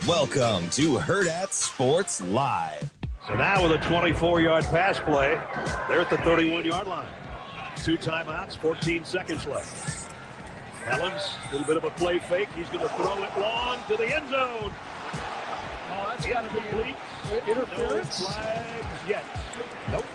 Welcome to Hurrdat Sports Live. So now with a 24-yard pass play, they're at the 31-yard line. 2 timeouts, 14 seconds left. Helens, a little bit of a play fake. He's going to throw it long to the end zone. Oh, that's got to be Incomplete. interference. No flags yet. Nope.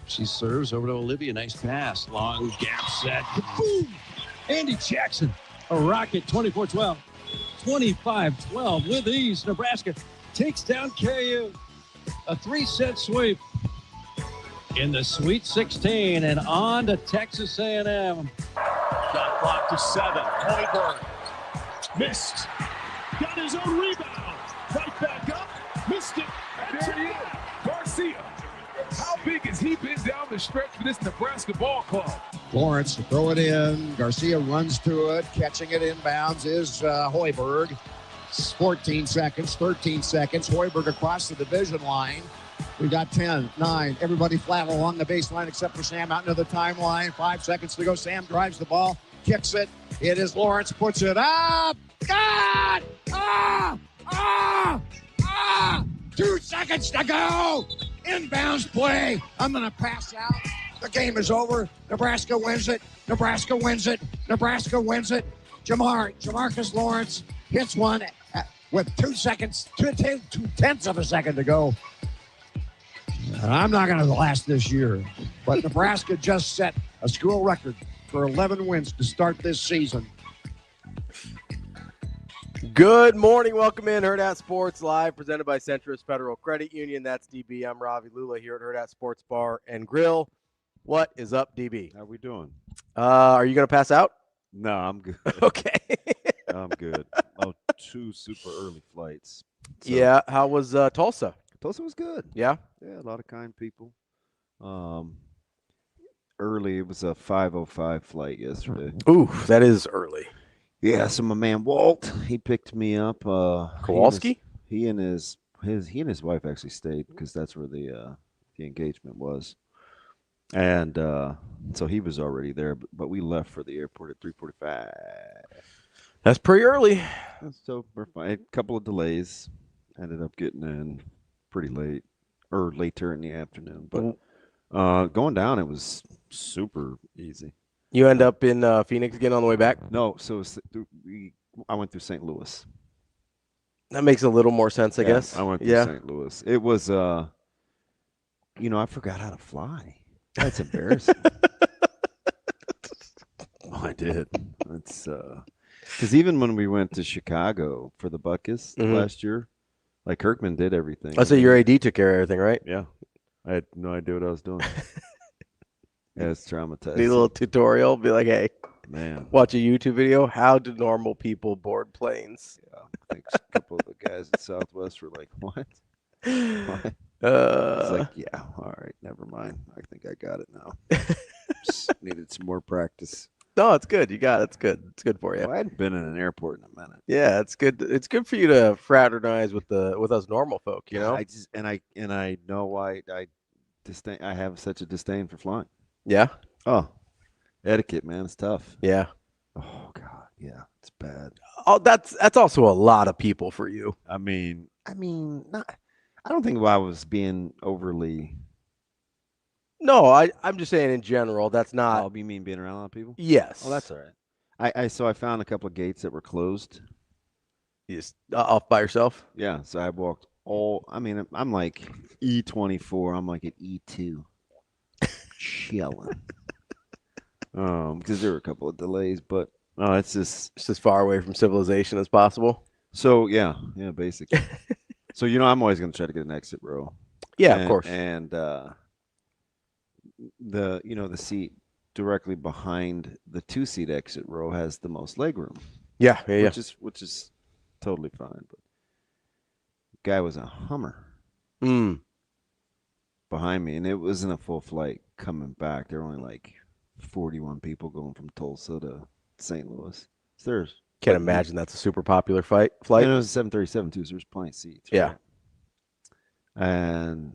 She serves over to Olivia. Nice pass. Long gap set. Boom! Andy Jackson. A rocket. 24-12. 25-12 with ease. Nebraska takes down KU. A 3-set sweep in the Sweet 16 and on to Texas A&M. Shot clock to 7. Hoiberg. Missed. Got his own rebound. Right back up. Missed it. There he is. Garcia. How big has he been down the stretch for this Nebraska ball club? Lawrence to throw it in. Garcia runs to it. Catching it inbounds is Hoiberg. 14 seconds, 13 seconds. Hoiberg across the division line. We got 10, 9. Everybody flat along the baseline except for Sam out into the timeline. 5 seconds to go. Sam drives the ball, kicks it. It is Lawrence, puts it up. God! 2 seconds to go. Inbounds play. I'm going to pass out. The game is over. Nebraska wins it. Nebraska wins it. Nebraska wins it. Jamarcus Lawrence hits one with 2 seconds, 2/10 of a second to go. And I'm not going to last this year, but Nebraska just set a school record for 11 wins to start this season. Good morning. Welcome in Hurrdat Sports Live, presented by Centris Federal Credit Union. That's DB. I'm Ravi, Lulla here at Hurrdat Sports Bar and Grill. What is up, DB? How we doing? Are you going to pass out? No, I'm good. Okay. I'm good. Oh, 2 super early flights. So, Yeah. How was Tulsa? Tulsa was good. Yeah. Yeah, a lot of kind people. Early, it was a 5:05 flight yesterday. Ooh, that is early. Yeah, so my man Walt, he picked me up. Kowalski? He and his wife actually stayed because that's where the engagement was. And so he was already there, but we left for the airport at 3:45. That's pretty early. So we're fine. A couple of delays. Ended up getting in pretty late or later in the afternoon. But going down, it was super easy. You end up in Phoenix again on the way back? No, so I went through St. Louis. That makes a little more sense, I guess. I went through St. Louis. It was, I forgot how to fly. That's embarrassing. Oh, I did. It's because even when we went to Chicago for the Buckus last year, like Kirkman did everything. I say your AD took care of everything, right? Yeah, I had no idea what I was doing. Yeah, it's traumatizing. Need a little tutorial. Be like, hey, man, watch a YouTube video. How do normal people board planes? Yeah, I think a couple of the guys at Southwest were like, "What?" What? It's like, yeah, all right, never mind. I think I got it now. Just needed some more practice. No, it's good. You got it. It's good. It's good for you. Well, I hadn't been in an airport in a minute. Yeah, it's good. It's good for you to fraternize with us normal folk. You know. I know why I have such a disdain for flying. Yeah. Oh, etiquette, man, it's tough. Yeah. Oh God, yeah, it's bad. Oh, that's also a lot of people for you. I mean, not. I don't think I was being overly. No, I'm just saying in general. That's not. Oh, you mean being around a lot of people? Yes. Oh, that's all right. So I found a couple of gates that were closed. You just off by yourself. Yeah. So I walked I'm like E24. I'm like at E2. Chilling. Because there were a couple of delays, but it's just as far away from civilization as possible. So yeah, basically. So I'm always going to try to get an exit row. Yeah, of course. And the seat directly behind the 2-seat exit row has the most legroom. Yeah. Which is totally fine. But the guy was a Hummer. Behind me, and it wasn't a full flight coming back. There were only like 41 people going from Tulsa to St. Louis. So there's Can't imagine that's a super popular flight. And it was a 737 too, so there's plenty of seats. Yeah. Right? And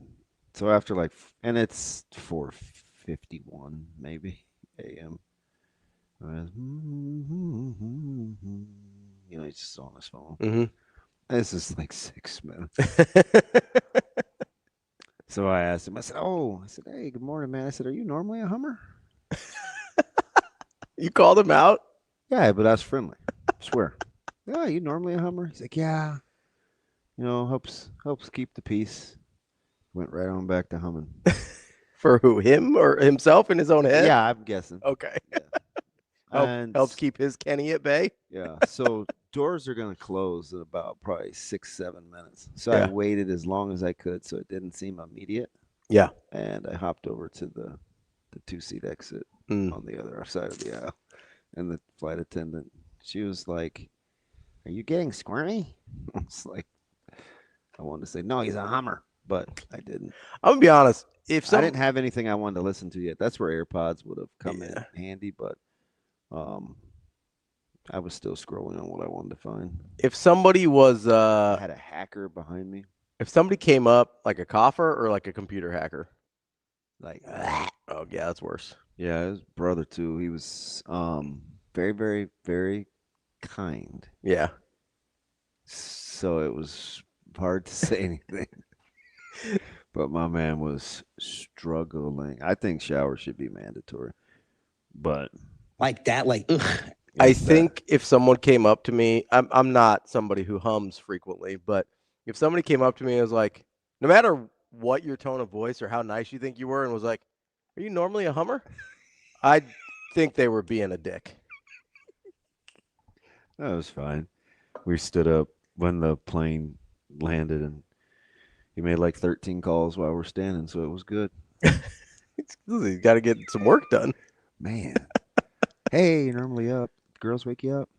so after and it's 4:51 maybe a.m. He's just on his phone. Mm-hmm. This is like 6 minutes. So I asked him, I said, hey, good morning, man. I said, are you normally a Hummer? You called him out? Yeah, but I was friendly. I swear. Yeah, you normally a Hummer? He's like, yeah. Helps keep the peace. Went right on back to humming. For who? Him or himself in his own head? Yeah, I'm guessing. Okay. Yeah. Helps keep his Kenny at bay? Yeah. So doors are going to close in about probably 6-7 minutes. So I waited as long as I could so it didn't seem immediate. Yeah. And I hopped over to the 2-seat exit on the other side of the aisle. And the flight attendant, she was like, are you getting squirmy? I was like, I wanted to say, no, he's a Hummer, but I didn't. I'm going to be honest. I didn't have anything I wanted to listen to yet. That's where AirPods would have come in handy, but I was still scrolling on what I wanted to find. If somebody was I had a hacker behind me. If somebody came up like a cougher or like a computer hacker? Like, oh, yeah, that's worse. Yeah, his brother, too. He was very, very, very kind. Yeah. So it was hard to say anything. But my man was struggling. I think showers should be mandatory. But like that, like, ugh. I think if someone came up to me, I'm not somebody who hums frequently, but if somebody came up to me and was like, no matter what your tone of voice or how nice you think you were, and was like, are you normally a Hummer? I think they were being a dick. That was fine. We stood up when the plane landed, and he made like 13 calls while we're standing, so it was good. He's got to get some work done. Man. Hey, you're normally up. Girls wake you up.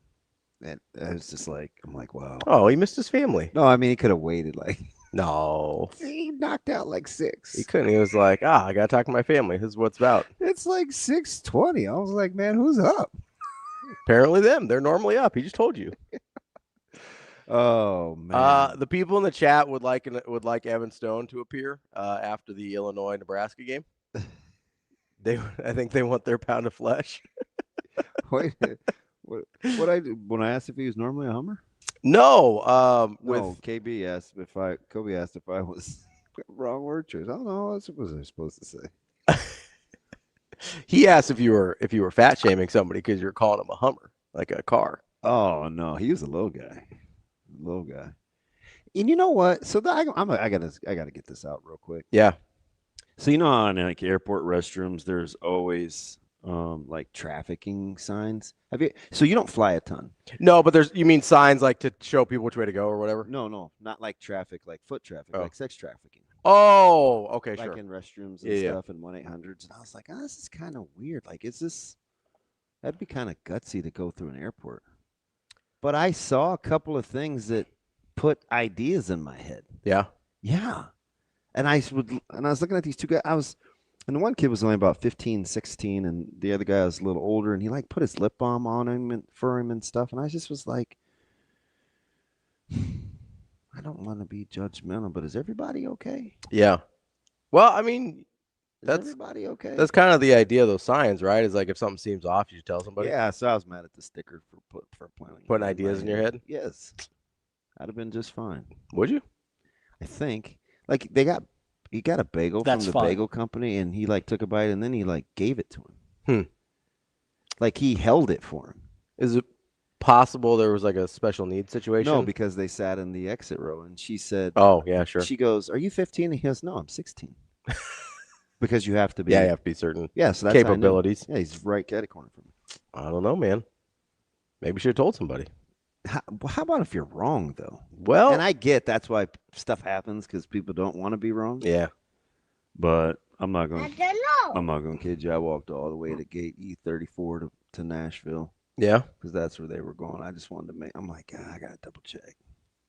And I was just like, I'm like, wow. Oh, he missed his family. No, I mean, he could have waited. Like, no. He knocked out like 6. He couldn't. He was like, I got to talk to my family. This is what it's about. It's like 6:20. I was like, man, who's up? Apparently them. They're normally up. He just told you. Oh, man. The people in the chat would like Evan Stone to appear after the Illinois-Nebraska game. I think they want their pound of flesh. Wait, what I did when I asked if he was normally a Hummer? No, KB asked Kobe asked if I was wrong word choice. I don't know. What was I supposed to say? He asked if you were fat shaming somebody because you're calling him a Hummer, like a car. Oh no, he was a little guy. And you know what? So I gotta get this out real quick. Yeah. So on like airport restrooms, there's always like trafficking signs. So you don't fly a ton? No, but you mean signs like to show people which way to go or whatever? No, not like traffic, like foot traffic, like sex trafficking. Oh, okay, like sure. In restrooms and stuff and 1-800s. And I was like, this is kind of weird. Like, that'd be kind of gutsy to go through an airport. But I saw a couple of things that put ideas in my head. Yeah. Yeah. And I was looking at these two guys. And the one kid was only about 15, 16, and the other guy was a little older, and he like put his lip balm on him for him and stuff. And I just was like, I don't want to be judgmental, but is everybody okay? Yeah. Well, I mean, Is everybody okay? That's kind of the idea of those signs, right? Is like if something seems off, you should tell somebody. Yeah, so I was mad at the sticker for putting ideas in your head. Yes, I'd have been just fine. Would you? I think. Like he got a bagel from the bagel company, and he like took a bite, and then he like gave it to him. Like he held it for him. Is it possible there was like a special needs situation? No, because they sat in the exit row, and she said, "Oh yeah, sure." She goes, "Are you 15?" And he goes, "No, I'm 16." Because you have to be. Yeah, you have to be certain. Yeah, so that's capabilities. Yeah, he's right catty corner from me. I don't know, man. Maybe you should have told somebody. How about if you're wrong, though? Well, and I get that's why stuff happens because people don't want to be wrong. Yeah, but I'm not going to kid you. I walked all the way to gate E34 to Nashville. Yeah, because that's where they were going. I just wanted to I'm like, I got to double check.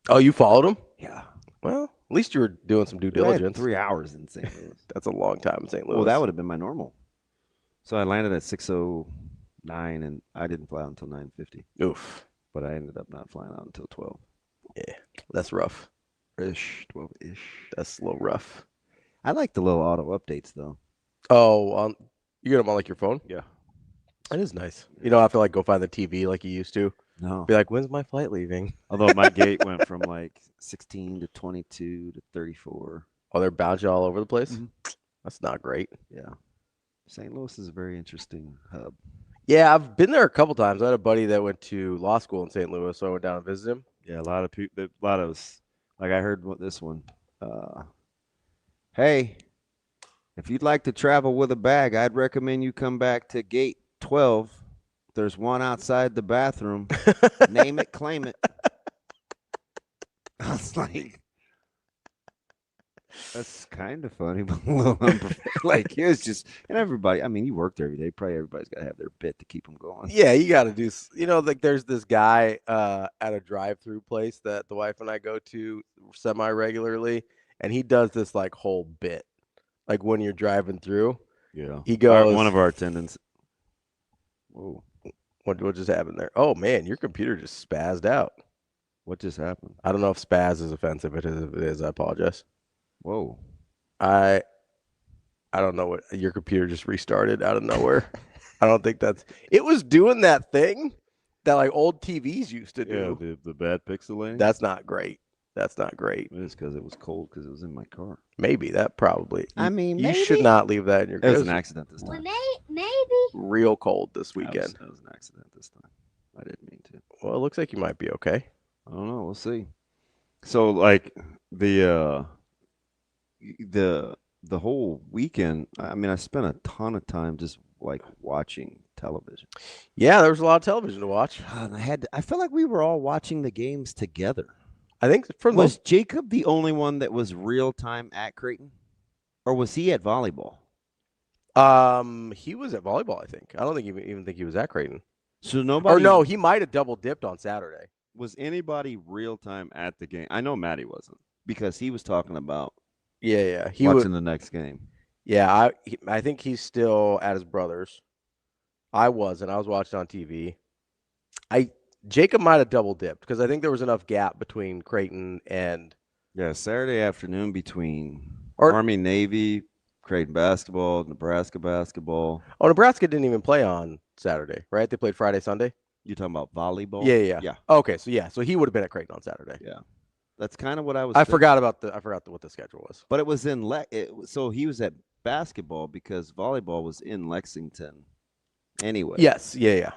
Oh, you followed them? Yeah. Well, at least you were doing some due diligence. 3 hours in St. Louis. That's a long time in St. Louis. Well, that would have been my normal. So I landed at 6:09, and I didn't fly out until 9:50. Oof. but I ended up not flying out until 12. Yeah, that's rough. 12-ish. That's a little rough. I like the little auto updates though. Oh, you get them on like your phone? Yeah. That is nice. You don't have to like go find the TV like you used to. No. Be like, when's my flight leaving? Although my gate went from like 16 to 22 to 34. Oh, they're bouncing all over the place? Mm-hmm. That's not great. Yeah. St. Louis is a very interesting hub. Yeah, I've been there a couple times. I had a buddy that went to law school in St. Louis, so I went down and visited him. Yeah, a lot of people, like I heard this one. Hey, if you'd like to travel with a bag, I'd recommend you come back to gate 12. There's one outside the bathroom. Name it, claim it. I was like, that's kind of funny, but a little like it was just, and everybody. I mean, you worked every day. Probably everybody's got to have their bit to keep them going. Yeah, you got to do. Like there's this guy at a drive-through place that the wife and I go to semi-regularly, and he does this like whole bit, like when you're driving through. Yeah, he goes. One of our attendants. Whoa. What just happened there? Oh man, your computer just spazzed out. What just happened? I don't know if spaz is offensive. If it is, I apologize. Whoa. I don't know what your computer just restarted out of nowhere. I don't think it was doing that thing that like old TVs used to do. Yeah, the bad pixelating. That's not great. That's not great. It is because it was cold because it was in my car. Maybe that probably. I mean, you should not leave that in your car. It was an accident this time. Maybe. Real cold this weekend. It was an accident this time. I didn't mean to. Well, it looks like you might be okay. I don't know. We'll see. So, like the whole weekend. I mean, I spent a ton of time just like watching television. Yeah, there was a lot of television to watch. And I felt like we were all watching the games together. I think was Jacob the only one that was real time at Creighton, or was he at volleyball? He was at volleyball. I think. I don't think even think he was at Creighton. So nobody. Or no, he might have double dipped on Saturday. Was anybody real time at the game? I know Matty wasn't because he was talking about. Yeah, he watching the next game. Yeah, I think he's still at his brother's. I wasn't. I was watching on TV. Jacob might have double dipped because I think there was enough gap between Creighton and. Yeah, Saturday afternoon between Army, Navy, Creighton basketball, Nebraska basketball. Oh, Nebraska didn't even play on Saturday, right? They played Friday, Sunday. You're talking about volleyball? Yeah. Okay, so he would have been at Creighton on Saturday. Yeah, that's kind of what I was. I forgot what the schedule was. But it was in so he was at basketball because volleyball was in Lexington. Anyway. Yes. Yeah.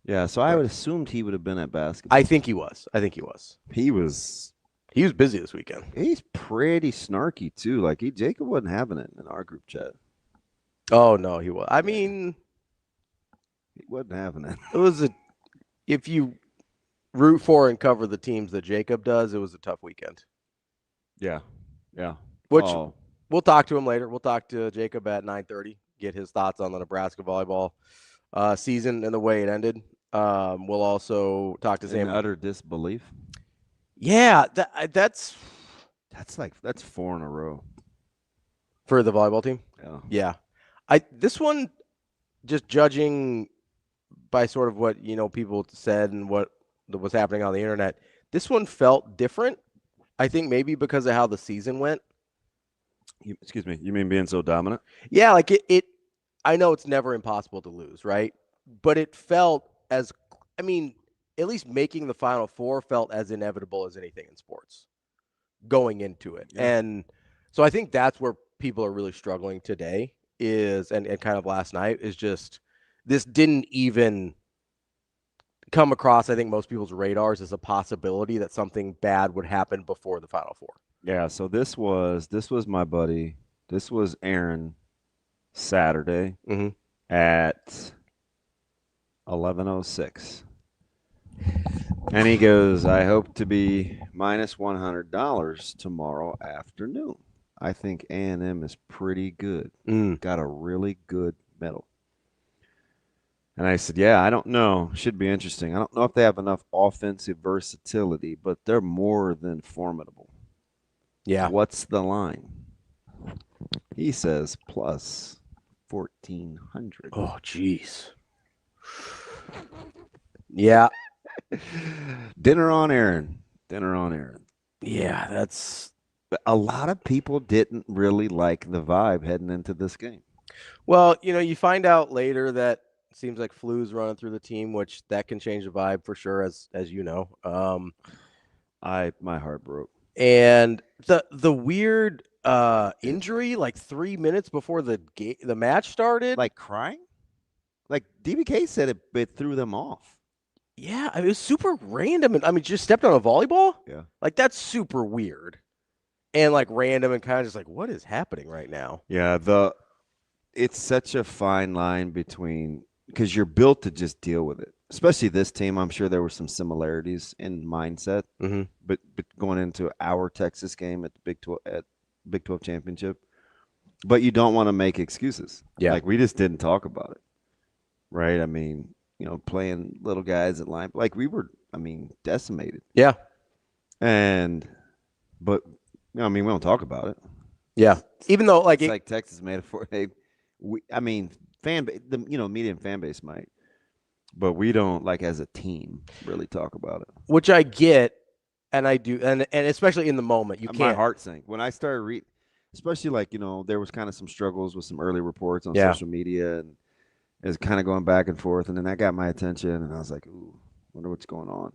Yeah. So I would assumed he would have been at basketball. I think he was. He was busy this weekend. He's pretty snarky too. Like Jacob wasn't having it in our group chat. Oh no, he was. I mean, he wasn't having it. It was if you root for and cover the teams that Jacob does, it was a tough weekend. Yeah. Which we'll talk to him later. We'll talk to Jacob at 9:30. Get his thoughts on the Nebraska volleyball season and the way it ended. We'll also talk to Sam. Utter disbelief. Yeah, that's 4 in a row for the volleyball team. Yeah. This one, just judging by sort of what people said and what was happening on the internet, this one felt different. I think maybe because of how the season went. Excuse me. You mean being so dominant? Yeah, like it. I know it's never impossible to lose, right? But it felt at least making the Final Four felt as inevitable as anything in sports going into it. Yeah. And so I think that's where people are really struggling today and kind of last night is just this didn't even come across, I think, most people's radars as a possibility that something bad would happen before the Final Four. Yeah, so this was my buddy. This was Aaron Saturday at 11:06. And he goes, I hope to be minus $100 tomorrow afternoon. I think A&M is pretty good. Got a really good medal. And I said, yeah, I don't know. Should be interesting. I don't know if they have enough offensive versatility, but they're more than formidable. Yeah. What's the line? He says plus 1,400. Oh, jeez. Yeah. Dinner on Aaron. Dinner on Aaron. Yeah, that's A lot of people didn't really like the vibe heading into this game. well, you find out later that it seems like flu's running through the team, which that can change the vibe for sure, as you know. My heart broke. And the weird injury like 3 minutes before the match started. Like crying? Like DBK said it threw them off. Yeah, it was super random. And I mean, just stepped on a volleyball? Yeah. Like that's super weird. And like random and kind of just like, what is happening right now? Yeah, it's such a fine line between because you're built to just deal with it. Especially this team, I'm sure there were some similarities in mindset. Mm-hmm. But going into our Texas game at the Big 12 championship, but you don't want to make excuses. Yeah, like we just didn't talk about it, right? I mean, playing little guys at line, like we were, decimated. Yeah, but we don't talk about it. Yeah, even though like it's like Texas made it for media and fan base might. But we don't, like, as a team, really talk about it. Which I get, and I do, and especially in the moment, you can't. My heart sank. When I started reading, especially, like, there was kind of some struggles with some early reports on social media, and it was kind of going back and forth, and then that got my attention, and I was like, ooh, wonder what's going on.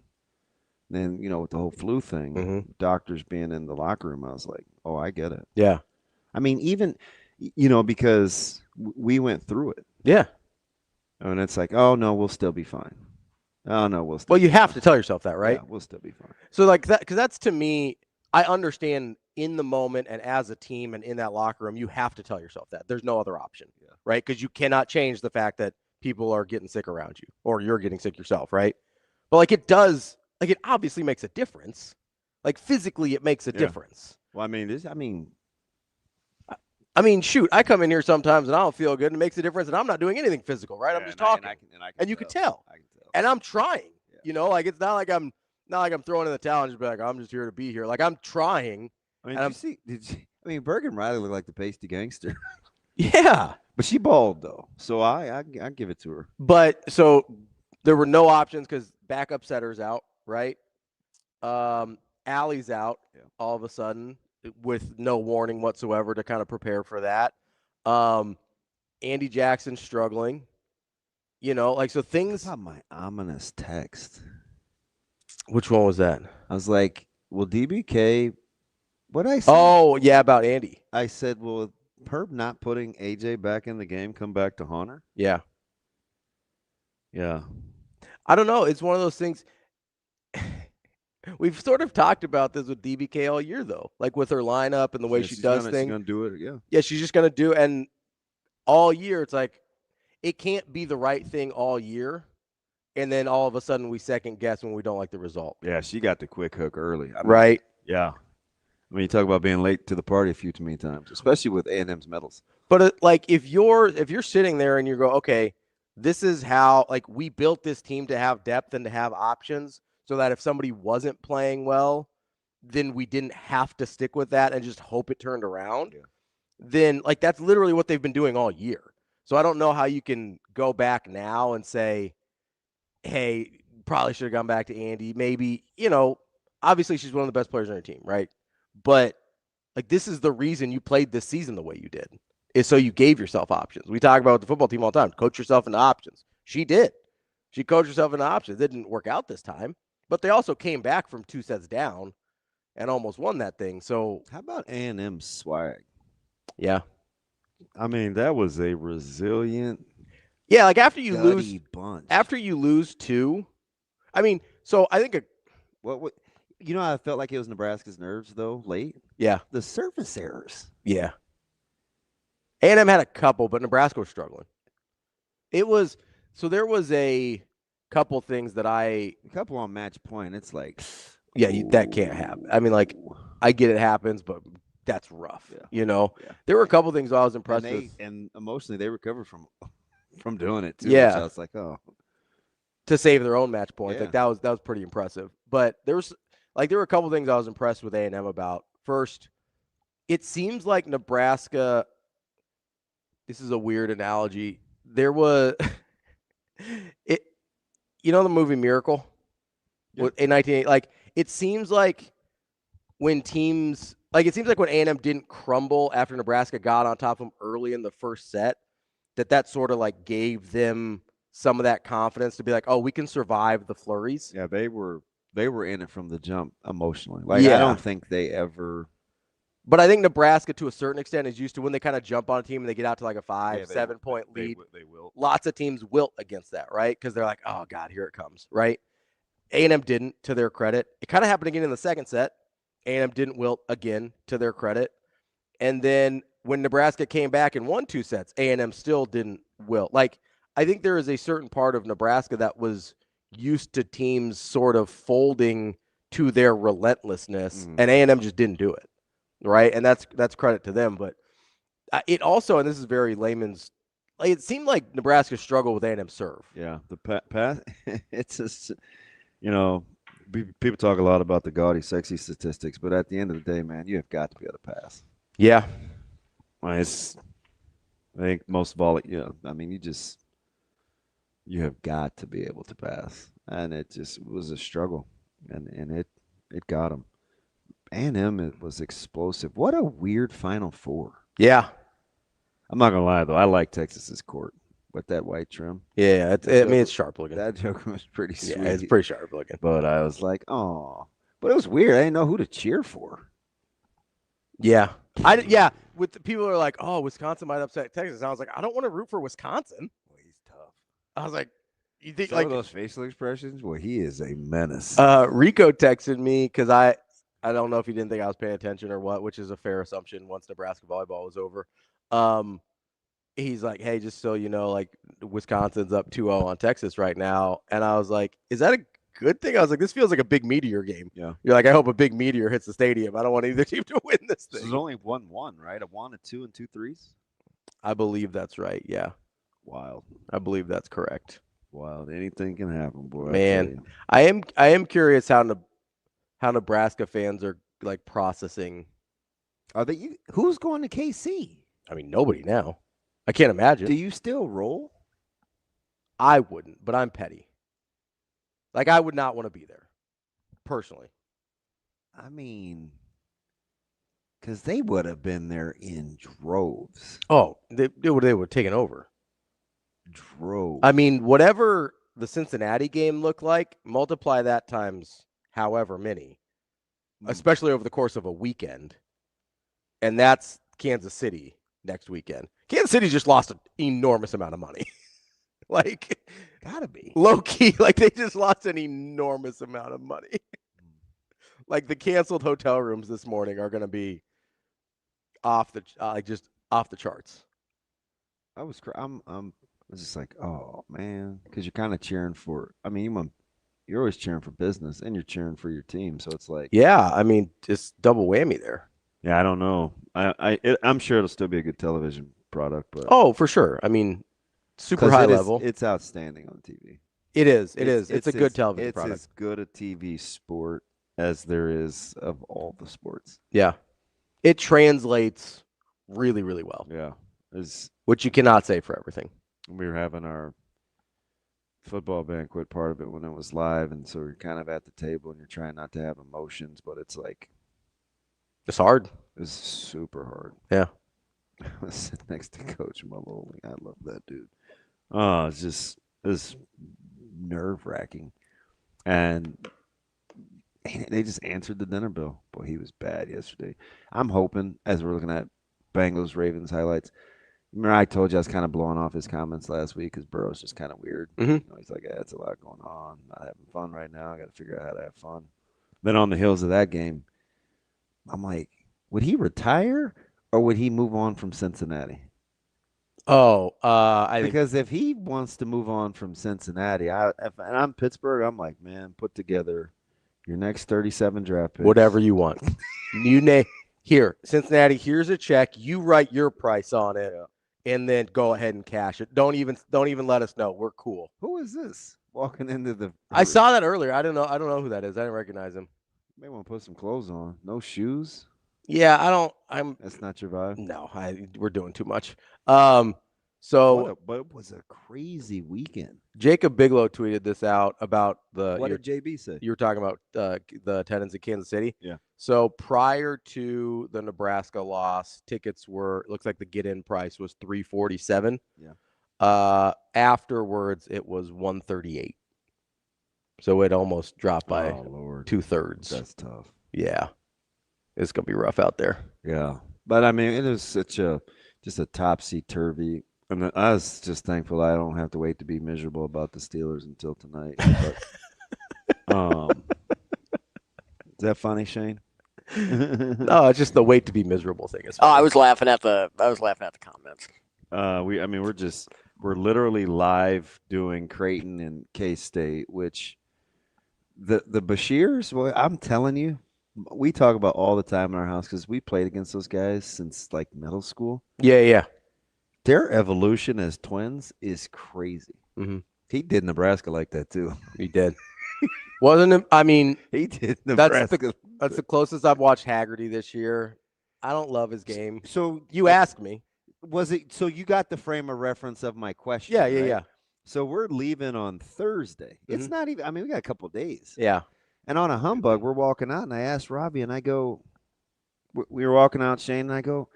And then, with the whole flu thing, doctors being in the locker room, I was like, oh, I get it. Yeah. I mean, even, because we went through it. Yeah. And it's like, oh, no, we'll still be fine. Oh, no, we'll still Well, you have to tell yourself that, right? Yeah, we'll still be fine. So, like, that, because that's, to me, I understand in the moment and as a team and in that locker room, you have to tell yourself that. There's no other option, right? Because you cannot change the fact that people are getting sick around you or you're getting sick yourself, right? But, like, it does, like, it obviously makes a difference. Like, physically, it makes a difference. Well, I mean, shoot, I come in here sometimes and I don't feel good and it makes a difference and I'm not doing anything physical, right? I'm just talking. And you can tell. And I'm trying. Like it's not like I'm throwing in the towel and just be like, I'm just here to be here. Like I'm trying. Did you Berg and Riley look like the pasty gangster. Yeah. But she balled though. So I give it to her. But so there were no options because backup setter's out, right? Allie's out all of a sudden, with no warning whatsoever to kind of prepare for that. Andy Jackson's struggling. So things. How about my ominous text? Which one was that? I was like, well, DBK, what I said? Oh, yeah, about Andy. I said, well, Herb not putting AJ back in the game, come back to haunt her? Yeah. Yeah. I don't know. It's one of those things. We've sort of talked about this with DBK all year, though, like with her lineup and the way she does things. She's going to do it, yeah. Yeah, she's just going to do it. And all year, it's like it can't be the right thing all year. And then all of a sudden we second guess when we don't like the result. Yeah, she got the quick hook early. Right? Yeah. I mean, you talk about being late to the party a few too many times, especially with A&M's medals. But like if you're sitting there and you go, okay, this is how like we built this team to have depth and to have options. So that if somebody wasn't playing well, then we didn't have to stick with that and just hope it turned around. Yeah. Then, like, that's literally what they've been doing all year. So I don't know how you can go back now and say, hey, probably should have gone back to Andy. Maybe, obviously she's one of the best players on your team, right? But, like, this is the reason you played this season the way you did, is so you gave yourself options. We talk about the football team all the time. Coach yourself into options. She did. She coached herself into options. It didn't work out this time. But they also came back from 2 sets down and almost won that thing. So how about A&M's swag? Yeah. I mean, that was a resilient. Yeah, like after you lose bunch. After you lose 2. I mean, so I think what how I felt like it was Nebraska's nerves though, late? Yeah. The surface errors. Yeah. A&M had a couple, but Nebraska was struggling. There was a couple things that a couple on match point. It's like, that can't happen. I mean, like, I get it happens, but that's rough. Yeah. There were a couple things I was impressed with, and emotionally they recovered from doing it too. Yeah, which I was like, oh, to save their own match points. Yeah. Like that was pretty impressive. But there were a couple things I was impressed with A&M about. First, it seems like Nebraska. This is a weird analogy. There was it. The movie Miracle? in 1980. Like it seems like when teams it seems like when A&M didn't crumble after Nebraska got on top of them early in the first set, that sort of like gave them some of that confidence to be like, oh, we can survive the flurries. Yeah, they were in it from the jump emotionally. Like I don't think they ever. But I think Nebraska, to a certain extent, is used to when they kind of jump on a team and they get out to like a 5-7 point lead. They will. Lots of teams wilt against that, right? Because they're like, oh, God, here it comes, right? A&M didn't, to their credit. It kind of happened again in the second set. A&M didn't wilt again, to their credit. And then when Nebraska came back and won 2 sets, A&M still didn't wilt. Like, I think there is a certain part of Nebraska that was used to teams sort of folding to their relentlessness, and A&M just didn't do it. Right, and that's credit to them, but it also, and this is very layman's, it seemed like Nebraska struggled with A&M serve. Yeah, the pass. It's just, people talk a lot about the gaudy, sexy statistics, but at the end of the day, man, you have got to be able to pass. Yeah, I think most volley. I mean, you have got to be able to pass, and it just was a struggle, and it got them. A&M, it was explosive. What a weird Final Four. Yeah. I'm not going to lie, though. I like Texas's court with that white trim. Yeah, it's sharp looking. That joke was pretty sweet. Yeah, it's pretty sharp looking. But I was like, oh. But it was weird. I didn't know who to cheer for. Yeah. With the people who are like, oh, Wisconsin might upset Texas. And I was like, I don't want to root for Wisconsin. Well, he's tough. I was like, you think Some of those facial expressions? Well, he is a menace. Rico texted me because I don't know if he didn't think I was paying attention or what, which is a fair assumption once Nebraska volleyball was over. He's like, hey, just so you know, like Wisconsin's up 2-0 on Texas right now. And I was like, is that a good thing? I was like, this feels like a big meteor game. Yeah. You're like, I hope a big meteor hits the stadium. I don't want either team to win this thing. This is only 1-1, right? A 1, a 2, and 2 threes? I believe that's right. Yeah. Wild. I believe that's correct. Wild. Anything can happen, boy. Man, I am curious how Nebraska fans are like processing. Are they? Who's going to KC? I mean, nobody now. I can't imagine. Do you still roll? I wouldn't, but I'm petty. Like, I would not want to be there, personally. I mean, because they would have been there in droves. Oh, they would have taken over. Droves. I mean, whatever the Cincinnati game looked like, multiply that times however many, especially over the course of a weekend. And that's Kansas City next weekend. Kansas City just lost an enormous amount of money. Like, gotta be low key, like they just lost an enormous amount of money. Like the canceled hotel rooms this morning are going to be off the charts. I was just like, oh man, because you're kind of cheering for. I mean, you're always cheering for business, and you're cheering for your team, so it's like, yeah, I mean, just double whammy there. Yeah, I don't know. I'm sure it'll still be a good television product, but for sure. I mean, super high level. It's outstanding on TV. It is. It's a good television product. It's as good a TV sport as there is of all the sports. Yeah, it translates really, really well. Yeah, which you cannot say for everything. We were having our football banquet part of it when it was live, and so you're kind of at the table and you're trying not to have emotions, but it's like it's hard. It's super hard. Yeah. I was sitting next to Coach Maloney. I love that dude. Oh, it's nerve-wracking. And they just answered the dinner bill. Boy, he was bad yesterday. I'm hoping, as we're looking at Bengals-Ravens highlights, remember I told you I was kind of blowing off his comments last week because Burrow's just kind of weird. Mm-hmm. He's like, it's a lot going on. Not having fun right now. I got to figure out how to have fun. Then on the heels of that game, I'm like, would he retire or would he move on from Cincinnati? Because if he wants to move on from Cincinnati, and I'm Pittsburgh, I'm like, man, put together your next 37 draft picks. Whatever you want. You name here, Cincinnati, here's a check. You write your price on it, and then go ahead and cash it. Don't even let us know. We're cool. Who is this walking into the? I saw that earlier. I don't know who that is. I didn't recognize him. May want to put some clothes on. No shoes. Yeah, I don't. That's not your vibe. No, we're doing too much. So, but it was a crazy weekend. Jacob Bigelow tweeted this out about What did JB say? You were talking about the attendance at Kansas City. Yeah. So prior to the Nebraska loss, tickets looks like the get-in price was $347. Yeah. Afterwards, it was $138. So it almost dropped by 2/3. That's tough. Yeah, it's gonna be rough out there. Yeah, but I mean, it is just a topsy-turvy. And I was just thankful I don't have to wait to be miserable about the Steelers until tonight. But, is that funny, Shane? No, it's just the wait to be miserable thing. I was laughing at the comments. We're literally live doing Creighton and K-State, which the Bashirs, well, I'm telling you, we talk about all the time in our house because we played against those guys since like middle school. Yeah. Their evolution as twins is crazy. Mm-hmm. He did Nebraska like that too. He did. Wasn't it? I mean, he did Nebraska. That's the closest I've watched Haggerty this year. I don't love his game. So you asked me. Was it? So you got the frame of reference of my question. Yeah, right? yeah. So we're leaving on Thursday. Mm-hmm. It's not even. I mean, we got a couple of days. Yeah. And on a humbug, we're walking out, and I asked Ravi, and I go, we were walking out, Shane, and I go,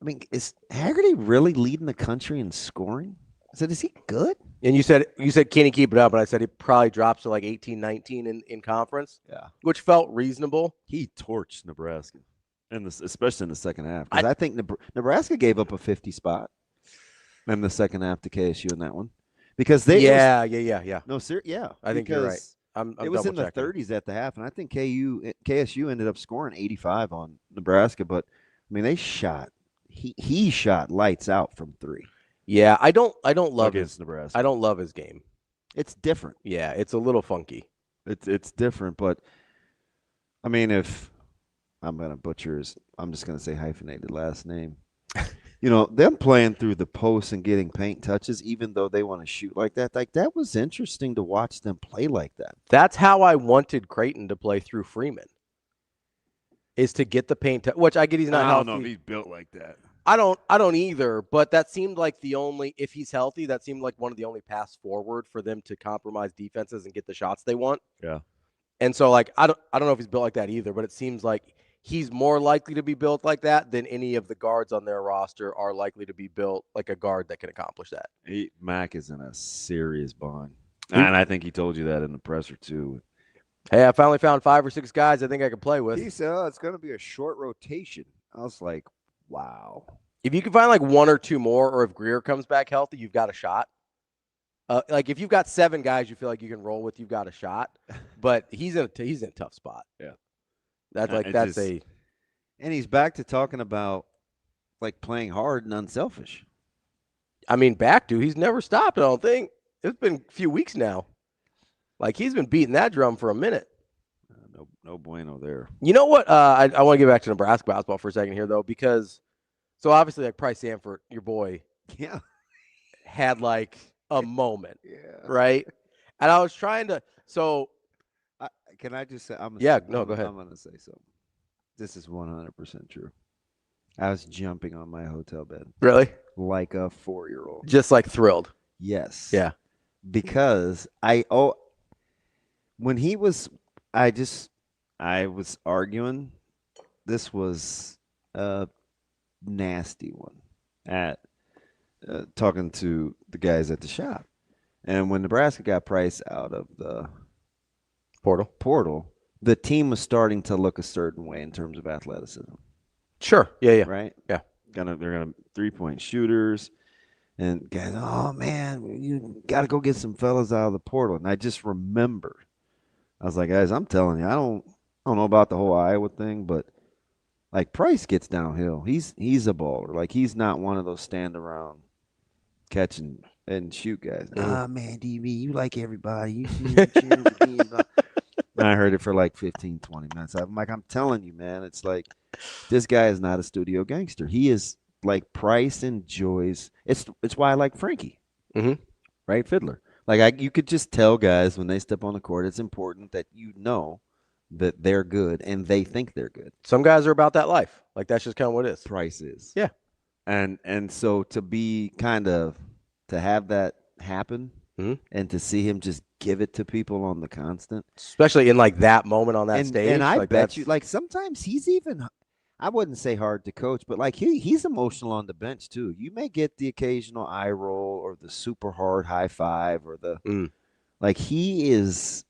I mean, is Haggerty really leading the country in scoring? I said, is he good? And you said, can he keep it up? And I said, he probably drops to like 18, 19 in conference. Yeah. Which felt reasonable. He torched Nebraska, especially in the second half. Because I think Nebraska gave up a 50 spot in the second half to KSU in that one. Because they Yeah. No, sir, yeah. I think you're right. It was in the 30s at the half, and I think KSU ended up scoring 85 on Nebraska. But I mean, they shot. He shot lights out from three. Yeah, I don't love Nebraska. I don't love his game. It's different. Yeah, it's a little funky. It's different, but I mean, if I'm gonna butcher I'm just gonna say hyphenated last name. You know, them playing through the post and getting paint touches, even though they want to shoot like that was interesting to watch them play like that. That's how I wanted Creighton to play through Freeman. Is to get the paint, which I get he's not healthy. I don't know if he's built like that. I don't either, but that seemed like if he's healthy, that seemed like one of the only paths forward for them to compromise defenses and get the shots they want. Yeah. And so like I don't know if he's built like that either, but it seems like he's more likely to be built like that than any of the guards on their roster are likely to be built like a guard that can accomplish that. Mac is in a serious bond. And I think he told you that in the presser too. Hey, I finally found 5 or 6 guys I think I can play with. He said, it's going to be a short rotation. I was like, wow. If you can find like 1 or 2 more, or if Greer comes back healthy, you've got a shot. Like if you've got 7 guys you feel like you can roll with, you've got a shot. But he's in a tough spot. Yeah. And he's back to talking about like playing hard and unselfish. I mean, he's never stopped, I don't think. It's been a few weeks now. Like he's been beating that drum for a minute. No bueno there. You know what? I want to get back to Nebraska basketball for a second here, though, because so obviously like Price Sanford, your boy, had like a moment, right? And I was trying to. So, can I just say? Go ahead. I'm going to say something. This is 100% true. I was jumping on my hotel bed. Really? Like a 4-year-old. Just like thrilled. Yes. Yeah. Because when he was, I was arguing. This was a nasty one at talking to the guys at the shop. And when Nebraska got Price out of the portal, the team was starting to look a certain way in terms of athleticism. Sure. Yeah. Right? Yeah. They're gonna 3-point shooters. And guys, oh man, you got to go get some fellas out of the portal. And I just remembered, I was like, guys, I'm telling you, I don't know about the whole Iowa thing, but like Price gets downhill. He's a baller. Like he's not one of those stand around catch and shoot guys. Man, DB, you like everybody. You and I heard it for like 15, 20 minutes. I'm like, I'm telling you, man, it's like this guy is not a studio gangster. He is. Like Price enjoys it's why I like Frankie, right? Fiddler. Like you could just tell guys when they step on the court, it's important that you know that they're good and they think they're good. Some guys are about that life. Like that's just kind of what it is. Price is. Yeah. And so to have that happen and to see him just give it to people on the constant, especially in like that moment on that stage. And I like bet you, like sometimes he's even, I wouldn't say hard to coach, but like he's emotional on the bench too. You may get the occasional eye roll or the super hard high five or the like he is.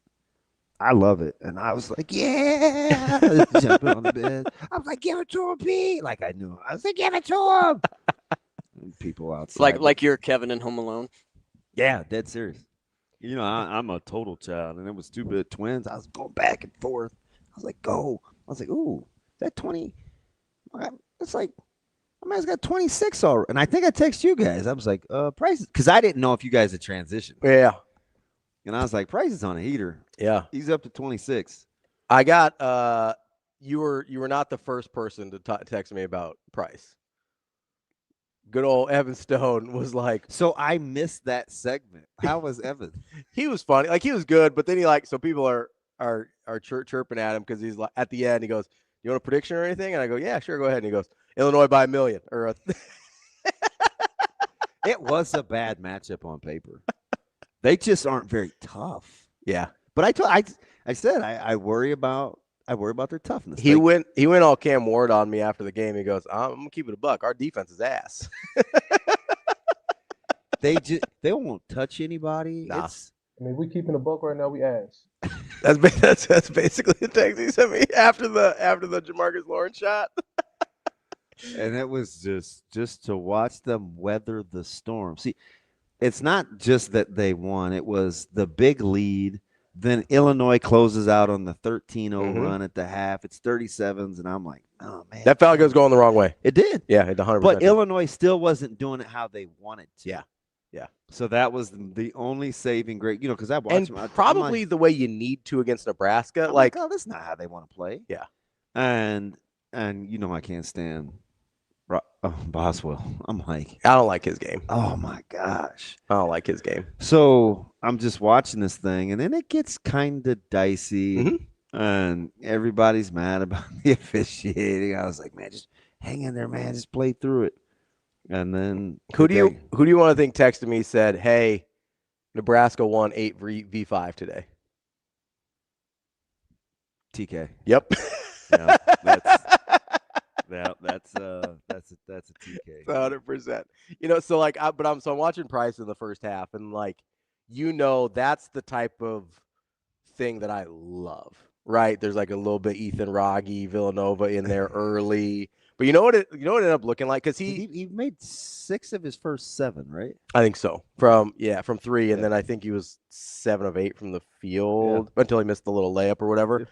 I love it, and I was like, yeah, jumping on the bed. I was like, give it to him, Pete. Like I knew. I was like, give it to him. And people outside, like you're Kevin in Home Alone. Yeah, dead serious. You know, I'm a total child, and it was 2-bit twins. I was going back and forth. I was like, go. I was like, ooh, that 20. It's like, my man's got 26 already. And I think I texted you guys. I was like, Price, because I didn't know if you guys had transitioned. Yeah. And I was like, Price is on a heater. Yeah. He's up to 26. I got, you were not the first person to text me about Price. Good old Evan Stone was like. So I missed that segment. How was Evan? He was funny. Like he was good, but then so people are chirping at him because he's like at the end he goes, "You want a prediction or anything?" And I go, "Yeah, sure, go ahead." And he goes, "Illinois by 1 million." It was a bad matchup on paper. They just aren't very tough. Yeah. But I said I worry about their toughness. He went all Cam Ward on me after the game. He goes, "I'm gonna keep it a buck. Our defense is ass." They won't touch anybody. Nah. I mean, we keeping a buck right now. We ass. That's basically the text he sent me after the Jamarcus Lawrence shot. And it was just to watch them weather the storm. See, it's not just that they won. It was the big lead. Then Illinois closes out on the 13-0 run at the half. It's 37s, and I'm like, oh, man. That Falcons going the wrong way. It did. Yeah, it 100%. But Illinois still wasn't doing it how they wanted to. Yeah. Yeah. So that was the only saving grace, because I watched and them. probably the way you need to against Nebraska. I'm like, oh, that's not how they want to play. Yeah. And I can't stand Boswell. I'm like, I don't like his game. Oh my gosh, I don't like his game. So I'm just watching this thing, and then it gets kind of dicey, and everybody's mad about the officiating. I was like, man, just hang in there, man. Just play through it. And then who do you want to think texted me said, "Hey, Nebraska won 8v5 today"? TK. Yep. Yeah, that's a TK. 100%. So like, I'm watching Price in the first half, and like, that's the type of thing that I love, right? There's like a little bit Ethan Rogge, Villanova in there early. But you know what it ended up looking like? Because he made 6 of his first 7, right? I think so. From 3, and then I think he was 7 of 8 from the field until he missed the little layup or whatever.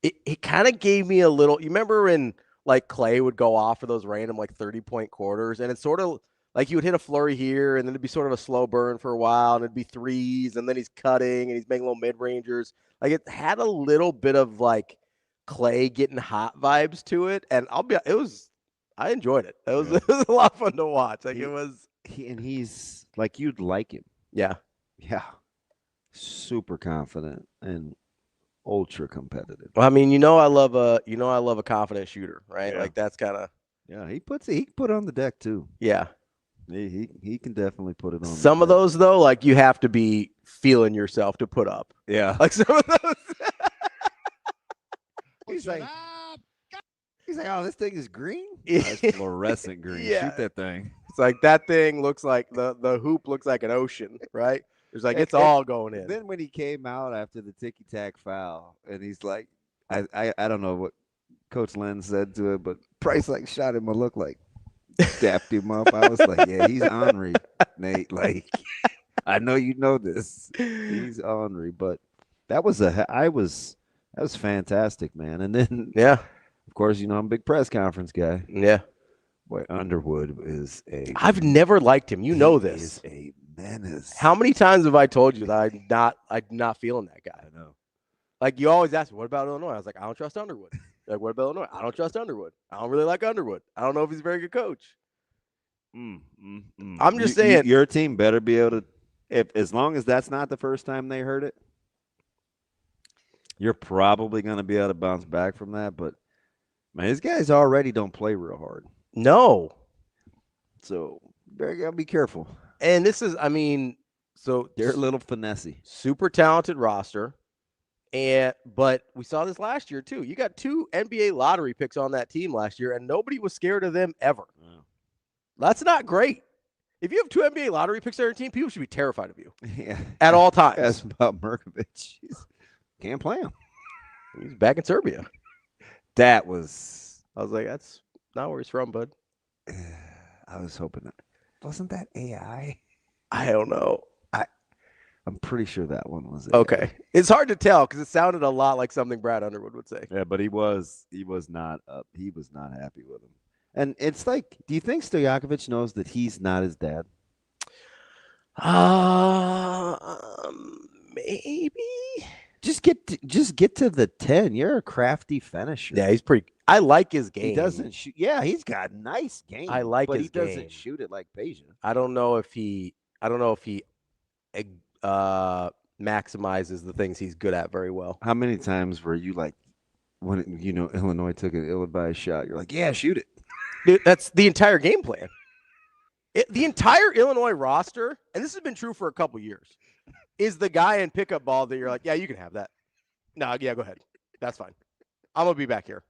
Yeah. It kind of gave me a little. You remember when like Clay would go off for those random like 30-point quarters, and it's sort of like he would hit a flurry here, and then it'd be sort of a slow burn for a while, and it'd be threes, and then he's cutting and he's making little mid-rangers. Like it had a little bit of like Clay getting hot vibes to it, and I enjoyed it. It was a lot of fun to watch. Like he's like you'd like him. Yeah. Yeah. Super confident and ultra competitive. Well, I mean, I love a confident shooter, right? Yeah. Like that's kind of he can put it on the deck too. Yeah. He can definitely put it on. Some of those though, like you have to be feeling yourself to put up. Yeah. Like some of those. He's like, oh, this thing is green? Oh, it's fluorescent green. Yeah. Shoot that thing. It's like that thing looks like the hoop looks like an ocean, right? It's like it's all going in. Then when he came out after the ticky-tack foul, and he's like, I don't know what Coach Len said to it, but Price like shot him a look like dapped him up. I was like, yeah, he's ornery, Nate. Like, I know you know this. He's ornery, but that was fantastic, man. And then of course, I'm a big press conference guy. Yeah. Boy, Underwood is I've never liked him. You know this. He is a menace. How many times have I told you that I'm not feeling that guy? I know. Like you always ask me, what about Illinois? I was like, I don't trust Underwood. Like, what about Illinois? I don't trust Underwood. I don't really like Underwood. I don't know if he's a very good coach. I'm just saying. Your team better be able to, as long as that's not the first time they heard it, you're probably going to be able to bounce back from that. But, man, these guys already don't play real hard. No. So you gotta be careful. And this is, I mean, so they're a little finessey. Super talented roster. But we saw this last year too. You got 2 NBA lottery picks on that team last year, and nobody was scared of them ever. Wow. That's not great. If you have 2 NBA lottery picks on your team, people should be terrified of you. Yeah. At all times. That's about Merkovich. Can't play him. He's back in Serbia. I was like, that's not where he's from, bud. I was hoping that. Wasn't that AI? I don't know. I'm pretty sure that one was it. Okay. It's hard to tell because it sounded a lot like something Brad Underwood would say. Yeah, but he was not happy with him. And it's like, do you think Stojakovic knows that he's not his dad? Maybe. Just get to the 10. You're a crafty finisher. Yeah, he's pretty. I like his game. He doesn't shoot. Yeah, he's got a nice game. I like but his he doesn't game. shoot it like Peja. I don't know if he maximizes the things he's good at very well. How many times were you like, when Illinois took an ill-advised shot, you're like, yeah, shoot it. Dude, that's the entire game plan. The entire Illinois roster, and this has been true for a couple years, is the guy in pickup ball that you're like, yeah, you can have that. No, yeah, go ahead. That's fine. I'm going to be back here.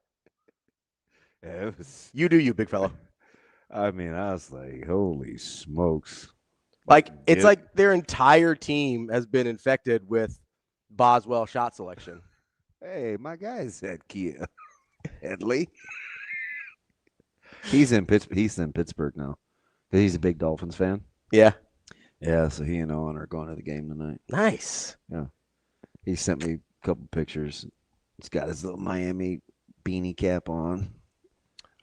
Yeah, you do you, big fella. I mean, I was like, holy smokes. Like, it's like their entire team has been infected with Boswell shot selection. Hey, my guy's at Kia. Headley. He's in Pittsburgh now. He's a big Dolphins fan. Yeah. Yeah, so he and Owen are going to the game tonight. Nice. Yeah. He sent me a couple pictures. He's got his little Miami beanie cap on.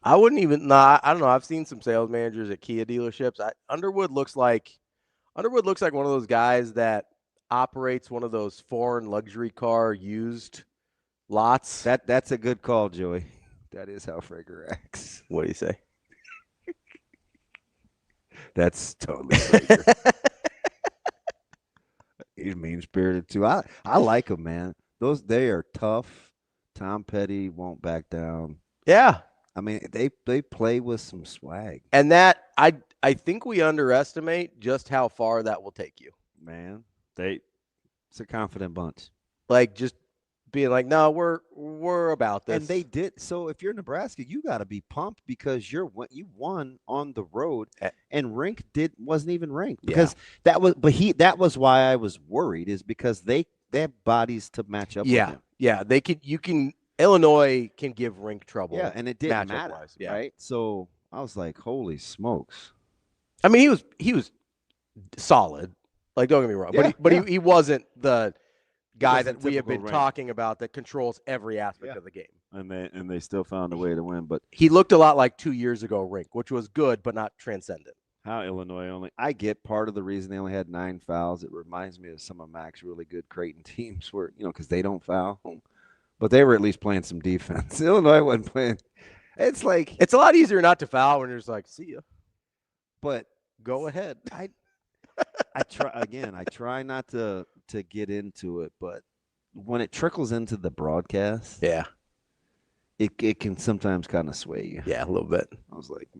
I wouldn't even I don't know. I've seen some sales managers at Kia dealerships. Underwood looks like one of those guys that operates one of those foreign luxury car used lots. That's a good call, Joey. That is how Frager acts. What do you say? That's totally Frager. He's mean-spirited too. I like him, man. They are tough. Tom Petty won't back down. Yeah. I mean, they play with some swag. And that I think we underestimate just how far that will take you. Man, it's a confident bunch. Like just being like, no, we're about this. And they did. So if you're Nebraska, you got to be pumped because you won on the road, and Rink wasn't even ranked because that was why I was worried is because they have bodies to match up with him. Yeah, Illinois can give Rink trouble. Yeah, and it didn't matter, yeah. Right? So I was like, holy smokes. I mean, he was solid. Like, don't get me wrong, but he wasn't the guy that we have been talking about that controls every aspect of the game. And they still found a way to win. But he looked a lot like 2 years ago Rink, which was good but not transcendent. How Illinois I get part of the reason they only had 9 fouls. It reminds me of some of Mac's really good Creighton teams where, because they don't foul. But they were at least playing some defense. Illinois wasn't playing. It's like it's a lot easier not to foul when you're just like, see ya. But go ahead. I try not to get into it, but when it trickles into the broadcast, it can sometimes kind of sway you. Yeah, a little bit. I was like,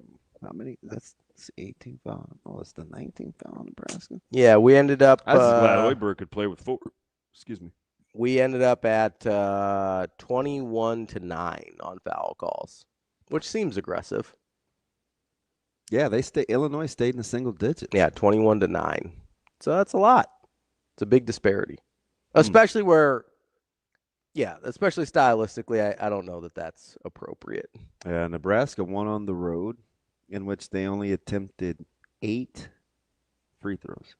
how many? That's 18 foul. Oh, it's the 19th foul in Nebraska. Yeah, we ended up. I was glad Hoiberg could play with 4. Excuse me. We ended up at 21-9 on foul calls, which seems aggressive. Yeah, Illinois stayed in the single digits. Yeah, 21-9. So that's a lot. It's a big disparity, especially especially stylistically. I don't know that that's appropriate. Yeah, Nebraska won on the road, in which they only attempted 8 free throws.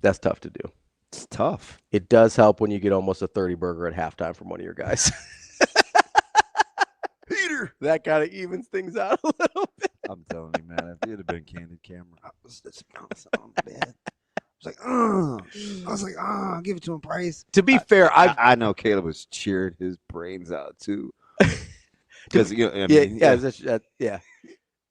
That's tough to do. It's tough. It does help when you get almost a 30 burger at halftime from one of your guys. Peter, that kind of evens things out a little bit. I'm telling you, man, if it had been candid camera, I was just bouncing on the bed. I was like, I'll give it to him, Price. To be fair, I know Caleb was cheering his brains out too. Because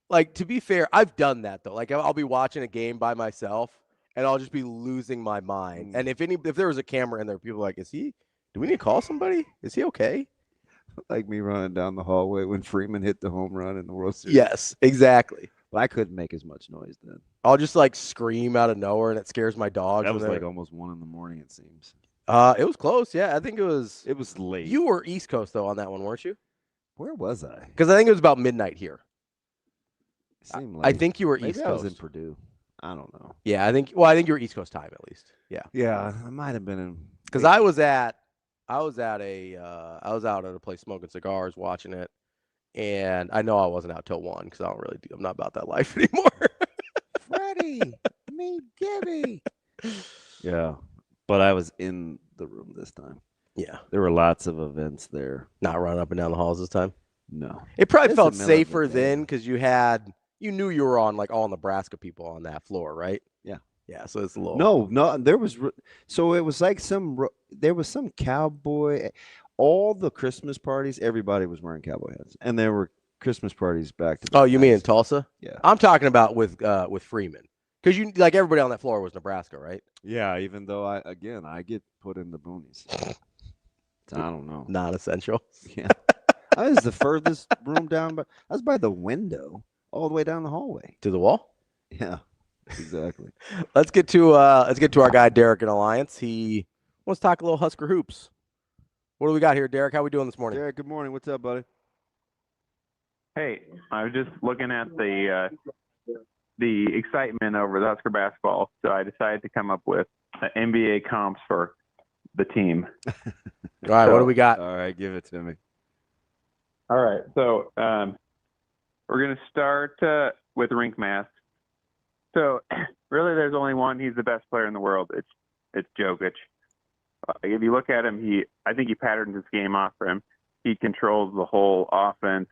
Like, to be fair, I've done that though. Like, I'll be watching a game by myself, and I'll just be losing my mind. And if there was a camera in there, people are like, do we need to call somebody? Is he okay? Like me running down the hallway when Freeman hit the home run in the World Series. Yes, exactly. But I couldn't make as much noise then. I'll just like scream out of nowhere, and it scares my dogs. That was like almost 1 a.m. It seems. It was close. Yeah, I think it was. It was late. You were East Coast though on that one, weren't you? Where was I? Because I think it was about midnight here. It seemed I think you were maybe East I was Coast. in Purdue. I don't know. Yeah, I think. Well, I think you were East Coast time at least. Yeah. Yeah, I might have been in. Because I was out at a place smoking cigars, watching it, and I know I wasn't out till 1 because I'm not about that life anymore. Freddie, me, Gibby. Yeah, but I was in the room this time. Yeah, there were lots of events there. Not running up and down the halls this time. No, it probably felt safer then because you knew you were on like all Nebraska people on that floor, right? Yeah. Yeah, so it's a little. No, there was. So it was like there was some cowboy. All the Christmas parties, everybody was wearing cowboy hats, and there were Christmas parties back to. Oh, you mean in Tulsa? Yeah, I'm talking about with Freeman, because you like everybody on that floor was Nebraska, right? Yeah, even though I get put in the boonies. I don't know. Non-essential. Yeah, I was the furthest room down, but I was by the window, all the way down the hallway to the wall. Yeah. Exactly. Let's get to our guy Derek in Alliance. He wants to talk a little Husker hoops. What do we got here, Derek? How we doing this morning? Derek, good morning. What's up, buddy? Hey, I was just looking at the excitement over the Husker basketball, so I decided to come up with NBA comps for the team. All right, what do we got? All right, give it to me. All right, so we're going to start with rink math. So really, there's only one. He's the best player in the world. It's Jokic. If you look at him, I think he patterns his game off for him. He controls the whole offense.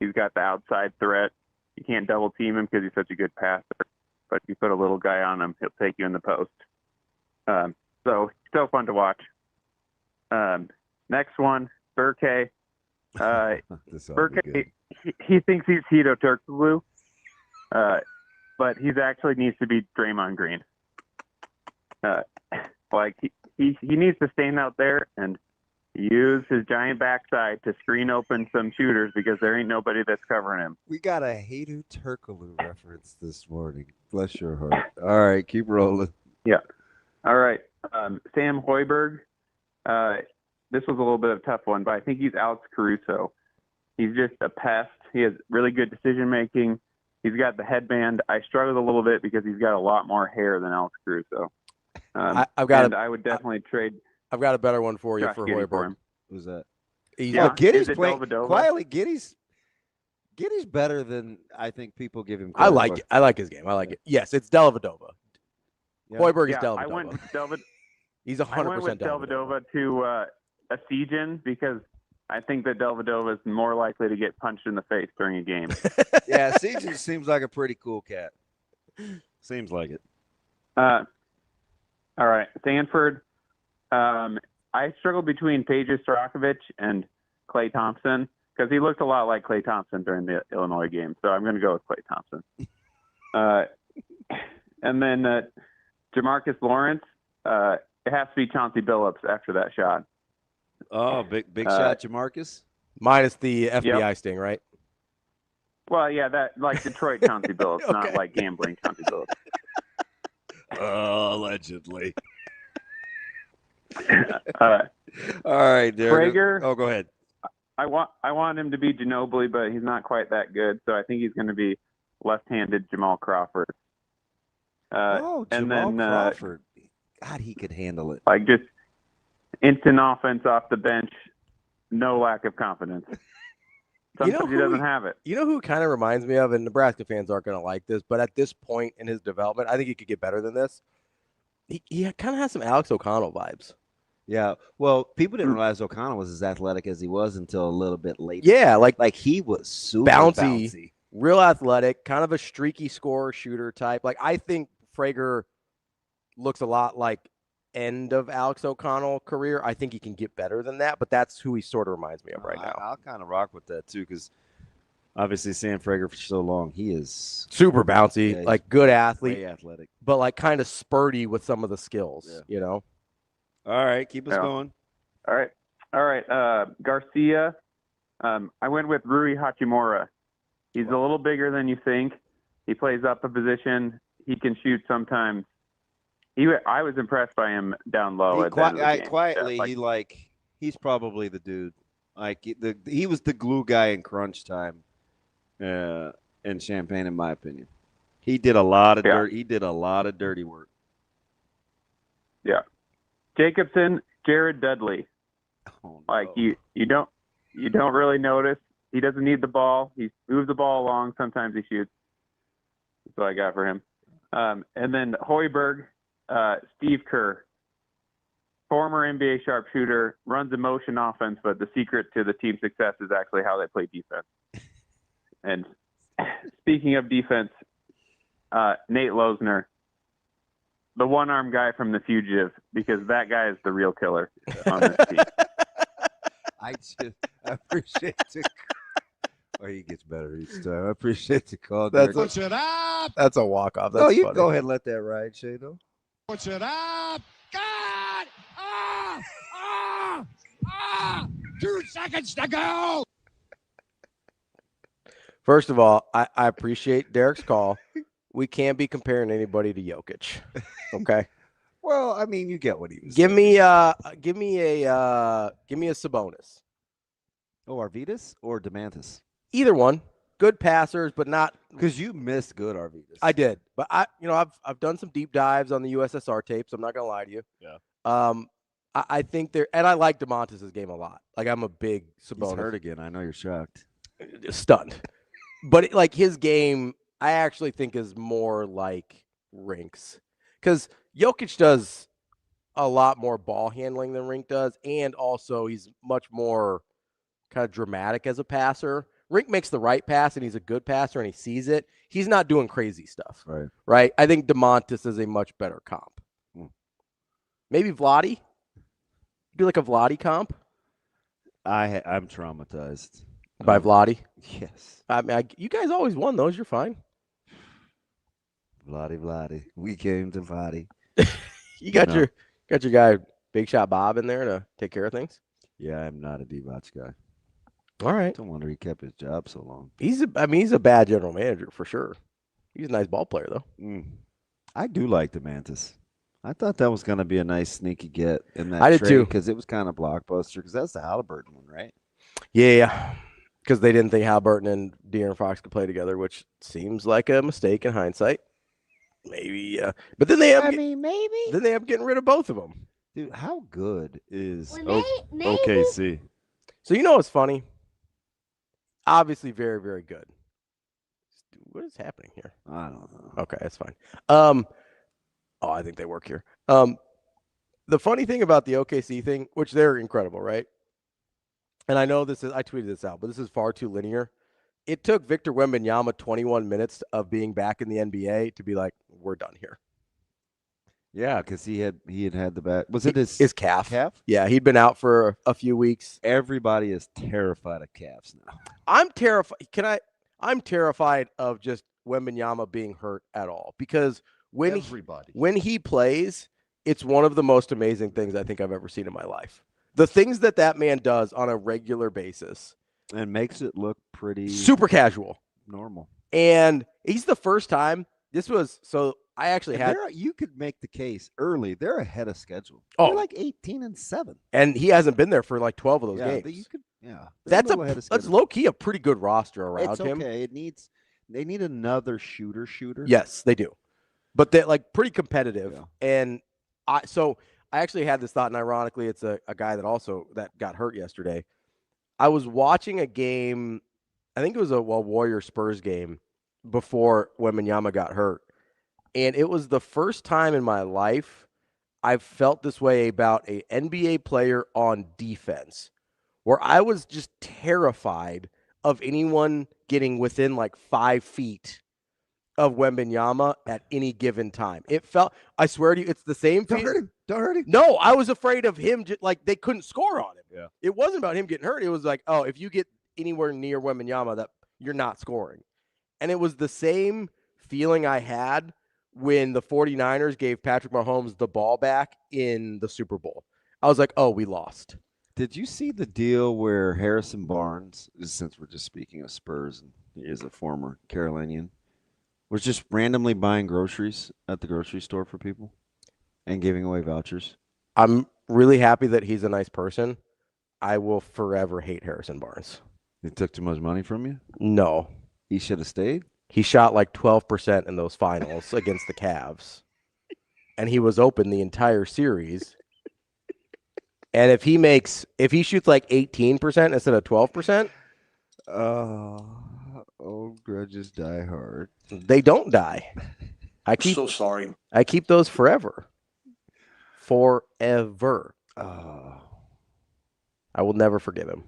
He's got the outside threat. You can't double team him because he's such a good passer. But if you put a little guy on him, he'll take you in the post. So still fun to watch. Next one, Burke. Burke, he thinks he's Hito Turkoglu. But he actually needs to be Draymond Green. He needs to stand out there and use his giant backside to screen open some shooters because there ain't nobody that's covering him. We got a Hito Turkoglu reference this morning. Bless your heart. All right, keep rolling. Yeah. All right. Sam Hoiberg. This was a little bit of a tough one, but I think he's Alex Caruso. He's just a pest. He has really good decision making. He's got the headband. I struggled a little bit because he's got a lot more hair than Alex Caruso. I would definitely trade. I've got a better one for you for Hoiberg. Who's that? Giddy's playing quietly. Giddy's better than I think people give him credit for. I like his game. I like it. Yes, it's Dellavedova. Yeah. Hoiberg is Dellavedova. I went He's 100% I went with Dellavedova to a Sejan because I think that Dellavedova is more likely to get punched in the face during a game. Yeah, Sejan seems like a pretty cool cat. Seems like it. All right, Stanford. I struggled between Peja Stojakovic and Klay Thompson because he looked a lot like Klay Thompson during the Illinois game. So I'm going to go with Klay Thompson. And then Jamarcus Lawrence. It has to be Chauncey Billups after that shot. Oh, big shot, Jamarcus. Minus the FBI sting, right? Well, yeah, that like Detroit Chauncey Billups, okay. Not like gambling Chauncey Billups. Allegedly. All right, Derek. Prager. Oh, go ahead. I want him to be Ginobili, but he's not quite that good. So I think he's going to be left-handed Jamal Crawford. Jamal Crawford. God, he could handle it. Like just instant offense off the bench, no lack of confidence. Sometimes he doesn't have it. You know who kind of reminds me of, and Nebraska fans aren't going to like this, but at this point in his development, I think he could get better than this. He kind of has some Alex O'Connell vibes. Yeah, well, people didn't realize O'Connell was as athletic as he was until a little bit later. Yeah, like he was super bouncy, real athletic, kind of a streaky scorer shooter type. Like I think Prager looks a lot like end of Alex O'Connell career. I think he can get better than that, but that's who he sort of reminds me of right now. I'll kind of rock with that too, because obviously Sam Prager for so long, he is super bouncy, like good athlete, way athletic, but like kind of spurty with some of the skills, you know? All right, keep us going. All right. Garcia. I went with Rui Hachimura. He's a little bigger than you think. He plays up a position. He can shoot sometimes. I was impressed by him down low at the end of the game. Quietly, he's probably the dude. He was the glue guy in crunch time in Champaign, in my opinion. He did a lot of dirt. He did a lot of dirty work. Yeah. Jacobson, Jared Dudley. Oh, no. You don't really notice. He doesn't need the ball. He moves the ball along. Sometimes he shoots. That's what I got for him. And then Hoiberg, Steve Kerr, former NBA sharpshooter, runs a motion offense, but the secret to the team's success is actually how they play defense. And speaking of defense, Nate Losner, the one-arm guy from The Fugitive, because that guy is the real killer on this team. I appreciate it. Oh, he gets better each time. I appreciate the call. Push it up. That's a walk-off. That's you funny. Go ahead and let that ride, Shado. Push it up. God! 2 seconds to go. First of all, I appreciate Derek's call. We can't be comparing anybody to Jokic. Okay. Well, I mean, you get what he was Give saying. give me a Sabonis. Oh, Arvidas or Demantis? Either one. Good passers, but not because you missed good Arvidas. I did, but I've done some deep dives on the USSR tapes. I'm not gonna lie to you. Yeah. I think and I like DeMontis' game a lot. Like I'm a big Sabonis. He's hurt again. I know you're shocked. Stunned. But his game, I actually think is more like Rink's, because Jokic does a lot more ball handling than Rink does, and also he's much more kind of dramatic as a passer. Rink makes the right pass, and he's a good passer, and he sees it. He's not doing crazy stuff. Right? I think DeMontis is a much better comp. Maybe Vlade? Do like a Vlade comp? I'm traumatized. By Vlade? Yes. I mean, you guys always won those. You're fine. Vlade. We came to Vlade. You got your guy, Big Shot Bob, in there to take care of things? Yeah, I'm not a Divac guy. All right. No wonder he kept his job so long. He's a bad general manager for sure. He's a nice ball player, though. I do like the Mantis. I thought that was going to be a nice sneaky get in that I did trade, too, because it was kind of blockbuster, because that's the Halliburton one, right? Yeah, because they didn't think Halliburton and De'Aaron Fox could play together, which seems like a mistake in hindsight. Maybe, but then they have. Maybe. Then they have getting rid of both of them. Dude, how good is OKC? So what's funny? Obviously, very, very good. What is happening here? I don't know. Okay, that's fine. I think they work here. The funny thing about the OKC thing, which they're incredible, right? And I know I tweeted this out, but this is far too linear. It took Victor Wembanyama 21 minutes of being back in the NBA to be like, we're done here. Yeah, because he had the back. Was it his calf? Yeah, he'd been out for a few weeks. Everybody is terrified of calves now. I'm terrified. I'm terrified of just Wembanyama being hurt at all, because when he plays, it's one of the most amazing things I think I've ever seen in my life. The things that man does on a regular basis. And makes it look pretty super casual. Normal. And he's the first time. I actually had. You could make the case early. They're ahead of schedule. Oh, they're like 18-7. And he hasn't been there for like 12 of those games. That's low key a pretty good roster around him. Okay. They need another shooter. Yes, they do. But they're pretty competitive. Yeah. And I actually had this thought, and ironically, it's a guy that got hurt yesterday. I was watching a game, I think it was a Warriors Spurs game before Wembanyama got hurt. And it was the first time in my life I've felt this way about an NBA player on defense, where I was just terrified of anyone getting within 5 feet of Wembanyama at any given time. It felt, I swear to you, it's the same Don't hurt him. No, I was afraid of him. They couldn't score on him. Yeah. It wasn't about him getting hurt. It was if you get anywhere near Wembanyama, that you're not scoring. And it was the same feeling I had when the 49ers gave Patrick Mahomes the ball back in the Super Bowl. I was like, oh, we lost. Did you see the deal where Harrison Barnes, since we're just speaking of Spurs, and he is a former Carolinian, was just randomly buying groceries at the grocery store for people and giving away vouchers. I'm really happy that he's a nice person. I will forever hate Harrison Barnes. He took too much money from you? No. He should have stayed? He shot like 12% in those finals against the Cavs. And he was open the entire series. And if he shoots like 18% instead of 12%, grudges die hard. They don't die. So sorry. I keep those forever. Forever. I will never forgive him.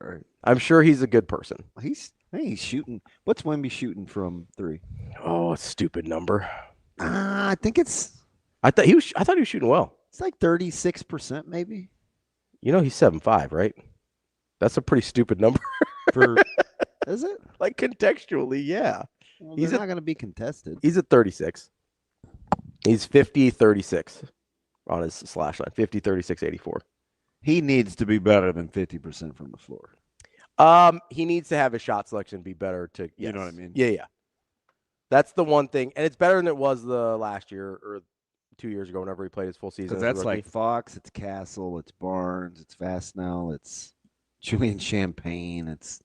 All right. I'm sure he's a good person. He's shooting. What's Wemby shooting from 3? Oh, a stupid number. I think it's. I thought he was shooting well. It's like 36%, maybe. You know he's 7'5", right? That's a pretty stupid number. Is it? Like contextually, yeah. Well, he's not going to be contested. He's at 36. He's 50-36 on his slash line. 50-36-84. He needs to be better than 50% from the floor. He needs to have his shot selection be better to. Yes. You know what I mean? Yeah. That's the one thing, and it's better than it was the last year or 2 years ago whenever he played his full season. Because that's like Fox, it's Castle, it's Barnes, it's Fastnell, it's Julian Champagne, it's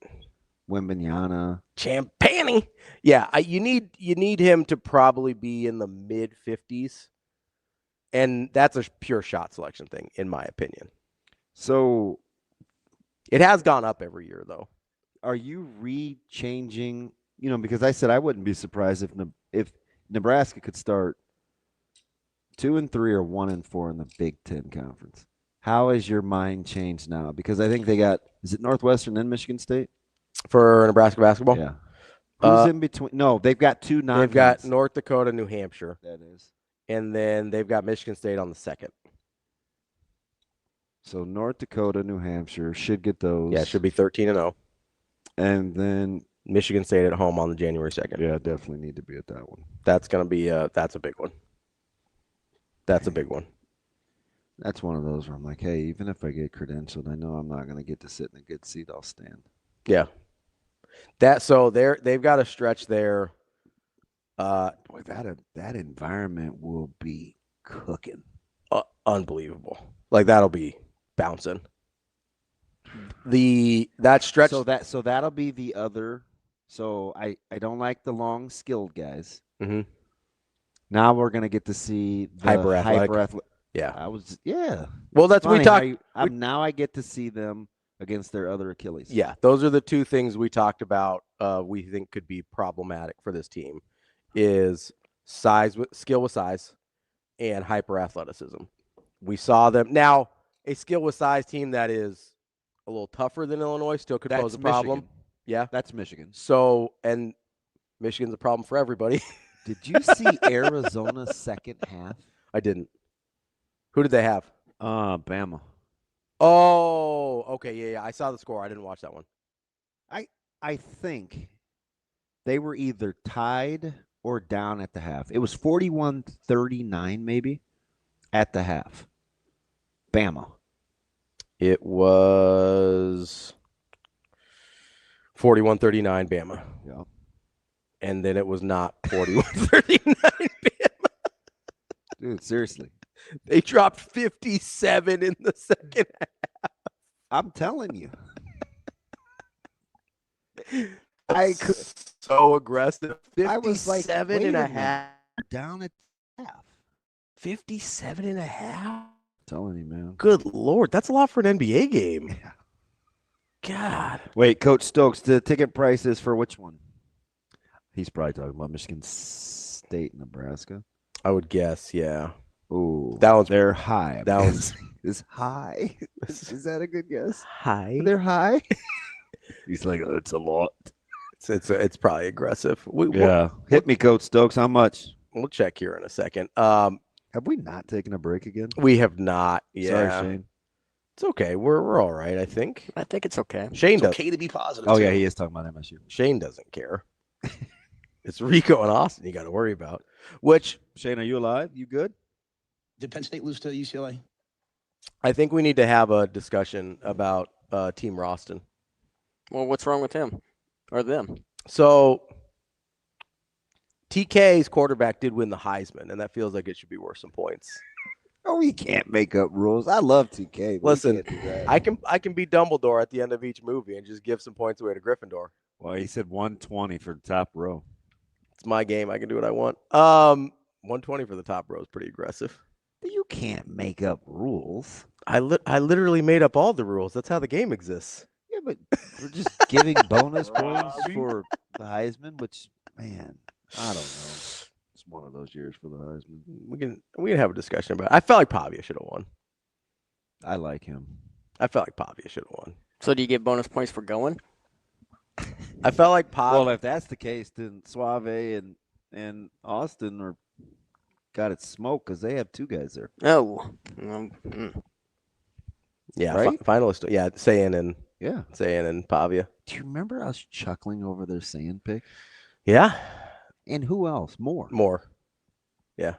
Wembanyama. Champagne. Yeah, you need him to probably be in the mid 50s, and that's a pure shot selection thing, in my opinion. So it has gone up every year, though. Are you re-changing? Because I said I wouldn't be surprised if Nebraska could start 2-3 or 1-4 in the Big Ten Conference. How has your mind changed now? Because I think they got, is it Northwestern and Michigan State? For Nebraska basketball? Yeah. Who's in between? No, they've got 2 non. They've got North Dakota, New Hampshire. That is. And then they've got Michigan State on the 2nd. So North Dakota, New Hampshire should get those. Yeah, it should be 13-0. And then Michigan State at home on the January 2nd. Yeah, definitely need to be at that one. That's going to be that's a big one. That's a big one. That's one of those where I'm like, hey, even if I get credentialed, I know I'm not going to get to sit in a good seat. I'll stand. Yeah. They've got a stretch there. Boy, that environment will be cooking. Unbelievable. Like that'll be bouncing. That stretch. So that'll be the other. So I don't like the long skilled guys. Mm-hmm. Now we're gonna get to see the hyper athletic. Yeah. Well, that's what we talked. Now I get to see them against their other Achilles. Yeah, those are the two things we talked about. We think could be problematic for this team is skill with size, and hyper athleticism. We saw them now. A skill with size team that is a little tougher than Illinois still could pose a problem. Michigan. Yeah, that's Michigan. So, and Michigan's a problem for everybody. Did you see Arizona's second half? I didn't. Who did they have? Bama. Oh, okay, yeah. I saw the score. I didn't watch that one. I think they were either tied or down at the half. It was 41-39 maybe at the half. Bama. It was 41-39 Bama. Yeah. And then it was not 41-39 Bama. Dude, seriously. They dropped 57 in the second half. I'm telling you. So aggressive. 57 I was like, and a half. Down at half. 57 and a half? I'm telling you, man. Good Lord. That's a lot for an NBA game. Yeah. God. Wait, Coach Stokes, the ticket price is for which one? He's probably talking about Michigan State, Nebraska. I would guess, yeah. Ooh, they're high. That one's is high. Is that a good guess? High. They're high. He's like, oh, it's a lot. It's probably aggressive. Hit me, Coach Stokes. How much? We'll check here in a second. Have we not taken a break again? We have not. Yeah. Sorry, Shane. It's okay. We're all right, I think. I think it's okay. Shane It's does. okay to be positive. Oh, too. yeah, he is talking about MSU. Shane doesn't care. It's Rico and Austin you got to worry about. Which, Shane, are you alive? You good? Did Penn State lose to UCLA? I think we need to have a discussion about Team Roston. Well, what's wrong with him or them? So, TK's quarterback did win the Heisman, and that feels like it should be worth some points. Oh, we can't make up rules. I love TK. Listen, I can be Dumbledore at the end of each movie and just give some points away to Gryffindor. Well, he said 120 for the top row. It's my game. I can do what I want. 120 for the top row is pretty aggressive. You can't make up rules. I literally made up all the rules. That's how the game exists. Yeah, but we're just giving bonus points for the Heisman, which, man, I don't know. It's one of those years for the Heisman. We can have a discussion about it. I felt like Pavia should have won. I like him. I felt like Pavia should have won. So do you get bonus points for going? I felt like Well, if that's the case, then Suave and Austin got it smoked because they have 2 guys there. Oh. Yeah, right? Finalist. Yeah, Sayin and Pavia. Do you remember us chuckling over their Sayin pick? Yeah. And who else? More. Yeah.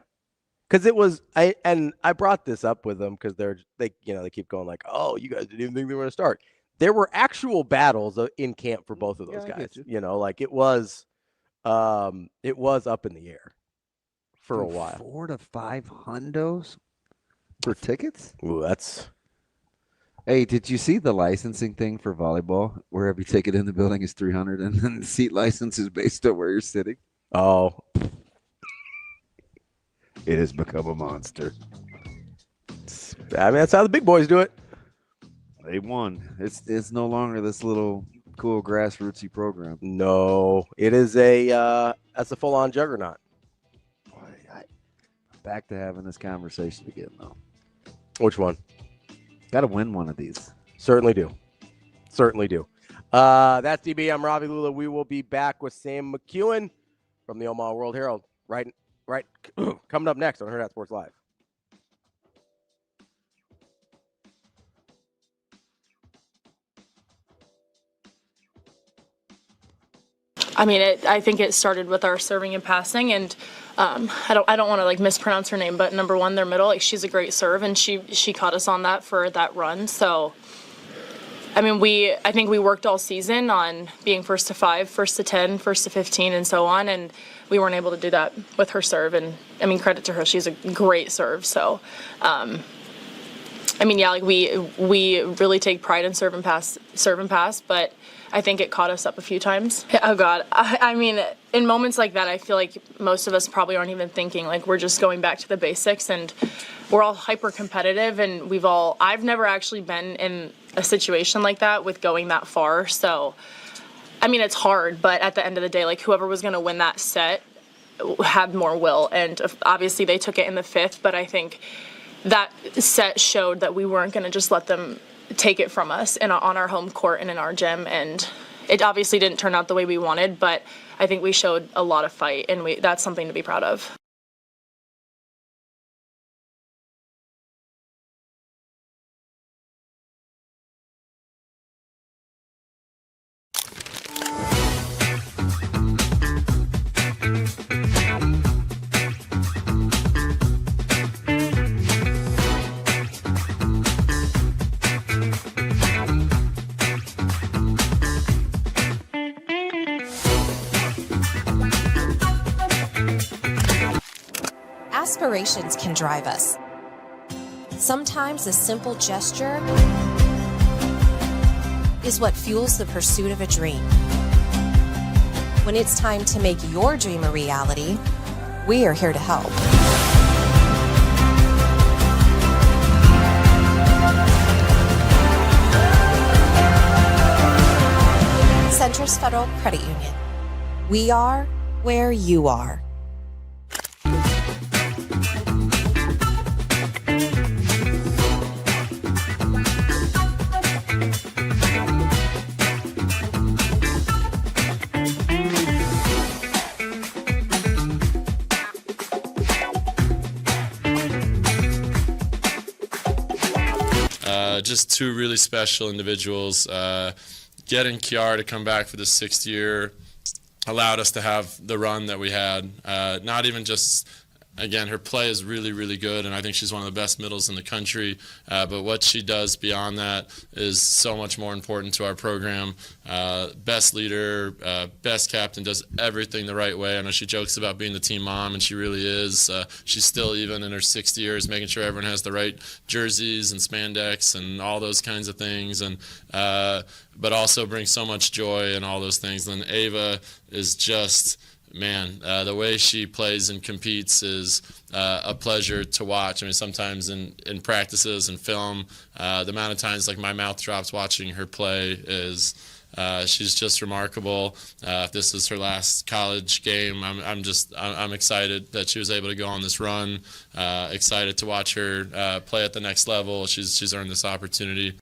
Because it was I brought this up with them because they keep going like, oh, you guys didn't even think they were going to start. There were actual battles in camp for both of those guys. Like it was up in the air for a while. 4 to 5 hundos for tickets? Ooh, that's. Hey, did you see the licensing thing for volleyball? Where every ticket in the building is $300, and then the seat license is based on where you're sitting. Oh, it has become a monster. I mean, that's how the big boys do it. They won. It's no longer this little cool grassrootsy program. No, it is that's a full-on juggernaut. Back to having this conversation again, though. Which one? Got to win one of these. Certainly do. That's DB. I'm Ravi Lulla. We will be back with Sam McKEWON from the Omaha World Herald right coming up next on Hurrdat Sports Live. I mean, I think it started with our serving and passing, and I don't want to like mispronounce her name, but number one, their middle, like she's a great serve, and she caught us on that for that run. So, I mean, I think we worked all season on being first to 5, first to 10, first to 15, and so on, and we weren't able to do that with her serve. And I mean, credit to her, she's a great serve. So, I mean, yeah, like we really take pride in serve and pass, but I think it caught us up a few times. Oh God, I mean, in moments like that, I feel like most of us probably aren't even thinking, like we're just going back to the basics, and we're all hyper competitive, and I've never actually been in a situation like that with going that far. So, I mean, it's hard, but at the end of the day, like whoever was gonna win that set had more will, and obviously they took it in the 5th, but I think that set showed that we weren't gonna just let them take it from us on our home court and in our gym, and it obviously didn't turn out the way we wanted, but I think we showed a lot of fight, and that's something to be proud of. Aspirations can drive us. Sometimes a simple gesture is what fuels the pursuit of a dream. When it's time to make your dream a reality, we are here to help. Centris Federal Credit Union. We are where you are. Just 2 really special individuals. Getting Kiara to come back for the 6th year allowed us to have the run that we had. Not even just Again, her play is really, really good, and I think she's one of the best middles in the country. But what she does beyond that is so much more important to our program. Best leader, best captain, does everything the right way. I know she jokes about being the team mom, and she really is. She's still, even in her 60 years, making sure everyone has the right jerseys and spandex and all those kinds of things. And but also brings so much joy and all those things. And then Ava is just... Man, the way she plays and competes is a pleasure to watch. I mean, sometimes in practices and film, the amount of times like my mouth drops watching her play is she's just remarkable. If this is her last college game, I'm excited that she was able to go on this run. Excited to watch her play at the next level. She's earned this opportunity.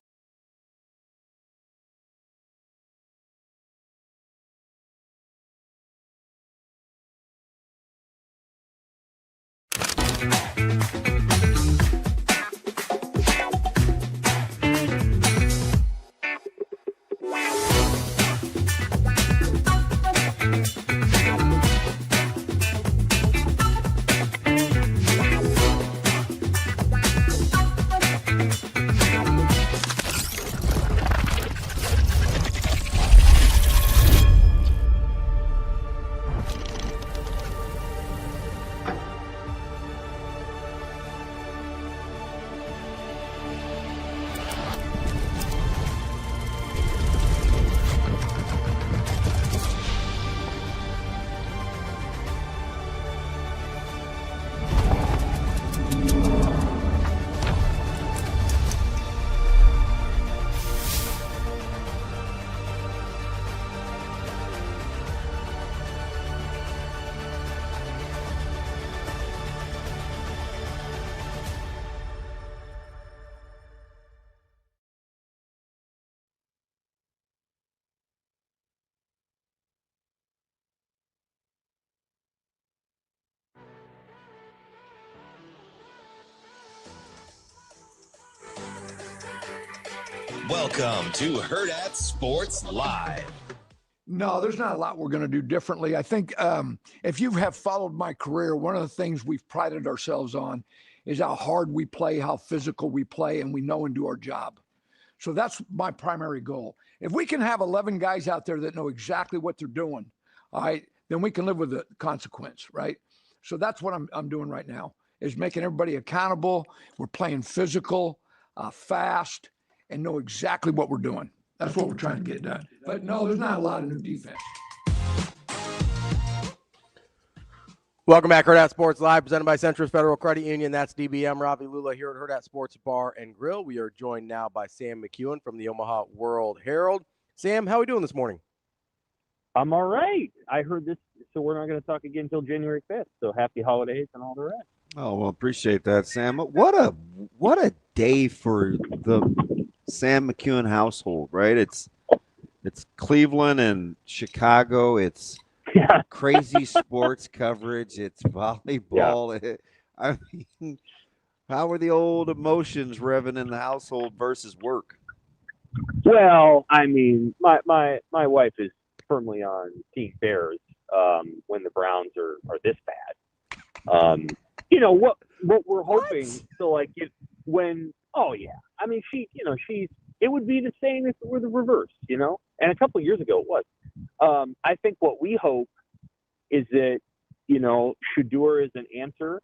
Welcome to Hurrdat Sports Live. No, there's not a lot we're going to do differently. I think if you have followed my career, one of the things we've prided ourselves on is how hard we play, how physical we play, and we know and do our job. So that's my primary goal. If we can have 11 guys out there that know exactly what they're doing, all right, then we can live with the consequence, right? So that's what I'm doing right now, is making everybody accountable. We're playing physical, fast, and know exactly what we're doing. That's what we're trying to get done. But no, there's not a lot of new defense. Welcome back, Hurrdat Sports Live, presented by Centris Federal Credit Union. That's DBM. Ravi, Lulla here at Hurrdat Sports Bar and Grill. We are joined now by Sam McKEWON from the Omaha World Herald. Sam, how are we doing this morning? I'm all right. I heard this, so we're not going to talk again until January 5th. So happy holidays and all the rest. Oh, well, appreciate that, Sam. What a day for the Sam McKEWON household, right? It's Cleveland and Chicago. It's crazy sports coverage. It's volleyball. Yeah. I mean, how are the old emotions revving in the household versus work? Well, I mean, my wife is firmly on Team Bears when the Browns are this bad. You know what we're hoping. So like I mean, it would be the same if it were the reverse, you know? And a couple of years ago it was. I think what we hope is that, you know, Shedeur is an answer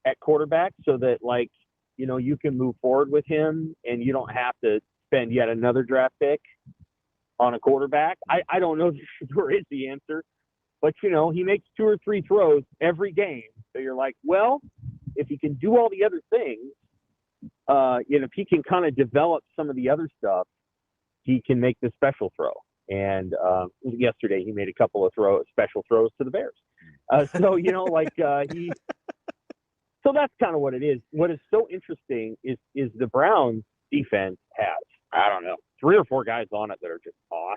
at quarterback so that, like, you know, you can move forward with him and you don't have to spend yet another draft pick on a quarterback. I don't know if Shedeur is the answer, but, you know, he makes 2 or 3 throws every game. So you're like, well, if he can do all the other things, you know, if he can kind of develop some of the other stuff, he can make the special throw. And yesterday he made a couple of special throws to the Bears. So, you know, like so that's kind of what it is. What is so interesting is the Browns defense has, I don't know, 3 or 4 guys on it that are just awesome.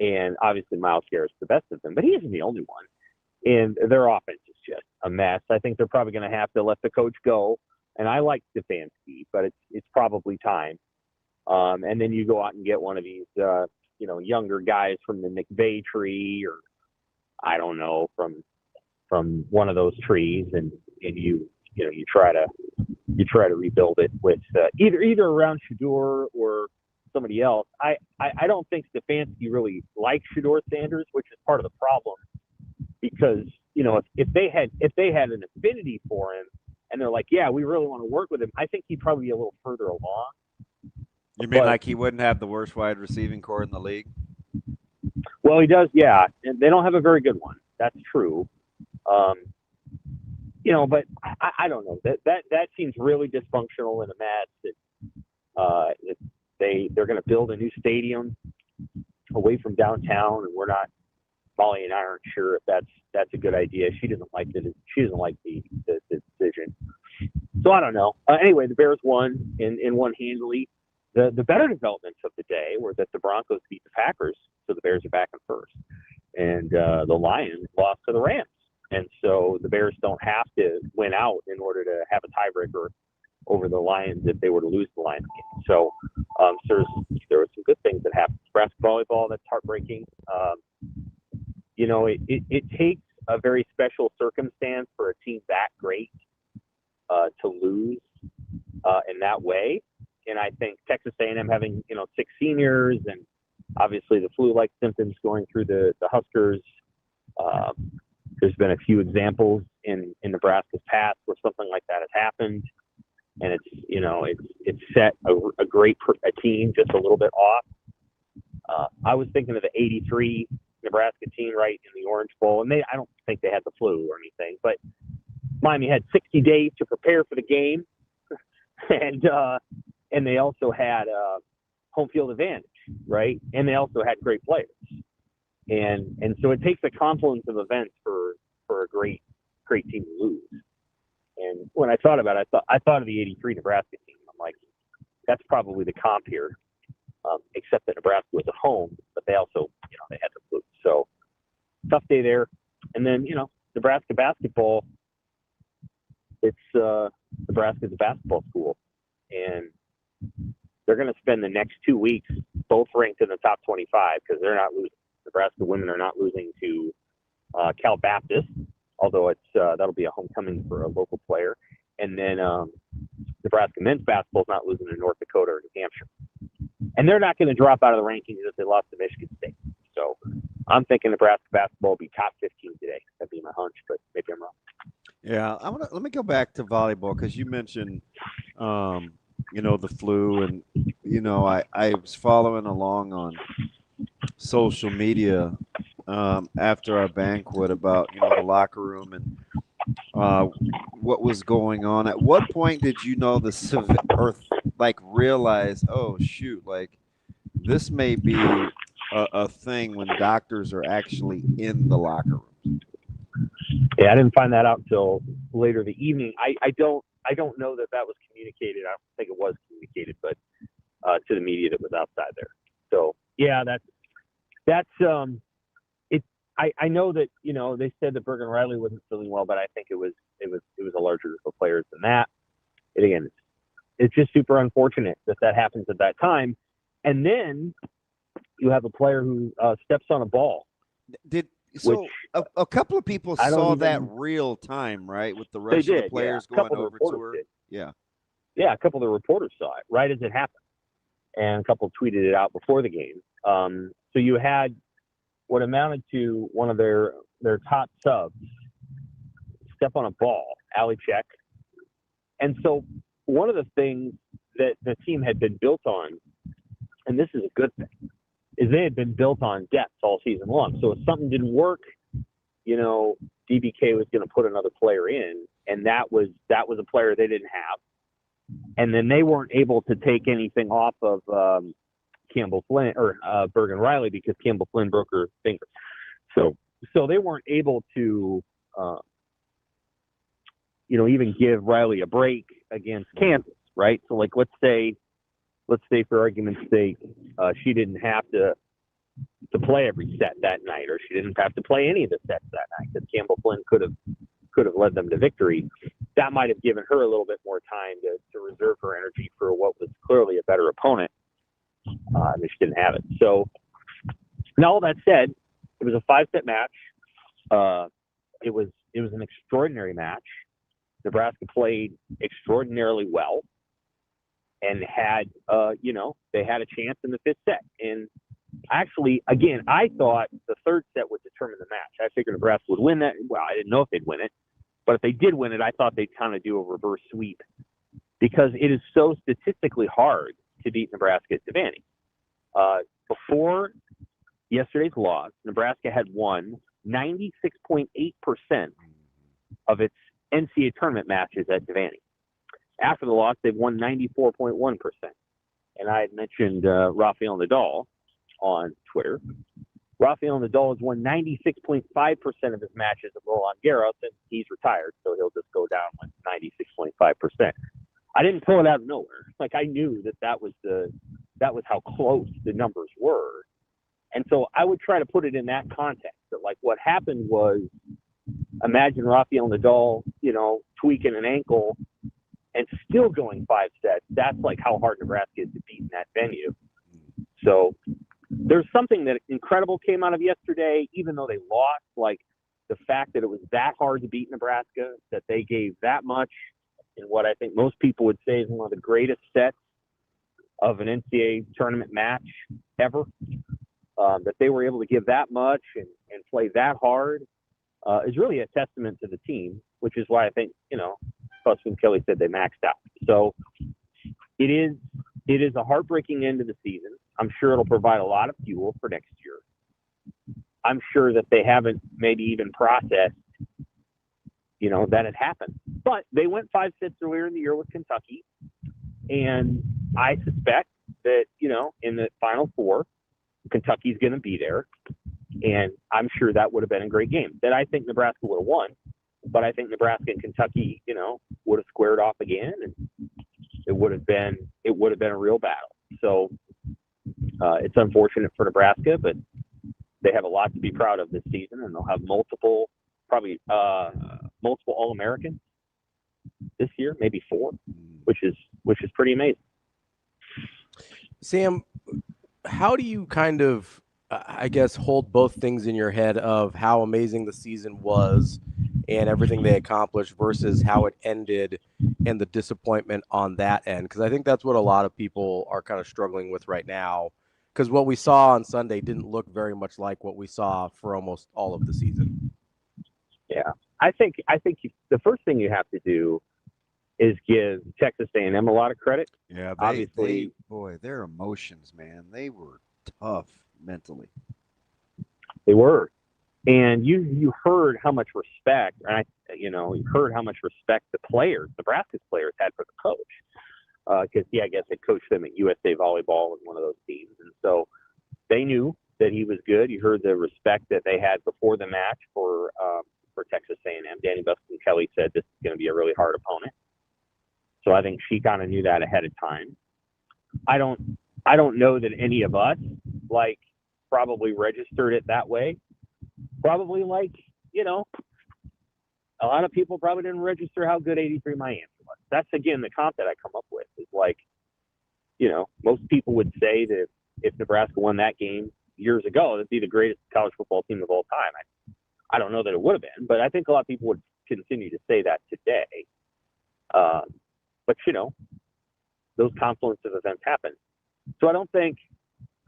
And obviously Myles Garrett's the best of them, but he isn't the only one. And their offense is just a mess. I think they're probably going to have to let the coach go. And I like Stefanski, but it's probably time. And then you go out and get one of these, you know, younger guys from the McVay tree, or I don't know, from one of those trees, and and you try to rebuild it with either around Shedeur or somebody else. I don't think Stefanski really likes Shedeur Sanders, which is part of the problem, because if they had an affinity for him and they're like, yeah, we really want to work with him, I think he'd probably be a little further along. You mean like he wouldn't have the worst wide receiving core in the league? Well, he does, yeah. And they don't have a very good one. That's true. But I don't know. That seems really dysfunctional in a match. That they're going to build a new stadium away from downtown, and we're not. Molly and I aren't sure if that's a good idea. She doesn't like the decision. So I don't know. Anyway, the Bears won and won handily. The better developments of the day were that the Broncos beat the Packers, so the Bears are back in first, and the Lions lost to the Rams, and so the Bears don't have to win out in order to have a tiebreaker over the Lions if they were to lose the Lions game. So, there were some good things that happened. Nebraska volleyball, that's heartbreaking. It takes a very special circumstance for a team that great to lose in that way. And I think Texas A&M having 6 seniors, and obviously the flu-like symptoms going through the Huskers. There's been a few examples in Nebraska's past where something like that has happened, and it's set a team just a little bit off. I was thinking of the '83 Nebraska team right in the Orange Bowl, and I don't think they had the flu or anything, but Miami had 60 days to prepare for the game, and they also had home field advantage, right? And they also had great players, and so it takes a confluence of events for a great team to lose. And when I thought about it, I thought of the '83 Nebraska team. I'm like, that's probably the comp here, except that Nebraska was at home, but they also they had the flu. So tough day there. And then Nebraska basketball. It's Nebraska's a basketball school, and they're going to spend the next 2 weeks both ranked in the top 25 because they're not losing. Nebraska women are not losing to Cal Baptist, although that'll be a homecoming for a local player. And then Nebraska men's basketball is not losing to North Dakota or New Hampshire. And they're not going to drop out of the rankings if they lost to Michigan State. So I'm thinking Nebraska basketball will be top 15 today. That'd be my hunch, but maybe I'm wrong. Yeah, let me go back to volleyball because you mentioned, the flu, and I was following along on social media after our banquet about the locker room and what was going on. At what point did you know realize, oh shoot, like this may be a thing when doctors are actually in the locker room? Yeah, I didn't find that out until later the evening. I don't know that was communicated. I don't think it was communicated, but to the media that was outside there. So yeah, that's it. I know that they said that Bergen Riley wasn't feeling well, but I think it was a larger group of players than that. And again, it's just super unfortunate that happens at that time. And then you have a player who steps on a ball. A couple of people saw that real time, right, with the rest of the players going over to her. Yeah, a couple of the reporters saw it right as it happened, and a couple tweeted it out before the game. So you had what amounted to one of their top subs step on a ball, alley check, and so one of the things that the team had been built on, and this is a good thing, is they had been built on depth all season long. So if something didn't work, DBK was going to put another player in, and that was a player they didn't have. And then they weren't able to take anything off of Campbell Flynn or Bergen Riley because Campbell Flynn broke her finger. So they weren't able to, even give Riley a break against Kansas, right? So like, let's say for argument's sake, she didn't have to play every set that night, or she didn't have to play any of the sets that night because Campbell Flynn could have led them to victory. That might have given her a little bit more time to reserve her energy for what was clearly a better opponent. And she didn't have it. So now all that said, it was a 5-set match. It was an extraordinary match. Nebraska played extraordinarily well and had, they had a chance in the fifth set. And actually, again, I thought the third set would determine the match. I figured Nebraska would win that. Well, I didn't know if they'd win it. But if they did win it, I thought they'd kind of do a reverse sweep because it is so statistically hard to beat Nebraska at Devaney. Before yesterday's loss, Nebraska had won 96.8% of its NCAA tournament matches at Devaney. After the loss, they've won 94.1%. And I had mentioned Rafael Nadal on Twitter. Rafael Nadal has won 96.5% of his matches at Roland Garros, and he's retired, so he'll just go down with 96.5%. I didn't pull it out of nowhere. Like, I knew that was how close the numbers were. And so I would try to put it in that context, that like what happened was, imagine Rafael Nadal, tweaking an ankle and still going 5 sets. That's like how hard Nebraska is to beat in that venue. So there's something that incredible came out of yesterday, even though they lost. Like the fact that it was that hard to beat Nebraska, that they gave that much in what I think most people would say is one of the greatest sets of an NCAA tournament match ever. That they were able to give that much and play that hard is really a testament to the team, which is why I think, Busboom Kelly said they maxed out. So it is a heartbreaking end of the season. I'm sure it'll provide a lot of fuel for next year. I'm sure that they haven't maybe even processed, that it happened. But they went 5 sets earlier in the year with Kentucky. And I suspect that, in the Final Four, Kentucky's going to be there. And I'm sure that would have been a great game that I think Nebraska would have won. But I think Nebraska and Kentucky, would have squared off again, and it would have been a real battle. So it's unfortunate for Nebraska, but they have a lot to be proud of this season, and they'll have multiple All-Americans this year, maybe 4, which is pretty amazing. Sam, how do you kind of, hold both things in your head of how amazing the season was and everything they accomplished versus how it ended and the disappointment on that end? Because I think that's what a lot of people are kind of struggling with right now, because what we saw on Sunday didn't look very much like what we saw for almost all of the season. Yeah, I think the first thing you have to do is give Texas A&M a lot of credit. Yeah, obviously, their emotions, man, they were tough mentally. They were. And you heard how much respect, and you heard how much respect the players, Nebraska's players, had for the coach. Because I guess they coached them at USA Volleyball and one of those teams, and so they knew that he was good. You heard the respect that they had before the match for Texas A&M. Dani Busboom Kelly said this is going to be a really hard opponent. So I think she kind of knew that ahead of time. I don't know that any of us probably registered it that way. Probably a lot of people probably didn't register how good 83 Miami was. That's, again, the comp that I come up with is most people would say that if Nebraska won that game years ago, it'd be the greatest college football team of all time. I don't know that it would have been, but I think a lot of people would continue to say that today. But those confluence of events happen. So I don't think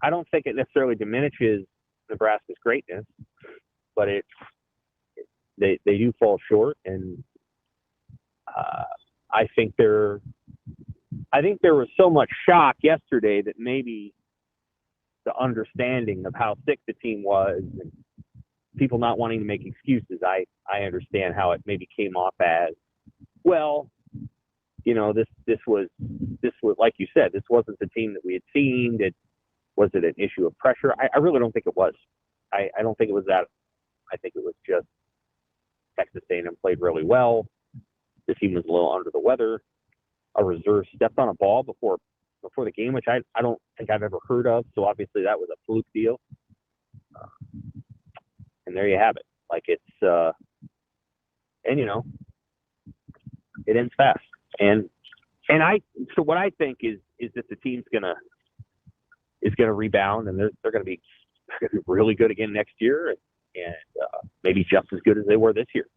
it necessarily diminishes Nebraska's greatness, but they do fall short, and I think there was so much shock yesterday that maybe the understanding of how sick the team was and people not wanting to make excuses, I understand how it maybe came off as, well, this was like you said, this wasn't the team that we had seen. Was it an issue of pressure? I really don't think it was. I don't think it was that. I think it was just Texas A&M played really well. The team was a little under the weather. A reserve stepped on a ball before the game, which I don't think I've ever heard of. So obviously that was a fluke deal. And there you have it. It ends fast. So what I think is that the team's gonna rebound, and they're gonna be really good again next year, and maybe just as good as they were this year.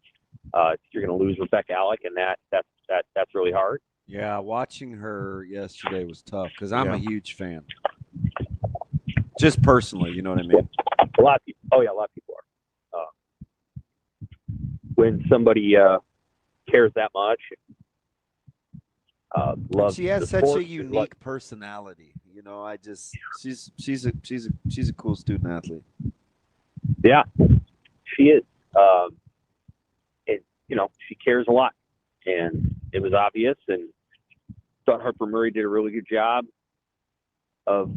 You're going to lose Rebecca Alec, and that's really hard. Yeah, watching her yesterday was tough because I'm a huge fan. Just personally, you know what I mean? A lot of people. Oh yeah, a lot of people are. When somebody cares that much, loves. She has the such sport, a unique personality. You know, she's a cool student athlete. Yeah, she is. She cares a lot, and it was obvious. And thought Harper Murray did a really good job of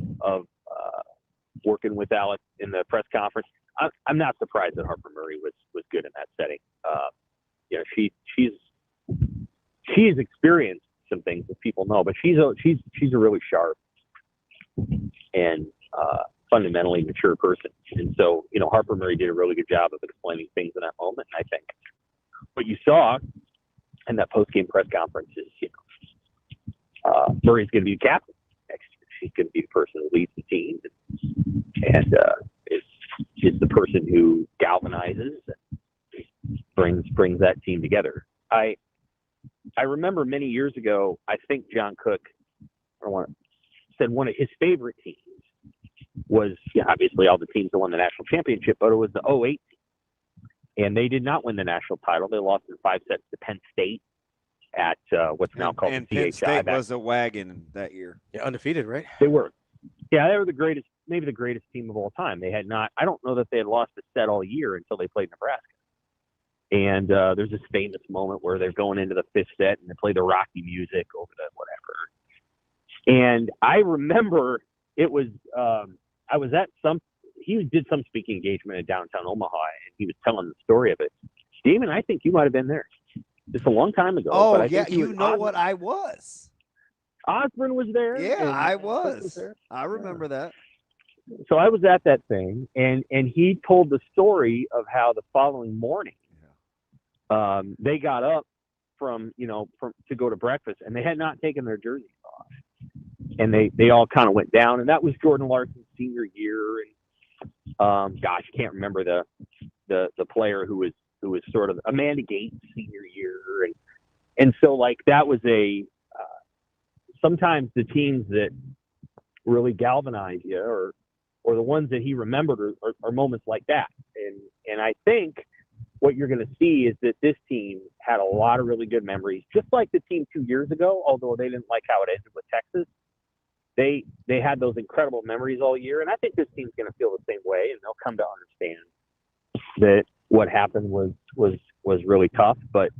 working with Alec in the press conference. I'm not surprised that Harper Murray was good in that setting. She's experienced some things that people know, but she's a really sharp and fundamentally mature person. And so, Harper Murray did a really good job of explaining things in that moment. And I think what you saw in that post-game press conference is, Murray's going to be the captain next year. She's going to be the person who leads the team and is the person who galvanizes and brings that team together. I remember many years ago, I think John Cook said one of his favorite teams was, obviously all the teams that won the national championship, but it was the 2008 team. And they did not win the national title. They lost in 5 sets to Penn State at what's now called the Penn CHI. State was a wagon that year. Yeah, undefeated, right? They were. Yeah, they were the greatest, maybe the greatest team of all time. They had not, I don't know that they had lost a set all year until they played Nebraska. And there's this famous moment where they're going into the 5th set and they play the Rocky music over the whatever. And I remember it was, I was at he did some speaking engagement in downtown Omaha, and he was telling the story of it. Damon, I think you might have been there. Just a long time ago. Oh, but I yeah, think what I was. Osborne was there. Yeah, I was. I remember that. So I was at that thing, and he told the story of how the following morning they got up to go to breakfast, and they had not taken their jerseys off. And they all kind of went down, and that was Jordan Larson's senior year. And I can't remember the player who was sort of Amanda Gates' senior year, and so like that was sometimes the teams that really galvanize you, or the ones that he remembered are moments like that. And I think what you're going to see is that this team had a lot of really good memories, just like the team 2 years ago. Although they didn't like how it ended with Texas. They had those incredible memories all year, and I think this team's going to feel the same way, and they'll come to understand that what happened was really tough, but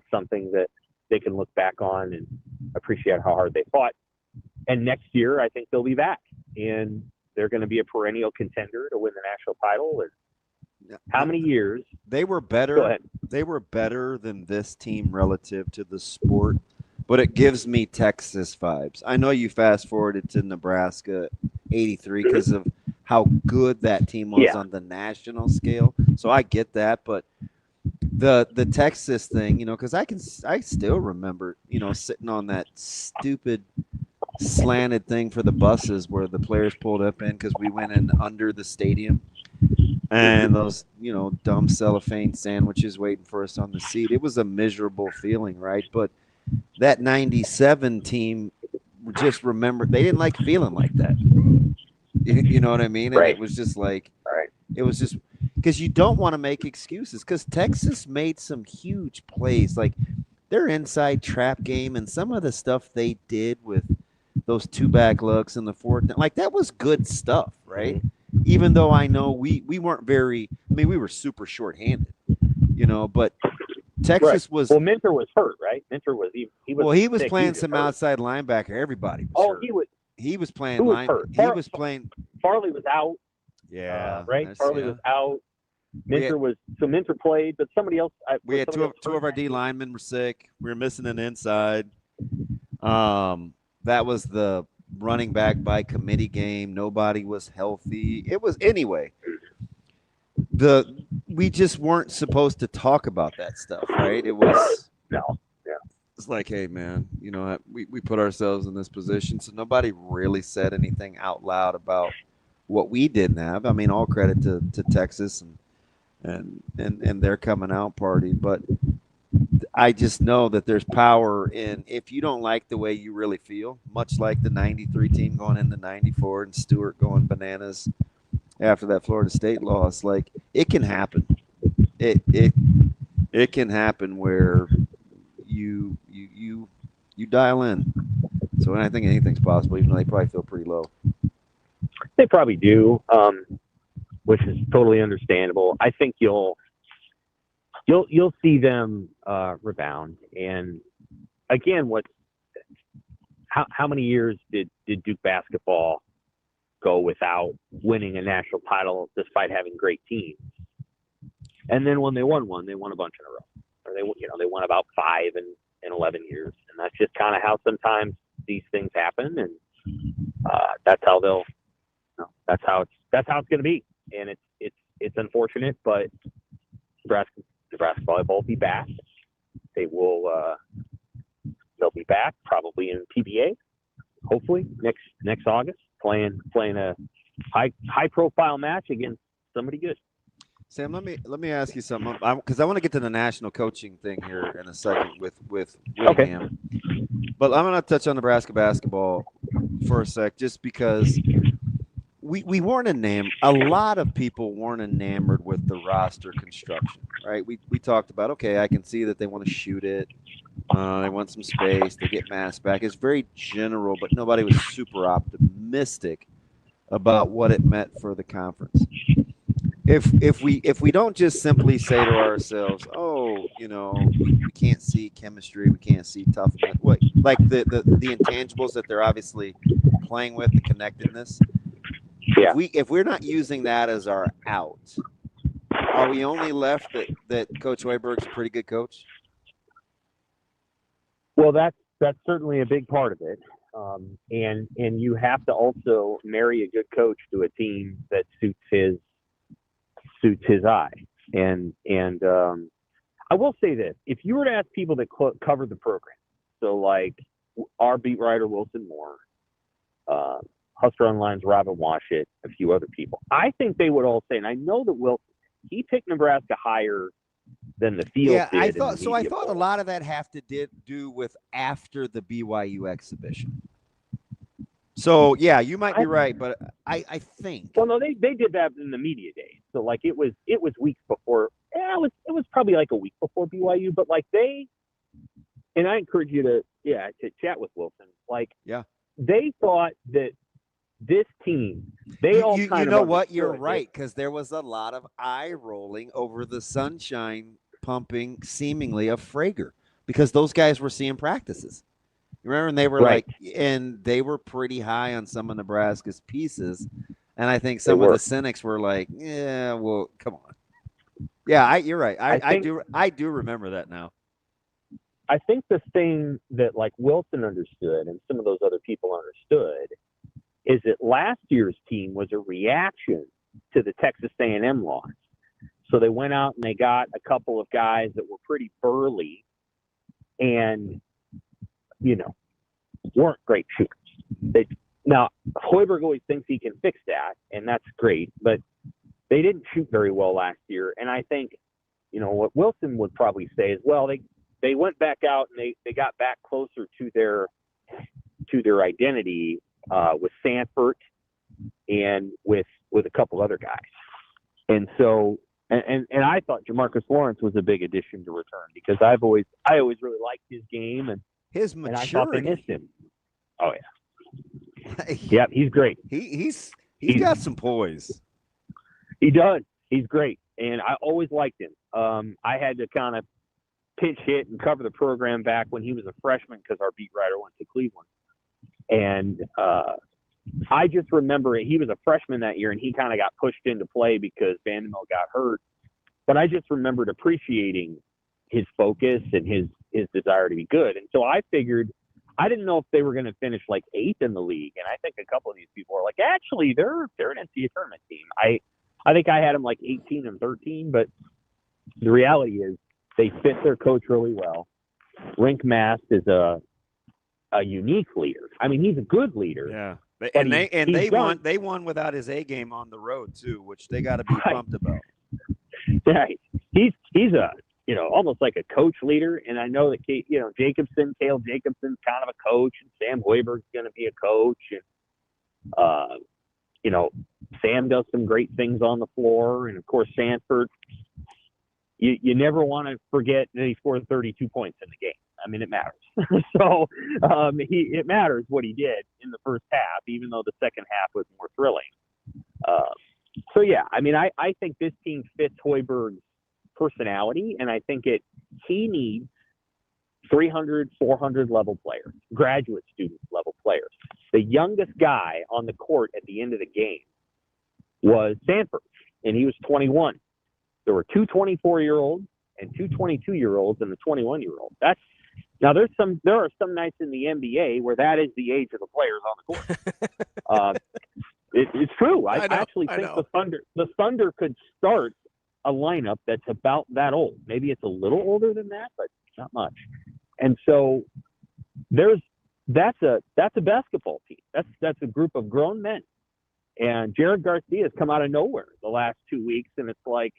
something that they can look back on and appreciate how hard they fought. And next year, I think they'll be back, and they're going to be a perennial contender to win the national title. And how many years? They were better. Go ahead. They were better than this team relative to the sport. But it gives me Texas vibes. I know you fast forwarded to Nebraska 83 because of how good that team was on the national scale. So I get that. But the Texas thing, because I still remember, sitting on that stupid slanted thing for the buses where the players pulled up in because we went in under the stadium. And those, dumb cellophane sandwiches waiting for us on the seat. It was a miserable feeling, right? But that 97 team, just remember, they didn't like feeling like that. You know what I mean? And it was just like, it was just because you don't want to make excuses, because Texas made some huge plays, like their inside trap game and some of the stuff they did with those 2-back looks in the fourth. Like that was good stuff, right? Even though I know we weren't we were super shorthanded, but Texas was. Well, Minter was hurt, right? Minter was he was playing some outside linebacker. Everybody was hurt. He was playing Farley was out. Yeah. Right. Farley was out. Minter played, but somebody else. We had two of our D linemen were sick. We were missing an inside. That was the running back by committee game. Nobody was healthy. It was anyway. We just weren't supposed to talk about that stuff, right? It was It's like, hey man, we put ourselves in this position, so nobody really said anything out loud about what we didn't have. I mean, all credit to Texas and their coming out party, but I just know that there's power in if you don't like the way you really feel, much like the 93 team going into 94 and Stewart going bananas after that Florida State loss. Like, it can happen. It can happen where you dial in. So I think anything's possible, even though they probably feel pretty low. They probably do, which is totally understandable. I think you'll see them rebound. And again, how many years did Duke basketball go without winning a national title despite having great teams? And then when they won one, they won a bunch in a row. Or they won about 5 in 11 years. And that's just kind of how sometimes these things happen, and that's how that's how it's going to be. And it's unfortunate, but Nebraska volleyball will be back. They'll be back probably in PBA, hopefully next August, playing a high profile match against somebody good. Sam, let me ask you something, because I want to get to the national coaching thing here in a second with Willingham. But I'm going to touch on Nebraska basketball for a sec, just because we weren't enamored. A lot of people weren't enamored with the roster construction, right? We talked about, okay, I can see that they want to shoot it. They want some space. They get mass back. It's very general, but nobody was super optimistic about what it meant for the conference. If we don't just simply say to ourselves, oh, we can't see chemistry, we can't see toughness, like the intangibles that they're obviously playing with, the connectedness. Yeah. If we're not using that as our out, are we only left that Coach Hoiberg's a pretty good coach? Well, that's certainly a big part of it. And you have to also marry a good coach to a team that suits his eye. And I will say this: if you were to ask people that cover the program, so like our beat writer Wilson Moore, Husker Online's Robin Washit, a few other people, I think they would all say, and I know that Wilson, he picked Nebraska higher than the field did. I thought a lot of that have to do with after the BYU exhibition. So yeah, you might be right, but I think. Well, no, they did that in the media days. So like it was weeks before. Yeah, it was probably like a week before BYU. But like and I encourage you to chat with Wilson. Like they thought that this team, they all kind of. You know what? You're right, because there was a lot of eye rolling over the sunshine pumping seemingly of Frager, because those guys were seeing practices. Remember, and they were and they were pretty high on some of Nebraska's pieces, and I think some of the cynics were like, "Yeah, well, come on." Yeah, you're right. I do remember that now. I think the thing that like Wilson understood, and some of those other people understood, is that last year's team was a reaction to the Texas A&M loss. So they went out and they got a couple of guys that were pretty burly, and weren't great shooters. Now, Hoiberg always thinks he can fix that, and that's great, but they didn't shoot very well last year. And I think, what Wilson would probably say is, well, they went back out and they got back closer to their identity with Sanford and with a couple other guys. And so, and I thought Jamarcus Lawrence was a big addition to return, because I always really liked his game and his maturity. And I thought they missed him. Oh yeah. Yeah, he's great. He's got some poise. He does. He's great, and I always liked him. I had to kind of pinch hit and cover the program back when he was a freshman, because our beat writer went to Cleveland, and I just remember he was a freshman that year, and he kind of got pushed into play because Vanderbilt got hurt. But I just remembered appreciating his focus and his desire to be good. And so I figured, I didn't know if they were going to finish like 8th in the league. And I think a couple of these people are like, actually, they're an NCAA tournament team. I think I had them like 18 and 13, but the reality is they fit their coach really well. Rink Mast is a unique leader. I mean, he's a good leader. Yeah. They won without his A game on the road too, which they got to be pumped about. Yeah, he's a almost like a coach leader. And I know that, Cale Jacobson's kind of a coach, and Sam Hoiberg's going to be a coach. And, Sam does some great things on the floor. And, of course, Sanford, you never want to forget that he scored 32 points in the game. I mean, it matters. So it matters what he did in the first half, even though the second half was more thrilling. So, yeah, I mean, I think this team fits Hoiberg's personality, and I think he needs 300, 400 level players, graduate student level players. The youngest guy on the court at the end of the game was Sanford, and he was 21. There were two 24-year-olds and two 22-year-olds and a 21-year-old. Now there are some nights in the NBA where that is the age of the players on the court. It's true. I actually think the Thunder could start a lineup that's about that old. Maybe it's a little older than that, but not much. And so that's a basketball team. That's a group of grown men. And Jared Garcia has come out of nowhere the last 2 weeks, and it's like,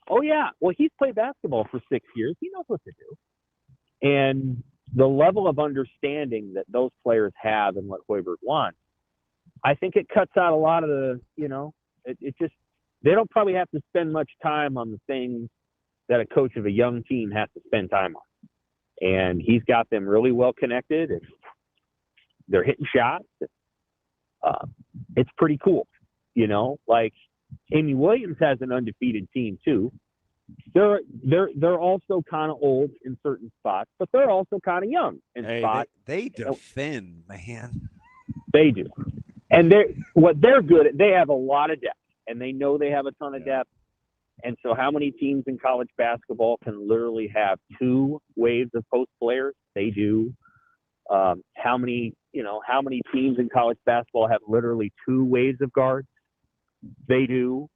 oh yeah, well, he's played basketball for 6 years. He knows what to do. And the level of understanding that those players have and what Hoiberg wants, I think it cuts out a lot of the, they don't probably have to spend much time on the things that a coach of a young team has to spend time on. And he's got them really well connected, and they're hitting shots. It's pretty cool, like Amy Williams has an undefeated team too. They're also kind of old in certain spots, but they're also kind of young in spots. They defend, man. They do. And they're good at, they have a lot of depth, and they know they have a ton of depth. And so how many teams in college basketball can literally have two waves of post players? They do. How many teams in college basketball have literally two waves of guards? They do.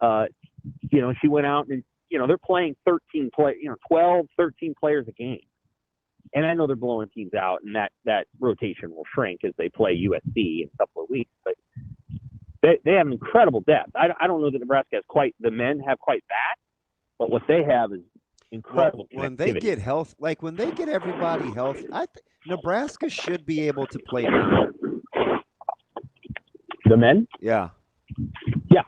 She went out and, they're playing 12, 13 players a game. And I know they're blowing teams out, and that rotation will shrink as they play USC in a couple of weeks, but they have an incredible depth. I don't know that Nebraska has the men have quite that, but what they have is incredible. When they get health, when they get everybody healthy, Nebraska should be able to play now. The men? Yeah. Yeah.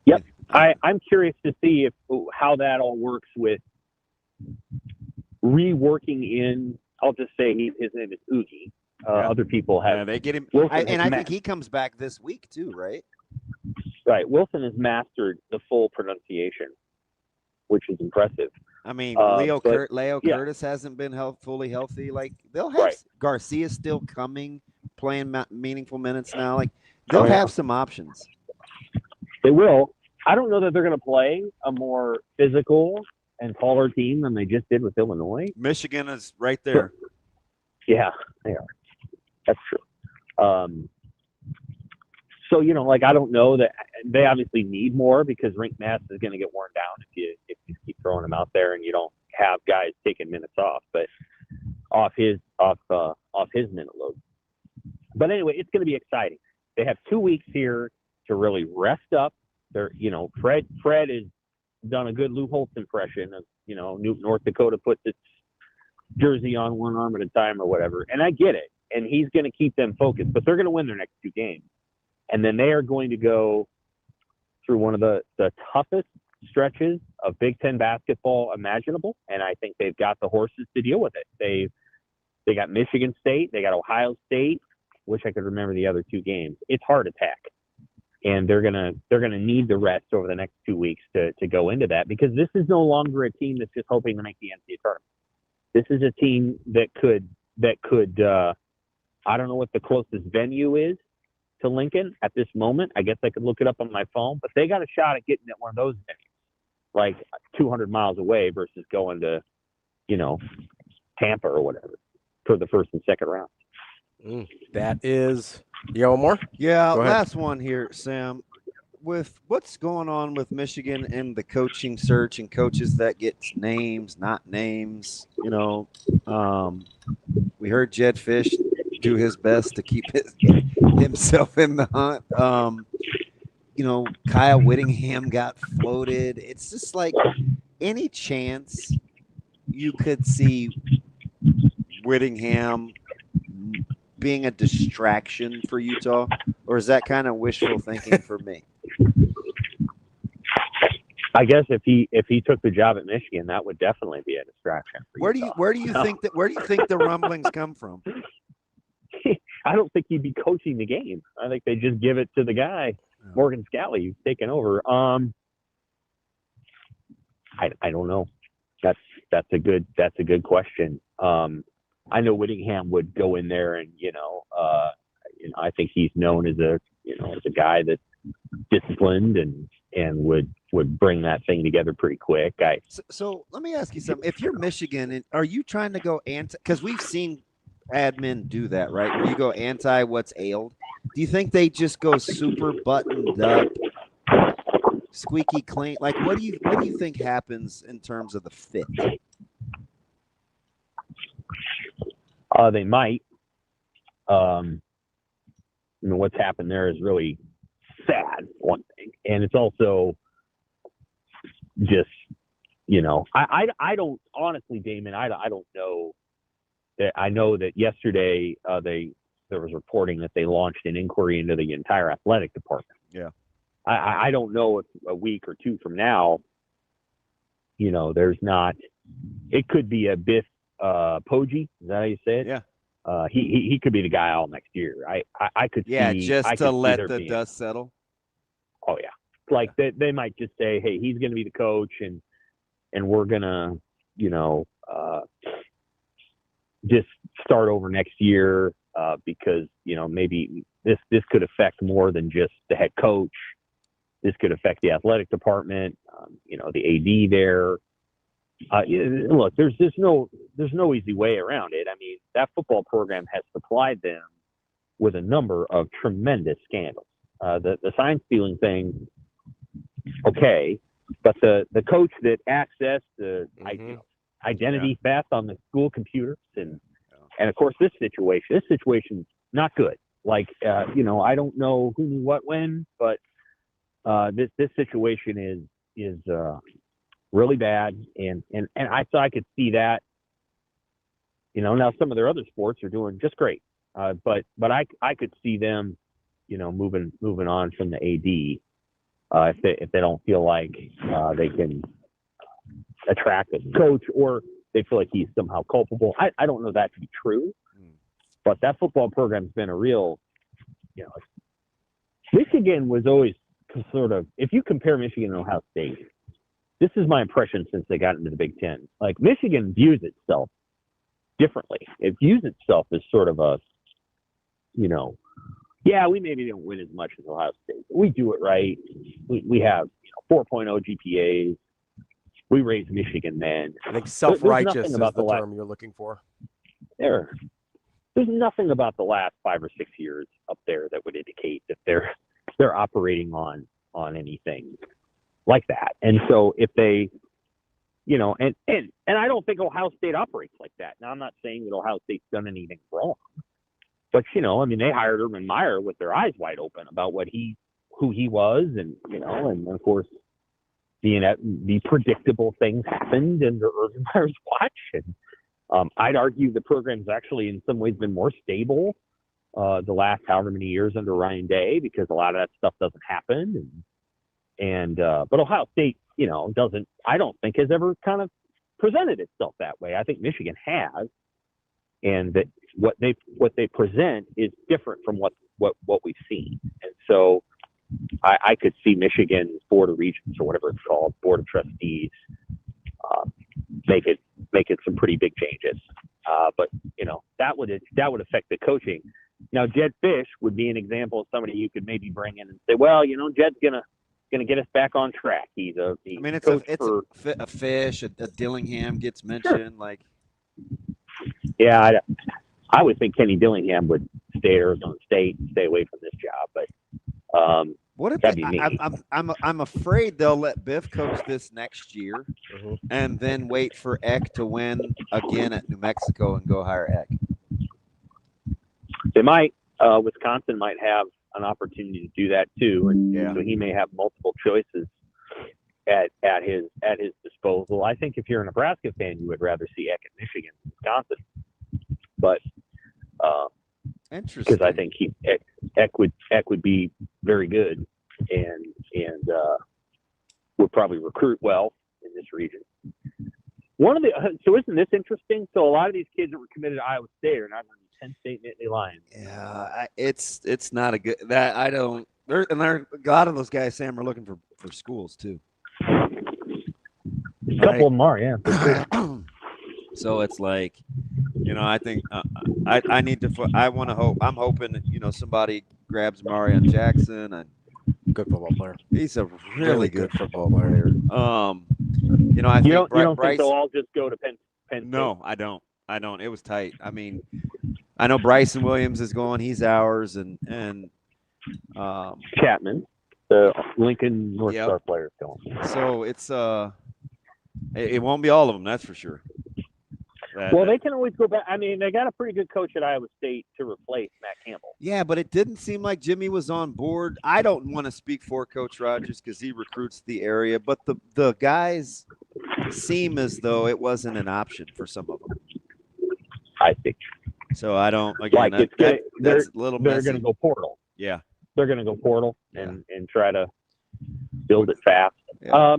Yep. I'm curious to see how that all works with reworking in. I'll just say his name is Oogie. Other people have. Yeah, they get him, I think he comes back this week too, right? Right. Wilson has mastered the full pronunciation, which is impressive. I mean, Leo Curtis hasn't been fully healthy. They'll have Garcia still coming, playing meaningful minutes now. They'll have some options. They will. I don't know that they're going to play a more physical and taller team than they just did with Illinois. Michigan is right there. Yeah, they are. That's true. So, I don't know that they obviously need more, because rink mass is going to get worn down if you keep throwing them out there and you don't have guys taking minutes off, but off his minute load. But anyway, it's going to be exciting. They have 2 weeks here to really rest up. They're, Fred has done a good Lou Holtz impression of, North Dakota puts its jersey on one arm at a time or whatever. And I get it. And he's going to keep them focused, but they're going to win their next 2 games. And then they are going to go through one of the toughest stretches of Big Ten basketball imaginable. And I think they've got the horses to deal with it. They got Michigan State. They got Ohio State. Wish I could remember the other 2 games. It's hard attack. And they're gonna need the rest over the next 2 weeks to go into that, because this is no longer a team that's just hoping to make the NCAA tournament. This is a team that could I don't know what the closest venue is to Lincoln at this moment. I guess I could look it up on my phone, but they got a shot at getting at one of those venues, 200 miles away versus going to, Tampa or whatever for the first and second round. That is, you got one more? Yeah, last one here, Sam. With what's going on with Michigan and the coaching search and coaches that get names, not names, we heard Jed Fish do his best to keep himself in the hunt. Kyle Whittingham got floated. It's just any chance you could see Whittingham being a distraction for Utah, or is that kind of wishful thinking for me? I guess if he took the job at Michigan, that would definitely be a distraction for Where Utah. do you think the rumblings come from? I don't think he'd be coaching the game. I think they just give it to the guy, Morgan Scalley, who's taken over. I don't know. That's a good question. I know Whittingham would go in there and I think he's known as a guy that's disciplined and would bring that thing together pretty quick. So let me ask you something. If you're Michigan, are you trying to go anti? Because we've seen admin do that, right? Where you go anti what's ailed. Do you think they just go super buttoned up, squeaky clean? Like, what do you think happens in terms of the fit? They might. What's happened there is really sad, one thing, and it's also just I don't honestly, Damon. I don't know. I know that yesterday there was reporting that they launched an inquiry into the entire athletic department. Yeah. I don't know if a week or two from now, there's not. It could be a Biff Poggi. Is that how you say it? Yeah. He could be the guy all next year. I could see. Yeah, just to let the being, dust settle. Oh yeah, like they might just say, hey, he's going to be the coach, and we're gonna, just start over next year because maybe this could affect more than just the head coach. This could affect the athletic department. The AD there. Look, there's no easy way around it. I mean, that football program has supplied them with a number of tremendous scandals. The sign stealing thing, okay, but the coach that accessed the identity theft on the school computers and of course this situation's not good. Like I don't know who knew what when, but this situation is really bad, and I could see that. Now some of their other sports are doing just great, but I could see them, moving on from the AD if they don't feel like they can attract a coach, or they feel like he's somehow culpable. I don't know that to be true, but that football program's been a real, Michigan was always sort of, if you compare Michigan and Ohio State. This is my impression since they got into the Big Ten. Like, Michigan views itself differently. It views itself as sort of a, we maybe don't win as much as Ohio State, but we do it right. We have 4.0 GPAs. We raise Michigan men. I think self-righteous is the term you're looking for. There's nothing about the last 5 or 6 years up there that would indicate that they're operating on anything like that. And so if they, and I don't think Ohio State operates like that. Now, I'm not saying that Ohio State's done anything wrong, but they hired Urban Meyer with their eyes wide open about who he was, and and of course the predictable things happened under Urban Meyer's watch. And I'd argue the program's actually in some ways been more stable the last however many years under Ryan Day, because a lot of that stuff doesn't happen. But Ohio State, I don't think has ever kind of presented itself that way. I think Michigan has, and that what they present is different from what we've seen. And so I could see Michigan's Board of Regents, or whatever it's called, Board of Trustees, making some pretty big changes. But that would affect the coaching. Now, Jed Fish would be an example of somebody you could maybe bring in and say, well, Jed's gonna get us back on track. It's a Fish, a Dillingham gets mentioned. Sure. Yeah, I would think Kenny Dillingham would stay at Arizona State and stay away from this job. But what if I'm afraid they'll let Biff coach this next year, and then wait for Eck to win again at New Mexico and go hire Eck. They might. Wisconsin might have an opportunity to do that too, and so he may have multiple choices at his disposal. I think if you're a Nebraska fan, you would rather see Eck at Michigan than Wisconsin. But interesting, because I think Eck would be very good and would probably recruit well in this region. So isn't this interesting? So a lot of these kids that were committed to Iowa State are not going to be Penn State Nittany Lions. Yeah, it's not a good that I don't. A lot of those guys, Sam, are looking for schools too. A couple of them are, yeah. So it's like, I think I need to. I want to hope. I'm hoping that somebody grabs Marion Jackson, and good football player. He's a really good football player. I think you don't Bryce, think they'll all just go to Penn State? No, I don't. It was tight. I mean, I know Bryson Williams is going. He's ours, and Chapman, the Lincoln North Star player, is going. So it's it won't be all of them, that's for sure. They can always go back. I mean, they got a pretty good coach at Iowa State to replace Matt Campbell. Yeah, but it didn't seem like Jimmy was on board. I don't want to speak for Coach Rogers because he recruits the area, but the guys seem as though it wasn't an option for some of them. I think. So I don't. Again, that's a little messy. They're going to go portal. Yeah, they're going to go portal and try to build it fast. Yeah.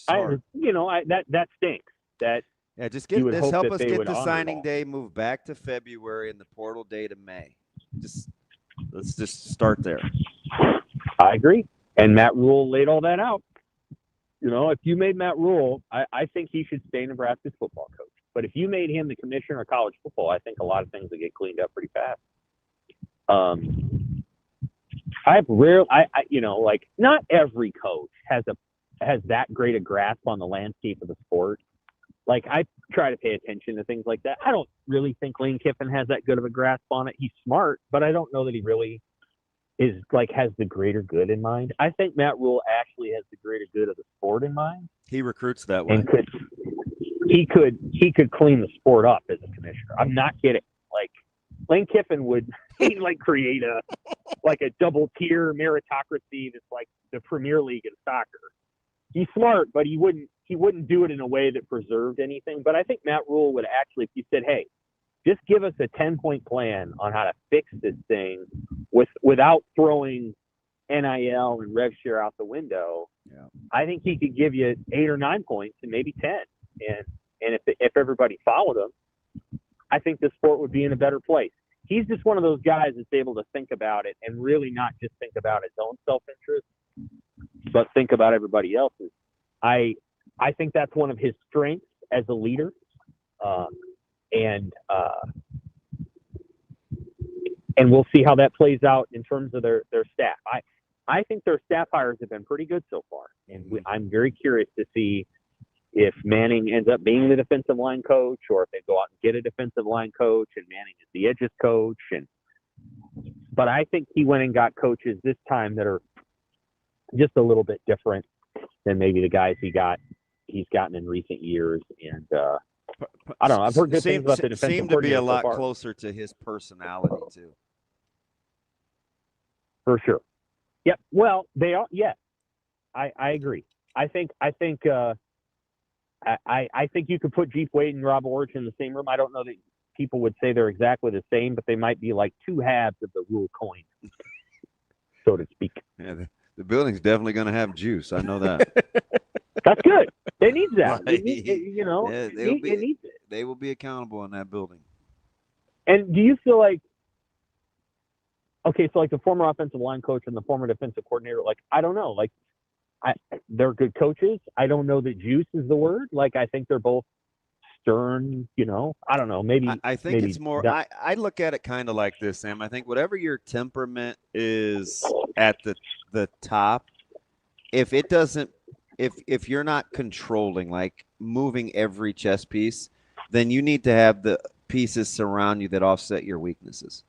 That stinks. That. Yeah, just help us get the signing day moved back to February and the portal day to May. Let's just start there. I agree. And Matt Rhule laid all that out. If you made Matt Rhule, I think he should stay Nebraska's football coach. But if you made him the commissioner of college football, I think a lot of things would get cleaned up pretty fast. Not every coach has that great a grasp on the landscape of the sport. Like, I try to pay attention to things like that. I don't really think Lane Kiffin has that good of a grasp on it. He's smart, but I don't know that he really has the greater good in mind. I think Matt Rhule actually has the greater good of the sport in mind. He recruits that way. And he could clean the sport up as a commissioner. I'm not kidding. Like, Lane Kiffin would create a double tier meritocracy that's like the Premier League in soccer. He's smart, but he wouldn't do it in a way that preserved anything. But I think Matt Rhule would actually, if you said, hey, just give us a 10-point plan on how to fix this thing without throwing NIL and rev share out the window, I think he could give you 8 or 9 points and maybe 10. And if everybody followed him, I think the sport would be in a better place. He's just one of those guys that's able to think about it and really not just think about his own self-interest, but think about everybody else's. I think that's one of his strengths as a leader. And we'll see how that plays out in terms of their staff. I think their staff hires have been pretty good so far. And I'm very curious to see if Manning ends up being the defensive line coach or if they go out and get a defensive line coach and Manning is the edges coach. But I think he went and got coaches this time that are just a little bit different than maybe the guys he's gotten in recent years. And I don't know. I've heard good things about the defensive seem to be a lot closer to his personality too. For sure. Yep. Well, they are. Yes, I agree. I think you could put Jeep Wade and Rob Orich in the same room. I don't know that people would say they're exactly the same, but they might be like two halves of the Rhule coin, so to speak. Yeah, the building's definitely going to have juice. I know that. That's good. They need that. Right. It needs it. They will be accountable in that building. And do you feel like, okay, so like the former offensive line coach and the former defensive coordinator, like, I don't know, like, they're good coaches. I don't know that juice is the word. Like, I think they're both stern, I don't know. Maybe I think it's more, I look at it kind of like this, Sam. I think whatever your temperament is at the top, if it doesn't, if you're not controlling, like moving every chess piece, then you need to have the pieces surround you that offset your weaknesses.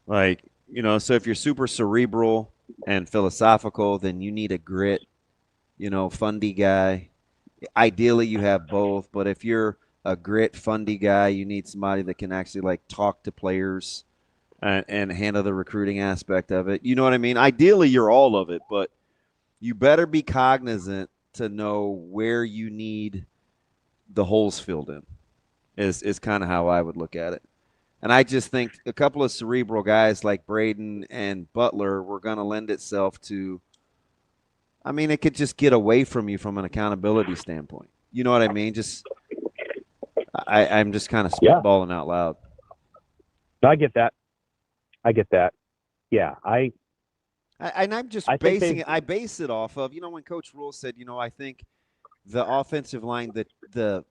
Like, so if you're super cerebral and philosophical, then you need a grit, fundy guy. Ideally, you have both, but if you're a grit, fundy guy, you need somebody that can actually like talk to players and handle the recruiting aspect of it. You know what I mean? Ideally, you're all of it, but you better be cognizant to know where you need the holes filled in is kind of how I would look at it. And I just think a couple of cerebral guys like Braden and Butler were going to lend itself to, I mean, it could just get away from you from an accountability standpoint. You know what I mean? Just I'm just kind of spitballing out loud. I get that. Yeah, I'm just basing it. I base it off of, when Coach Rhule said, I think the offensive line, the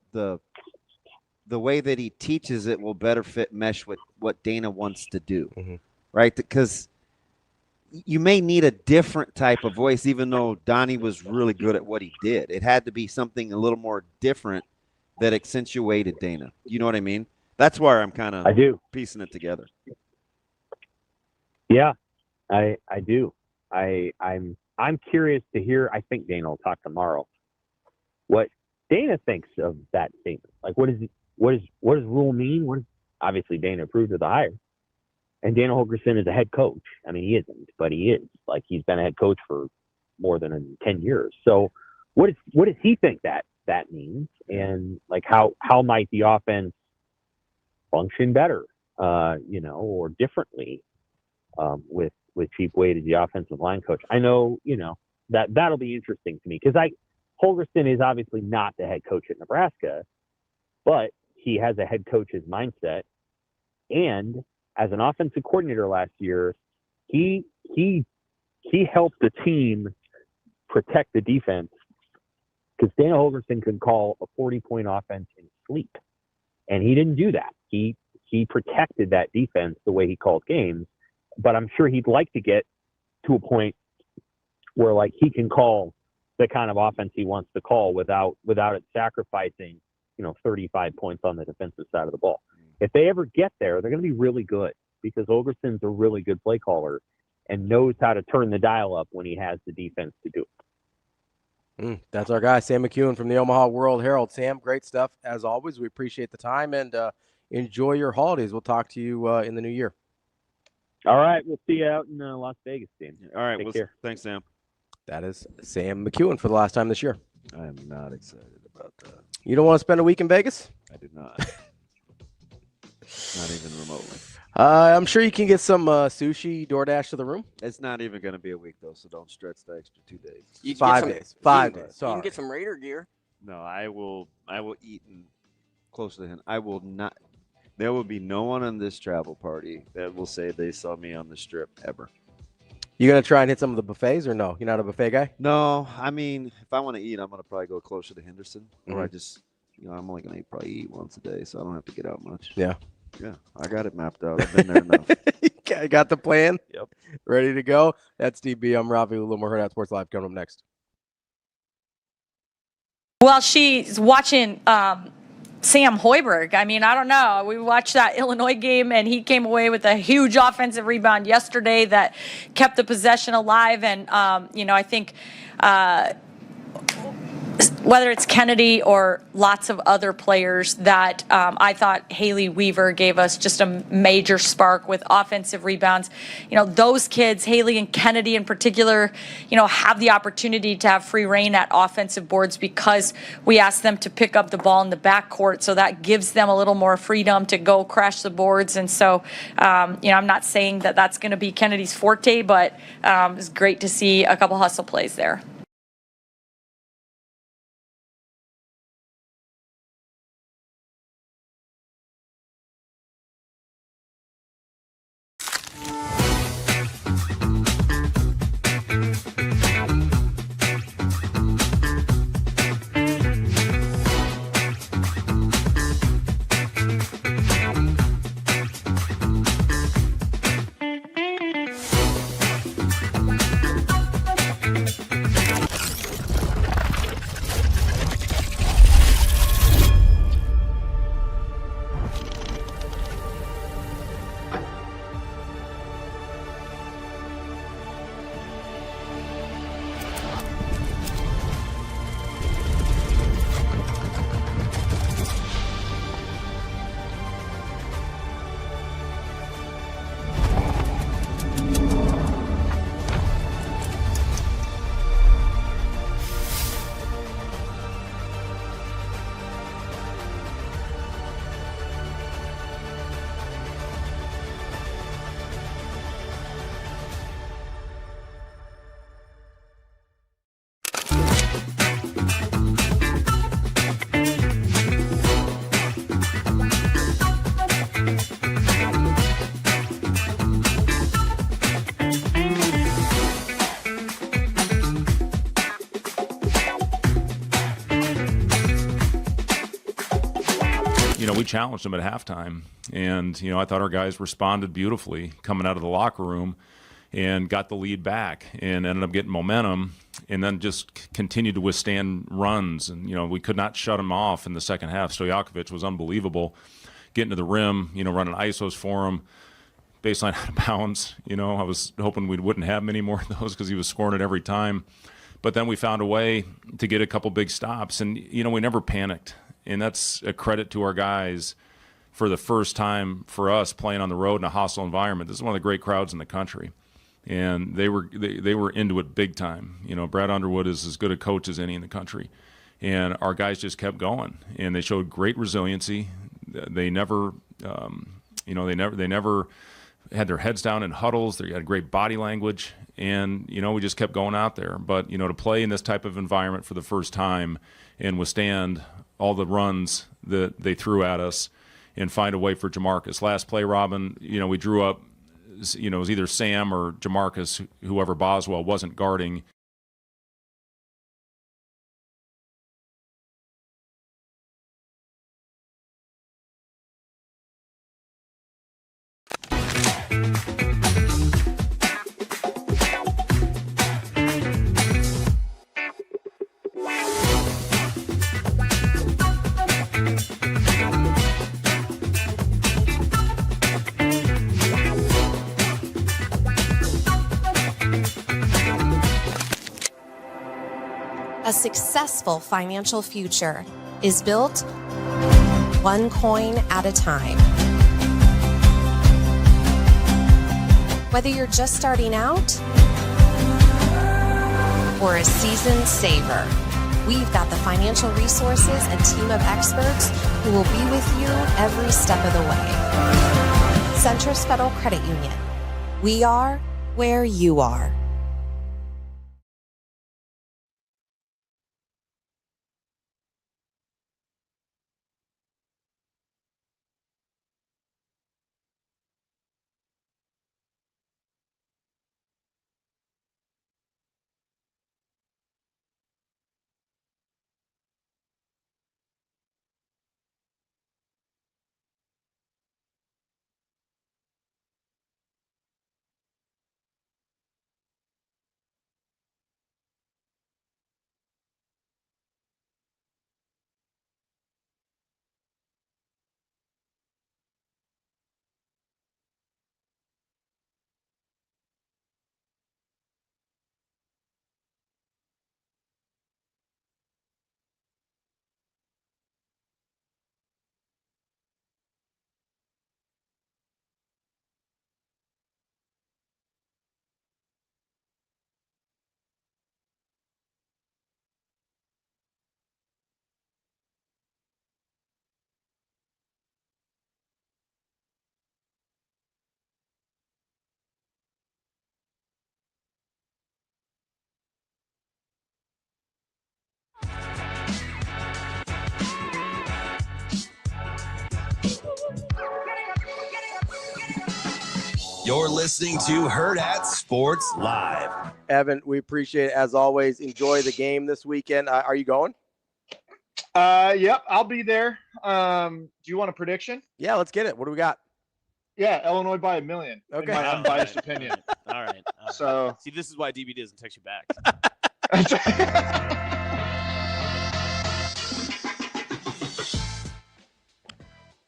way that he teaches it will better mesh with what Dana wants to do, right? Because you may need a different type of voice, even though Dani was really good at what he did. It had to be something a little more different that accentuated Dana. You know what I mean? That's where I'm kind of piecing it together. Yeah, I do. I'm curious to hear. I think Dana will talk tomorrow. What Dana thinks of that statement? Like, what does Rhule mean? Obviously Dana approved of the hire, and Dana Holgorsen is a head coach. I mean, he isn't, but he is. Like, he's been a head coach for more than 10 years. So, what does he think that means? And like, how might the offense function better, or differently, with Chief Wade as the offensive line coach? I know, that'll be interesting to me because Holgorsen is obviously not the head coach at Nebraska, but he has a head coach's mindset. And as an offensive coordinator last year, he helped the team protect the defense because Dana Holgorsen can call a 40-point offense in sleep. And he didn't do that. He protected that defense the way he called games. But I'm sure he'd like to get to a point where, like, he can call the kind of offense he wants to call without it sacrificing, 35 points on the defensive side of the ball. If they ever get there, they're going to be really good because Holgorsen's a really good play caller and knows how to turn the dial up when he has the defense to do it. That's our guy, Sam McKEWON from the Omaha World-Herald. Sam, great stuff as always. We appreciate the time and enjoy your holidays. We'll talk to you in the new year. All right, we'll see you out in Las Vegas, Dan. All right, take care. Thanks, Sam. That is Sam McKEWON for the last time this year. I am not excited about that. You don't want to spend a week in Vegas? I do not. Not even remotely. I'm sure you can get some sushi DoorDash to the room. It's not even going to be a week, though, so don't stretch the extra 2 days. 5 days. 5 days. Sorry. You can get some Raider gear. No, I will eat close to him. I will not. There will be no one on this travel party that will say they saw me on the strip ever. You going to try and hit some of the buffets or no? You're not a buffet guy? No. I mean, if I want to eat, I'm going to probably go closer to Henderson. Or I just, I'm only going to probably eat once a day, so I don't have to get out much. Yeah. Yeah, I got it mapped out. I've been there enough. I got the plan? Yep. Ready to go? That's DB. I'm Ravi. A little more Hurrdat Sports Live coming up next. Well, she's watching Sam Hoiberg. I mean, I don't know. We watched that Illinois game, and he came away with a huge offensive rebound yesterday that kept the possession alive. And, I think whether it's Kennedy or lots of other players that I thought Haley Weaver gave us just a major spark with offensive rebounds. Those kids, Haley and Kennedy in particular, have the opportunity to have free reign at offensive boards because we ask them to pick up the ball in the backcourt. So that gives them a little more freedom to go crash the boards. And so, I'm not saying that that's going to be Kennedy's forte, but it's great to see a couple hustle plays there. we challenged them at halftime. And, I thought our guys responded beautifully coming out of the locker room and got the lead back and ended up getting momentum and then just continued to withstand runs. And, we could not shut them off in the second half. Stojakovic was unbelievable, getting to the rim, running ISOs for him. Baseline out of bounds. I was hoping we wouldn't have many more of those because he was scoring it every time. But then we found a way to get a couple big stops. And, we never panicked. And that's a credit to our guys for the first time for us playing on the road in a hostile environment. This is one of the great crowds in the country. And they were into it big time. Brad Underwood is as good a coach as any in the country. And our guys just kept going. And they showed great resiliency. They never, they never had their heads down in huddles. They had great body language, and we just kept going out there. But to play in this type of environment for the first time and withstand all the runs that they threw at us and find a way for Jamarcus. Last play, Robin, we drew up, it was either Sam or Jamarcus, whoever Boswell wasn't guarding. A successful financial future is built one coin at a time. Whether you're just starting out or a seasoned saver, we've got the financial resources and team of experts who will be with you every step of the way. Centris Federal Credit Union. We are where you are. You're listening to Hurrdat Sports Live. Evan, we appreciate it as always. Enjoy the game this weekend. Are you going? Yep, I'll be there. Do you want a prediction? Yeah, let's get it. What do we got? Yeah, Illinois by 1 million. Okay. In my unbiased opinion. All right. So see, this is why DB doesn't text you back.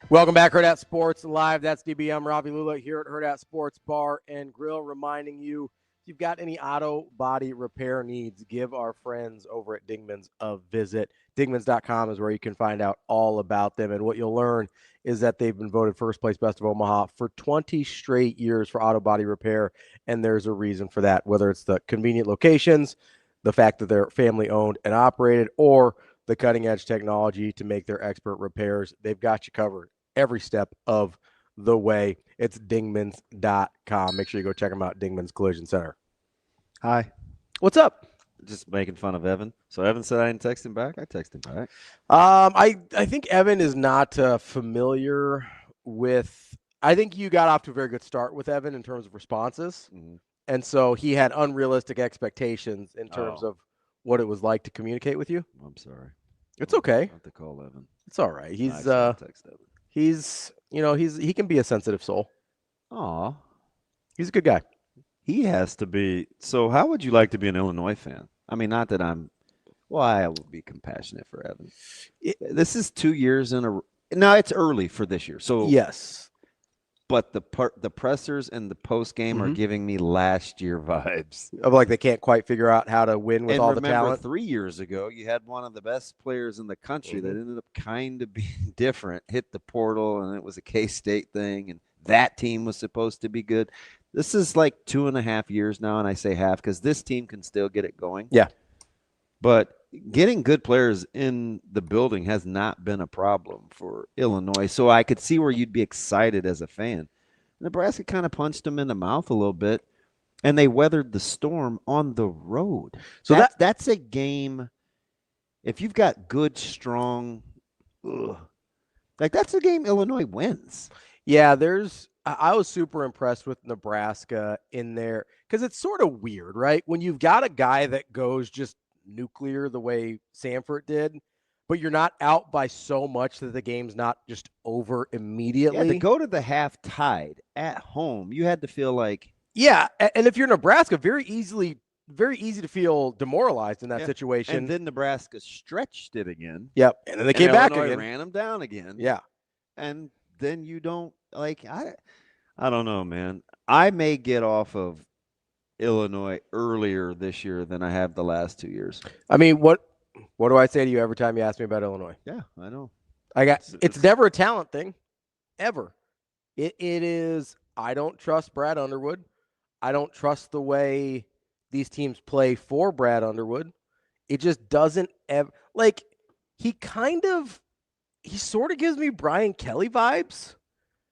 Welcome back, Hurrdat Sports Live. That's DB. I'm Ravi Lulla here at Hurrdat Sports Bar and Grill, reminding you, if you've got any auto body repair needs, give our friends over at Dingman's a visit. Dingmans.com is where you can find out all about them. And what you'll learn is that they've been voted first place best of Omaha for 20 straight years for auto body repair. And there's a reason for that, whether it's the convenient locations, the fact that they're family owned and operated, or the cutting edge technology to make their expert repairs. They've got you covered every step of the way. It's dingmans.com. Make sure you go check them out. Dingman's Collision Center. Hi. What's up? Just making fun of Evan. So Evan said I didn't text him back. I texted him back. I think Evan is not familiar with. I think you got off to a very good start with Evan in terms of responses, and so he had unrealistic expectations in terms of what it was like to communicate with you. I'm sorry. It's okay. I have to call Evan. It's all right. He's text Evan. he can be a sensitive soul. Aw. He's a good guy. He has to be. So how would you like to be an Illinois fan? I mean, not that I would be compassionate for Evan. This is 2 years in a. No, it's early for this year. So yes. But the pressers and the post game are giving me last year vibes of like they can't quite figure out how to win with all the talent. 3 years ago, you had one of the best players in the country that ended up kind of being different, hit the portal, and it was a K-State thing, and that team was supposed to be good. This is like 2.5 years now, and I say half because this team can still get it going. Yeah, but getting good players in the building has not been a problem for Illinois. So I could see where you'd be excited as a fan. Nebraska kind of punched them in the mouth a little bit, and they weathered the storm on the road. So that's a game. If you've got good, strong, that's a game Illinois wins. Yeah, I was super impressed with Nebraska in there because it's sort of weird, right? When you've got a guy that goes just nuclear the way Sanford did, but you're not out by so much that the game's not just over immediately. Yeah, to go to the half tied at home, you had to feel like and if you're Nebraska, very easy to feel demoralized in that situation. And then Nebraska stretched it again. Yep, and then they came back again, ran them down again. Yeah, and then you don't I don't know, man. I may get off of Illinois earlier this year than I have the last 2 years. I mean, what do I say to you every time you ask me about Illinois? Yeah, I know. It's never a talent thing, ever. It is. I don't trust Brad Underwood. I don't trust the way these teams play for Brad Underwood. It just doesn't ever he sort of gives me Brian Kelly vibes,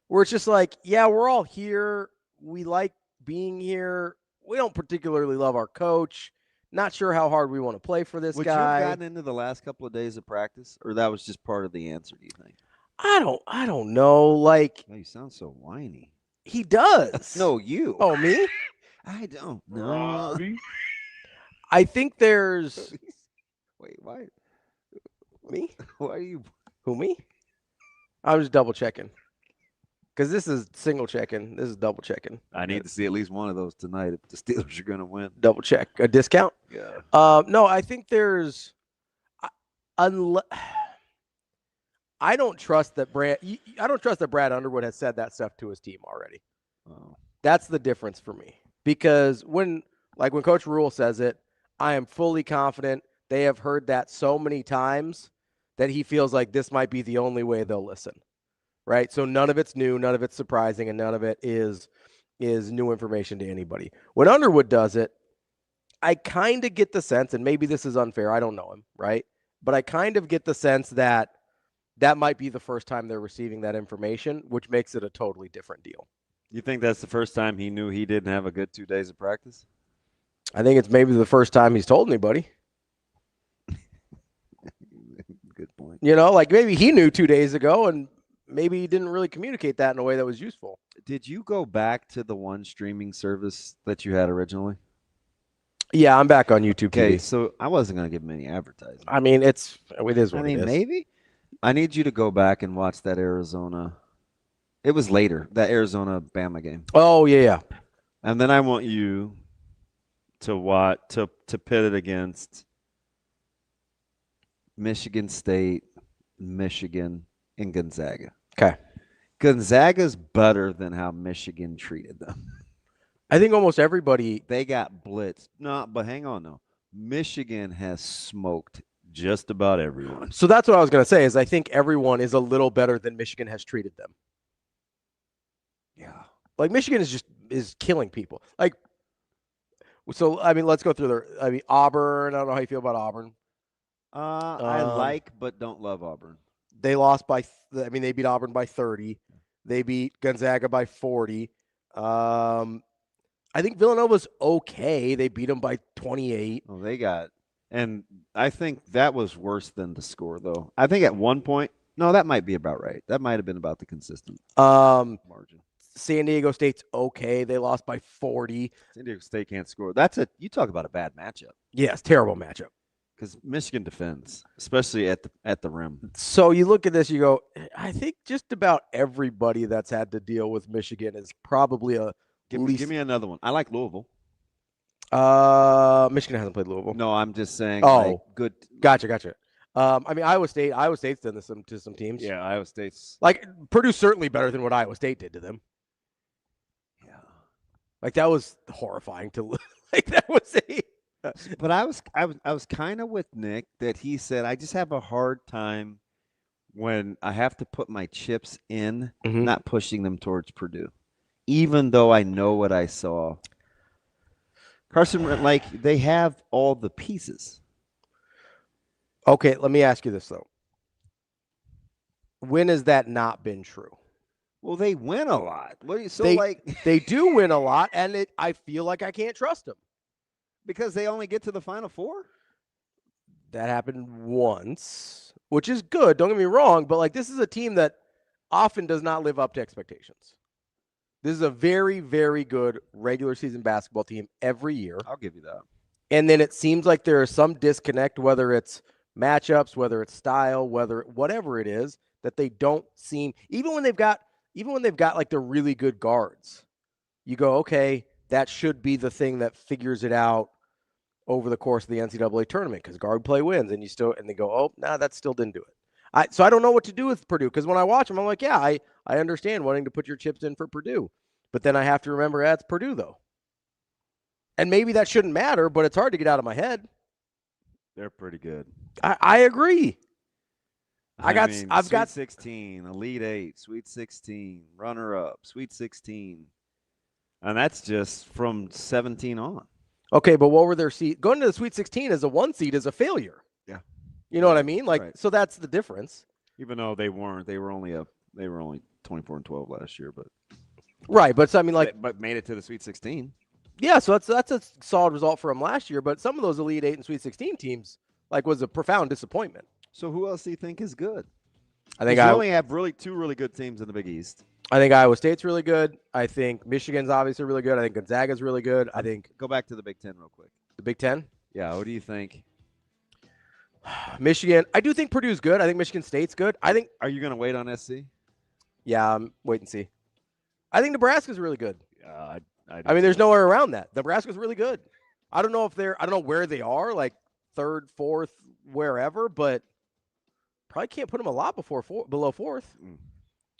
where it's just like, yeah, we're all here. We like being here. We don't particularly love our coach. Not sure how hard we want to play for this guy. Would you have gotten into the last couple of days of practice, or that was just part of the answer, do you think? I don't know. Oh, you sound so whiny. He does. No, you. Oh, me? I don't know. Ravi? I think there's. Wait, why? Me? Why are you? Who, me? I was double checking. Because this is single checking. This is double checking. I need to see at least one of those tonight if the Steelers are going to win. Double check. A discount? Yeah. No, I think there's. I don't trust that Brad Underwood has said that stuff to his team already. Oh. That's the difference for me. Because when Coach Rhule says it, I am fully confident they have heard that so many times that he feels like this might be the only way they'll listen. Right? So none of it's new, none of it's surprising, and none of it is new information to anybody. When Underwood does it, I kind of get the sense, and maybe this is unfair, I don't know him, right? But I kind of get the sense that might be the first time they're receiving that information, which makes it a totally different deal. You think that's the first time he knew he didn't have a good 2 days of practice? I think it's maybe the first time he's told anybody. Good point. Maybe he knew 2 days ago, and maybe he didn't really communicate that in a way that was useful. Did you go back to the one streaming service that you had originally? Yeah, I'm back on YouTube TV. Okay, so I wasn't going to give him any advertising. I mean, it is what it is. Maybe. I need you to go back and watch that Arizona. It was later, that Arizona-Bama game. Oh, yeah. And then I want you to pit it against Michigan State, Michigan, and Gonzaga. Okay. Gonzaga's better than how Michigan treated them. I think almost everybody. They got blitzed. No, but hang on, though. Michigan has smoked just about everyone. So that's what I was going to say is I think everyone is a little better than Michigan has treated them. Yeah. Michigan is killing people. So, I mean, let's go through Auburn. I don't know how you feel about Auburn. I like but don't love Auburn. They lost they beat Auburn by 30. They beat Gonzaga by 40. I think Villanova's okay. They beat them by 28. Oh, and I think that was worse than the score, though. I think at one point, no, that might be about right. That might have been about the consistent margin. San Diego State's okay. They lost by 40. San Diego State can't score. You talk about a bad matchup. Yes, terrible matchup. Because Michigan defends, especially at the rim. So you look at this, you go, I think just about everybody that's had to deal with Michigan is probably Give me another one. I like Louisville. Michigan hasn't played Louisville. No, I'm just saying. Good. Gotcha. I mean, Iowa State's done this to some teams. Yeah, Iowa State's like Purdue's certainly better than what Iowa State did to them. Yeah, like that was horrifying to like that was a. But I was kind of with Nick that he said I just have a hard time when I have to put my chips in, not pushing them towards Purdue, even though I know what I saw. Carson, like they have all the pieces. Okay, let me ask you this though. When has that not been true? Well, they win a lot. What do you they do win a lot, and I feel like I can't trust them. Because they only get to the Final Four? That happened once, which is good. Don't get me wrong, but like this is a team that often does not live up to expectations. This is a very, very good regular season basketball team every year. I'll give you that. And then it seems like there is some disconnect, whether it's matchups, whether it's style, whatever it is, that they don't seem, even when they've got like the really good guards, you go, okay, that should be the thing that figures it out over the course of the NCAA tournament because guard play wins, and they go, oh, no, that still didn't do it. So I don't know what to do with Purdue because when I watch them, I'm like, yeah, I understand wanting to put your chips in for Purdue, but then I have to remember it's Purdue though, and maybe that shouldn't matter, but it's hard to get out of my head. They're pretty good. I agree. I've got 16, Elite 8, Sweet 16, runner-up, Sweet 16, and that's just from 17 on. Okay, but what were their seed? Going to the Sweet 16 as a 1 seed is a failure. Yeah. You know what I mean? Like, right. So that's the difference. Even though they weren't, they were only 24-12 last year, but right. But so, I mean, like, but made it to the Sweet 16. Yeah, so that's a solid result for them last year. But some of those Elite 8 and Sweet 16 teams, like, was a profound disappointment. So who else do you think is good? I think we only have two really good teams in the Big East. I think Iowa State's really good. I think Michigan's obviously really good. I think Gonzaga's really good. I think go back to the Big Ten real quick. The Big Ten? Yeah, what do you think? Michigan. I do think Purdue's good. I think Michigan State's good. Are you going to wait on SC? Yeah, wait and see. I think Nebraska's really good. I mean, there's nowhere around that. Nebraska's really good. I don't know where they are, like third, fourth, wherever, but probably can't put them a lot below fourth.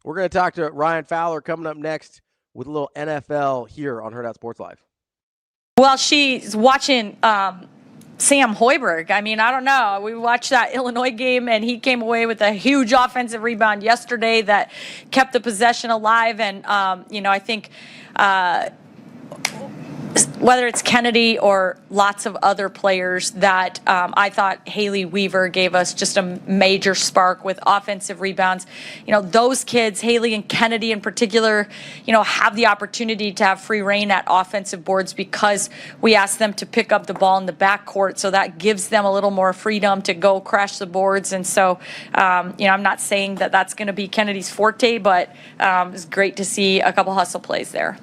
We're going to talk to Ryan Fowler coming up next with a little NFL here on Hurrdat Sports Live. Well, she's watching Sam Hoiberg. I mean, I don't know. We watched that Illinois game, and he came away with a huge offensive rebound yesterday that kept the possession alive. And, I think whether it's Kennedy or lots of other players that I thought Haley Weaver gave us just a major spark with offensive rebounds. Those kids, Haley and Kennedy in particular, have the opportunity to have free reign at offensive boards because we ask them to pick up the ball in the backcourt. So that gives them a little more freedom to go crash the boards. And so, I'm not saying that that's going to be Kennedy's forte, but it's great to see a couple hustle plays there.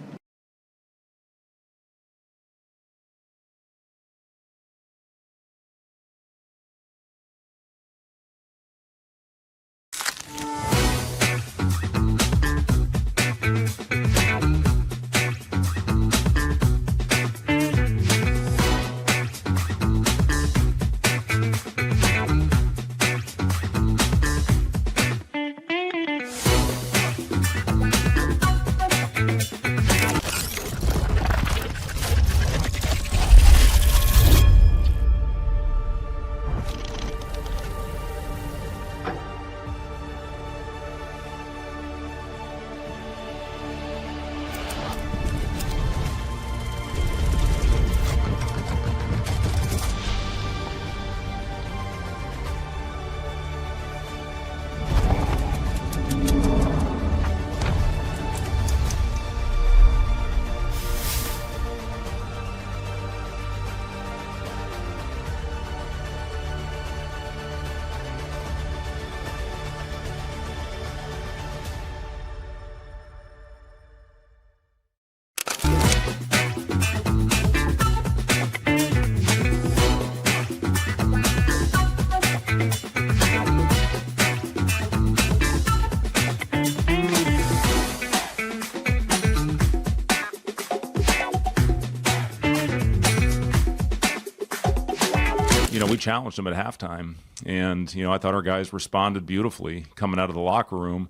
challenged them at halftime. And, I thought our guys responded beautifully coming out of the locker room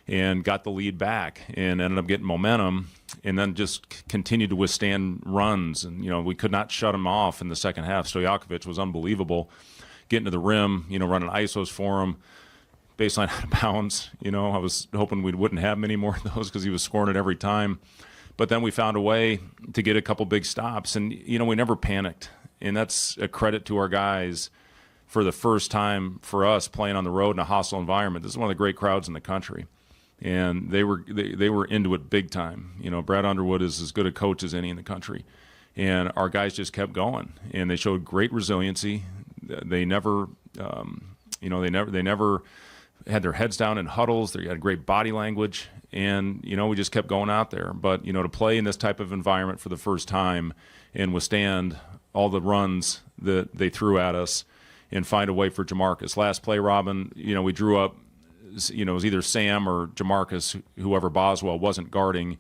and got the lead back and ended up getting momentum and then just continued to withstand runs. And, we could not shut them off in the second half. Stojakovic was unbelievable, getting to the rim, running ISOs for him, baseline out of bounds. I was hoping we wouldn't have many more of those because he was scoring it every time. But then we found a way to get a couple big stops. And, we never panicked. And that's a credit to our guys for the first time for us playing on the road in a hostile environment. This is one of the great crowds in the country. And they were into it big time. Brad Underwood is as good a coach as any in the country. And our guys just kept going. And they showed great resiliency. They never, they never had their heads down in huddles. They had great body language. And, we just kept going out there. But, to play in this type of environment for the first time and withstand all the runs that they threw at us and find a way for Jamarcus. Last play, Robin, we drew up, it was either Sam or Jamarcus, whoever Boswell wasn't guarding.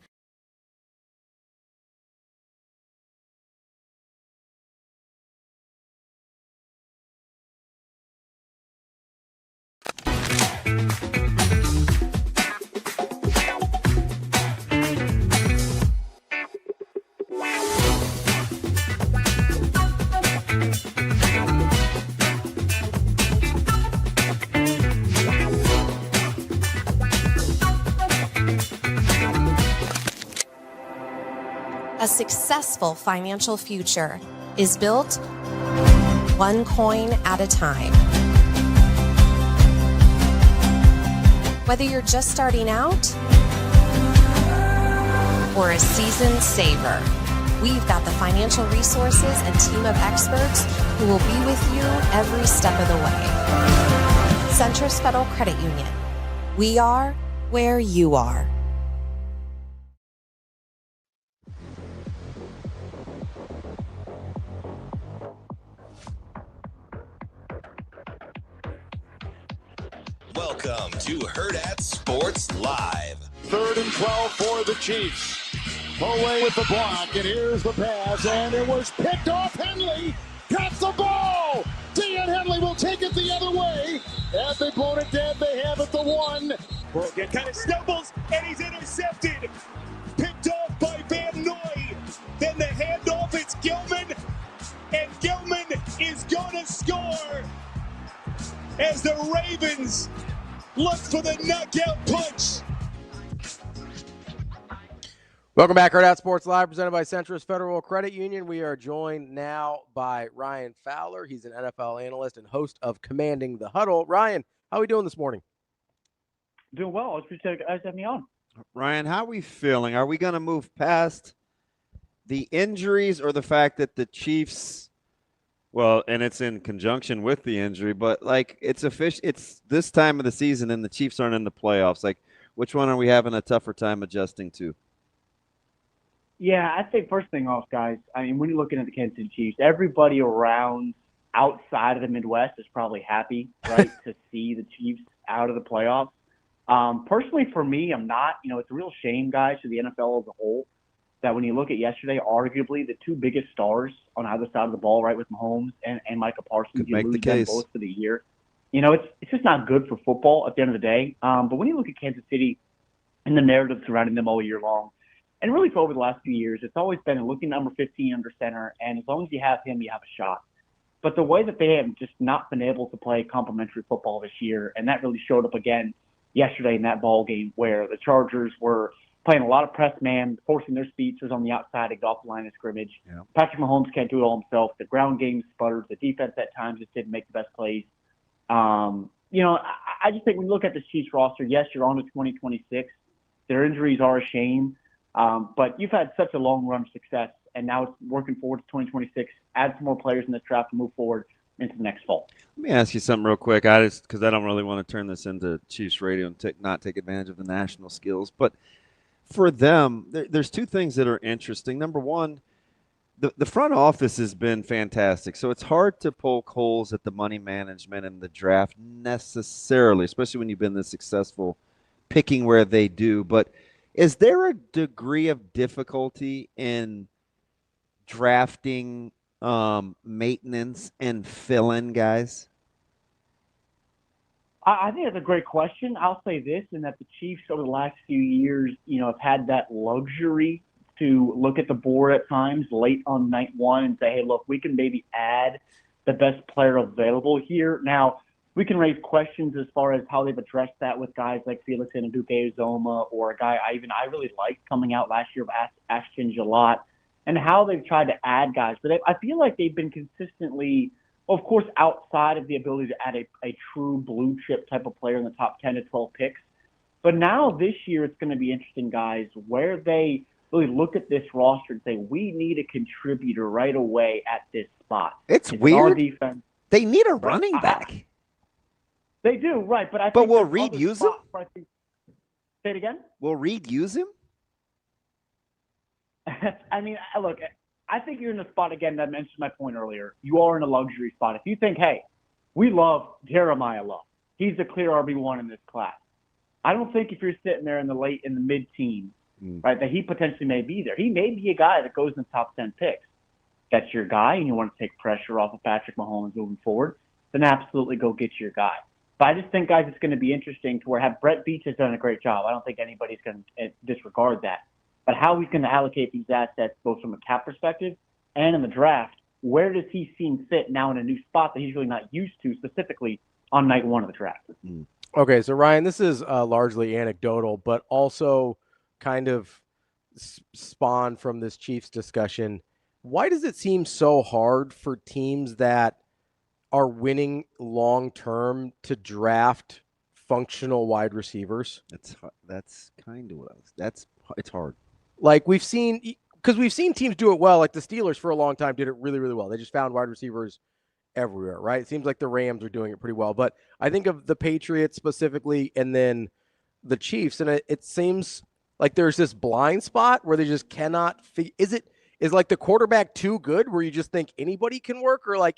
A successful financial future is built one coin at a time. Whether you're just starting out or a seasoned saver, we've got the financial resources and team of experts who will be with you every step of the way. Centris Federal Credit Union. We are where you are. Welcome to Hurrdat Sports Live. 3rd and 12 for the Chiefs. Away with the block, and here's the pass, and it was picked off. Henley got the ball. Dean Henley will take it the other way. Have they blown it dead? They have it the 1. Brogan kind of stumbles, and he's intercepted. Picked off by Van Noy. Then the handoff, it's Gilman, and Gilman is going to score as the Ravens look for the knockout punch. Welcome back, Hurrdat Sports Live, presented by Centris Federal Credit Union. We are joined now by Ryan Fowler. He's an NFL analyst and host of Commanding the Huddle. Ryan, how are we doing this morning? Doing well. I appreciate you guys having me on. Ryan, how are we feeling? Are we going to move past the injuries or the fact that the Chiefs, well, and it's in conjunction with the injury, but like it's official, it's this time of the season and the Chiefs aren't in the playoffs. Like, which one are we having a tougher time adjusting to? Yeah, I think first thing off, guys, I mean, when you're looking at the Kansas City Chiefs, everybody around outside of the Midwest is probably happy, right, to see the Chiefs out of the playoffs. Personally, for me, I'm not. It's a real shame, guys, to the NFL as a whole, that when you look at yesterday, arguably the two biggest stars on either side of the ball, right, with Mahomes and Micah Parsons, you lose them both for the year. It's just not good for football at the end of the day. But when you look at Kansas City and the narrative surrounding them all year long, and really for over the last few years, it's always been looking number 15 under center, and as long as you have him, you have a shot. But the way that they have just not been able to play complementary football this year, and that really showed up again yesterday in that ball game where the Chargers were playing a lot of press man, forcing their speedsters on the outside to get off the line of scrimmage. Yeah. Patrick Mahomes can't do it all himself. The ground game sputtered. The defense at times just didn't make the best plays. I just think when you look at the Chiefs roster, yes, you're on to 2026. Their injuries are a shame. But you've had such a long run of success, and now it's working forward to 2026. Add some more players in this draft to move forward into the next fall. Let me ask you something real quick. Because I don't really want to turn this into Chiefs radio and not take advantage of the national skills. But for them, there's two things that are interesting. Number one, the front office has been fantastic. So it's hard to poke holes at the money management and the draft necessarily, especially when you've been this successful picking where they do. But is there a degree of difficulty in drafting maintenance and fill-in guys? I think that's a great question. I'll say this, in that the Chiefs over the last few years, have had that luxury to look at the board at times late on night one and say, hey, look, we can maybe add the best player available here. Now, we can raise questions as far as how they've addressed that with guys like Felix Anudike-Uzomah, or a guy I really liked coming out last year of Ashton Jalot, and how they've tried to add guys. But I feel like they've been consistently, of course, outside of the ability to add a true blue chip type of player in the top 10 to 12 picks. But now this year it's going to be interesting, guys, where they really look at this roster and say, we need a contributor right away at this spot. It's weird. Defense. They need a running back. They do, right. But will Reed use him? Say it again? Will Reed use him? I mean, look, I think you're in a spot, again, that I mentioned my point earlier. You are in a luxury spot. If you think, hey, we love Jeremiah Love, he's the clear RB1 in this class. I don't think if you're sitting there in the mid-teens, right, that he potentially may be there. He may be a guy that goes in the top 10 picks. That's your guy, and you want to take pressure off of Patrick Mahomes moving forward, then absolutely go get your guy. But I just think, guys, it's going to be interesting to where Brett Beach has done a great job. I don't think anybody's going to disregard that. But how he's going to allocate these assets, both from a cap perspective and in the draft, where does he seem fit now in a new spot that he's really not used to, specifically on night one of the draft? Okay, so Ryan, this is largely anecdotal, but also kind of spawned from this Chiefs discussion. Why does it seem so hard for teams that are winning long-term to draft functional wide receivers? That's kind of what I was. It's hard. Like we've seen teams do it well. Like the Steelers for a long time did it really, really well. They just found wide receivers everywhere, right? It seems like the Rams are doing it pretty well. But I think of the Patriots specifically and then the Chiefs, and it seems like there's this blind spot where they just cannot figure. Is like the quarterback too good where you just think anybody can work, or like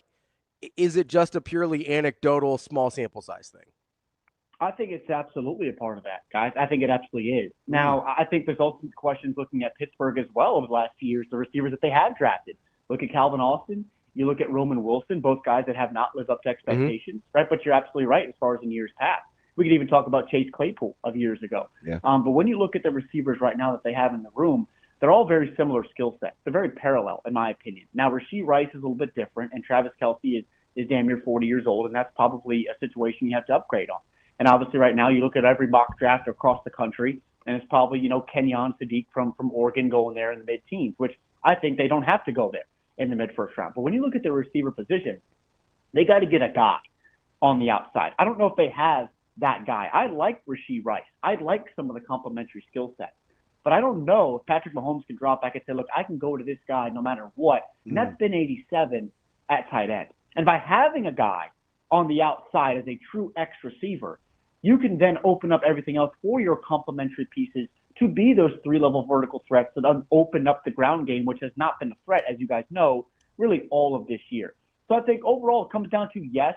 is it just a purely anecdotal small sample size thing? I think it's absolutely a part of that, guys. I think it absolutely is. Now, I think there's also questions looking at Pittsburgh as well over the last few years, the receivers that they have drafted. Look at Calvin Austin. You look at Roman Wilson, both guys that have not lived up to expectations, right? But you're absolutely right as far as in years past. We could even talk about Chase Claypool of years ago. Yeah. But when you look at the receivers right now that they have in the room, they're all very similar skill sets. They're very parallel, in my opinion. Now, Rashee Rice is a little bit different, and Travis Kelce is damn near 40 years old, and that's probably a situation you have to upgrade on. And obviously right now you look at every mock draft across the country, and it's probably, Kenyon Sadiq from Oregon going there in the mid-teens, which I think they don't have to go there in the mid-first round. But when you look at the receiver position, they got to get a guy on the outside. I don't know if they have that guy. I like Rashee Rice. I like some of the complementary skill sets. But I don't know if Patrick Mahomes can drop back and say, look, I can go to this guy no matter what. And that's been 87 at tight end. And by having a guy on the outside as a true X receiver, you can then open up everything else for your complementary pieces to be those three-level vertical threats that open up the ground game, which has not been a threat, as you guys know, really all of this year. So I think overall it comes down to, yes,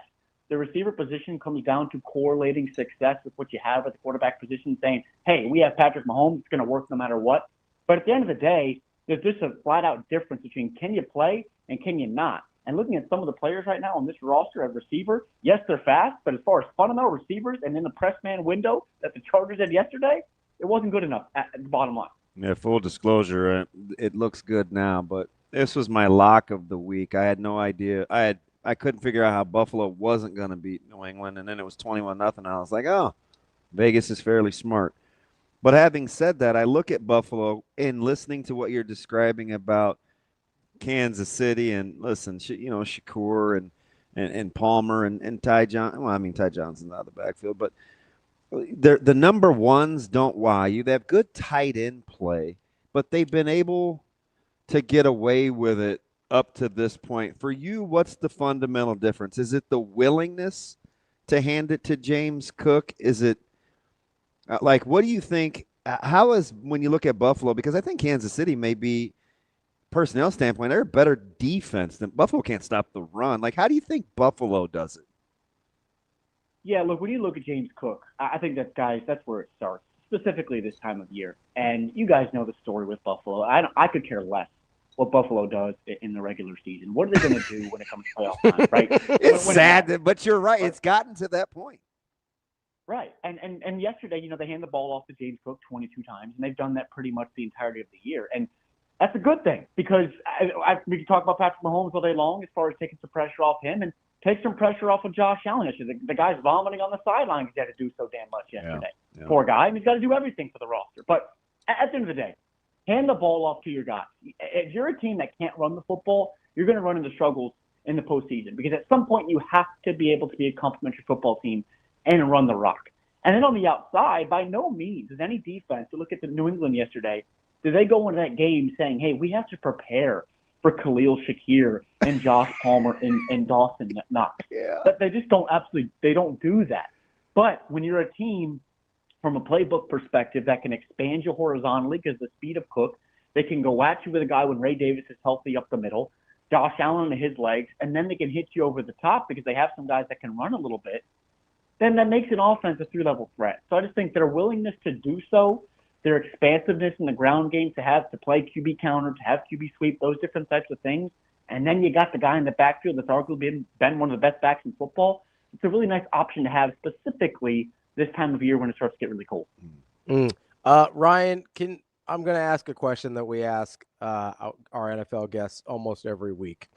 the receiver position comes down to correlating success with what you have at the quarterback position, saying, hey, we have Patrick Mahomes, it's going to work no matter what. But at the end of the day, there's just a flat-out difference between can you play and can you not. And looking at some of the players right now on this roster at receiver, yes, they're fast, but as far as fundamental receivers and in the press man window that the Chargers did yesterday, it wasn't good enough at the bottom line. Yeah, full disclosure, it looks good now, but this was my lock of the week. I had no idea. I couldn't figure out how Buffalo wasn't going to beat New England, and then it was 21-0. I was like, oh, Vegas is fairly smart. But having said that, I look at Buffalo and listening to what you're describing about Kansas City and listen, Shakur and Palmer and Ty Johnson. Well, I mean, Ty Johnson's out of the backfield, but the number ones don't wow you. They have good tight end play, but they've been able to get away with it up to this point. For you, what's the fundamental difference? Is it the willingness to hand it to James Cook? Is it like, what do you think? How is, when you look at Buffalo, because I think Kansas City may be, personnel standpoint, they're a better defense than Buffalo. Can't stop the run. Like, how do you think Buffalo does it? Yeah, look, when you look at James Cook, I think that, guys, that's where it starts, specifically this time of year. And you guys know the story with Buffalo. I could care less what Buffalo does in the regular season. What are they going to do when it comes to playoff time, right? It's sad, but you're right. It's gotten to that point. Right. And yesterday, they hand the ball off to James Cook 22 times, and they've done that pretty much the entirety of the year. And that's a good thing because we can talk about Patrick Mahomes all day long as far as taking some pressure off him and take some pressure off of Josh Allen yesterday. The guy's vomiting on the sideline because he had to do so damn much yesterday. Yeah. Poor guy. And he's got to do everything for the roster. But at the end of the day, hand the ball off to your guys. If you're a team that can't run the football, you're going to run into struggles in the postseason because at some point you have to be able to be a complementary football team and run the rock. And then on the outside, by no means is any defense, you look at the New England yesterday, did they go into that game saying, hey, we have to prepare for Khalil Shakir and Josh Palmer and Dawson Knox? Yeah. But they just don't they don't do that. But when you're a team from a playbook perspective that can expand you horizontally because the speed of Cook, they can go at you with a guy when Ray Davis is healthy up the middle, Josh Allen and his legs, and then they can hit you over the top because they have some guys that can run a little bit, then that makes an offense a three-level threat. So I just think their willingness to do so, their expansiveness in the ground game to play QB counter, to have QB sweep, those different types of things, and then you got the guy in the backfield that's arguably been one of the best backs in football. It's a really nice option to have specifically this time of year when it starts to get really cold. Ryan, I'm going to ask a question that we ask our NFL guests almost every week.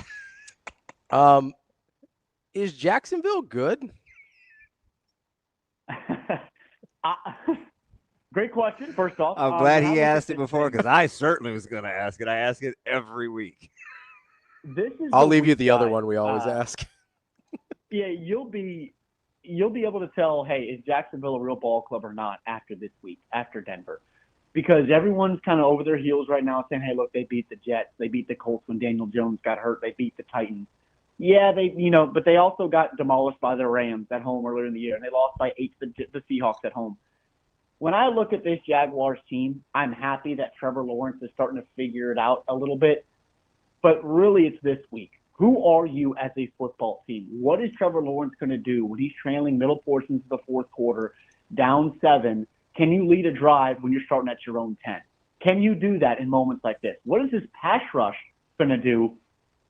Is Jacksonville good? Great question, first off. I'm glad he asked it before because I certainly was going to ask it. I ask it every week. I'll leave you the other one we always ask. Yeah, you'll be able to tell, hey, is Jacksonville a real ball club or not after this week, after Denver? Because everyone's kind of over their heels right now saying, hey, look, they beat the Jets. They beat the Colts when Daniel Jones got hurt. They beat the Titans. Yeah, but they also got demolished by the Rams at home earlier in the year, and they lost by 8 to the Seahawks at home. When I look at this Jaguars team, I'm happy that Trevor Lawrence is starting to figure it out a little bit. But really, it's this week. Who are you as a football team? What is Trevor Lawrence going to do when he's trailing middle portions of the fourth quarter, down 7? Can you lead a drive when you're starting at your own 10? Can you do that in moments like this? What is this pass rush going to do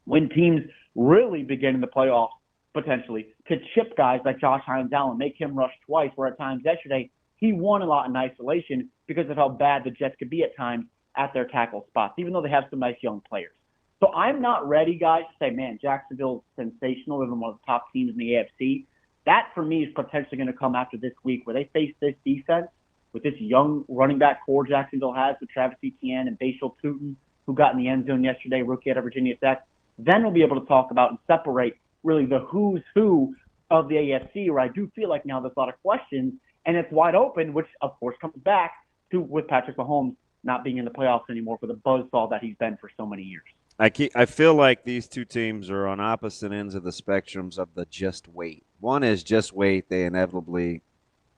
when teams really begin in the playoffs, potentially, to chip guys like Josh Hines-Allen, make him rush twice, where at times yesterday he won a lot in isolation because of how bad the Jets could be at times at their tackle spots, even though they have some nice young players. So I'm not ready, guys, to say, man, Jacksonville's sensational. They're one of the top teams in the AFC. That, for me, is potentially going to come after this week where they face this defense with this young running back core Jacksonville has with Travis Etienne and Bashal Tutin, who got in the end zone yesterday, rookie out of Virginia Tech. Then we'll be able to talk about and separate really the who's who of the AFC, where I do feel like now there's a lot of questions, and it's wide open, which, of course, comes back to with Patrick Mahomes not being in the playoffs anymore for the buzzsaw that he's been for so many years. I feel like these two teams are on opposite ends of the spectrums of the just wait. One is just wait, they inevitably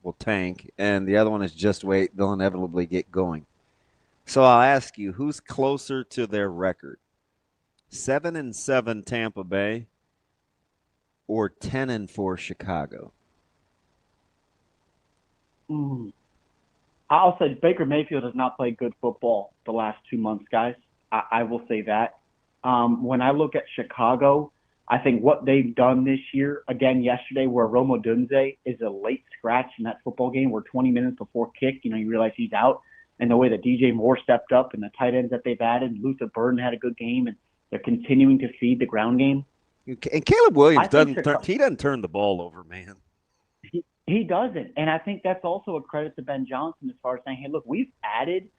will tank, and the other one is just wait, they'll inevitably get going. So I'll ask you, who's closer to their record? 7-7 Tampa Bay or 10-4 Chicago? I'll say Baker Mayfield has not played good football the last 2 months, guys. I will say that. When I look at Chicago, I think what they've done this year, again yesterday, where Rome Odunze is a late scratch in that football game where 20 minutes before kick, you realize he's out, and the way that DJ Moore stepped up and the tight ends that they've added, Luther Burden had a good game, and they're continuing to feed the ground game. And Caleb Williams doesn't turn the ball over, man. He doesn't. And I think that's also a credit to Ben Johnson as far as saying, hey, look, we've added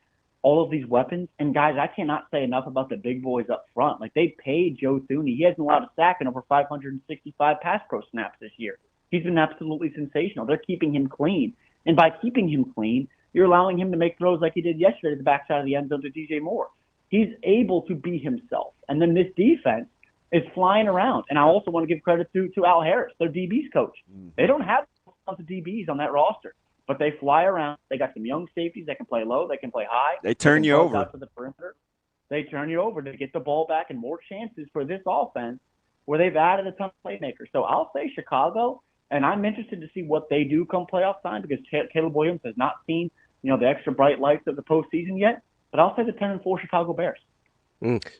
all of these weapons. And, guys, I cannot say enough about the big boys up front. Like, they paid Joe Thuney. He hasn't allowed a sack in over 565 pass pro snaps this year. He's been absolutely sensational. They're keeping him clean. And by keeping him clean, you're allowing him to make throws like he did yesterday to the backside of the end zone to DJ Moore. He's able to be himself. And then this defense is flying around. And I also want to give credit to Al Harris, their DB's coach. They don't have tons of DBs on that roster, but they fly around. They got some young safeties that can play low. They can play high. They turn you over. Out to the perimeter. They turn you over to get the ball back and more chances for this offense where they've added a ton of playmakers. So I'll say Chicago, and I'm interested to see what they do come playoff time because Caleb Williams has not seen, the extra bright lights of the postseason yet. But I'll say the 10-4 Chicago Bears.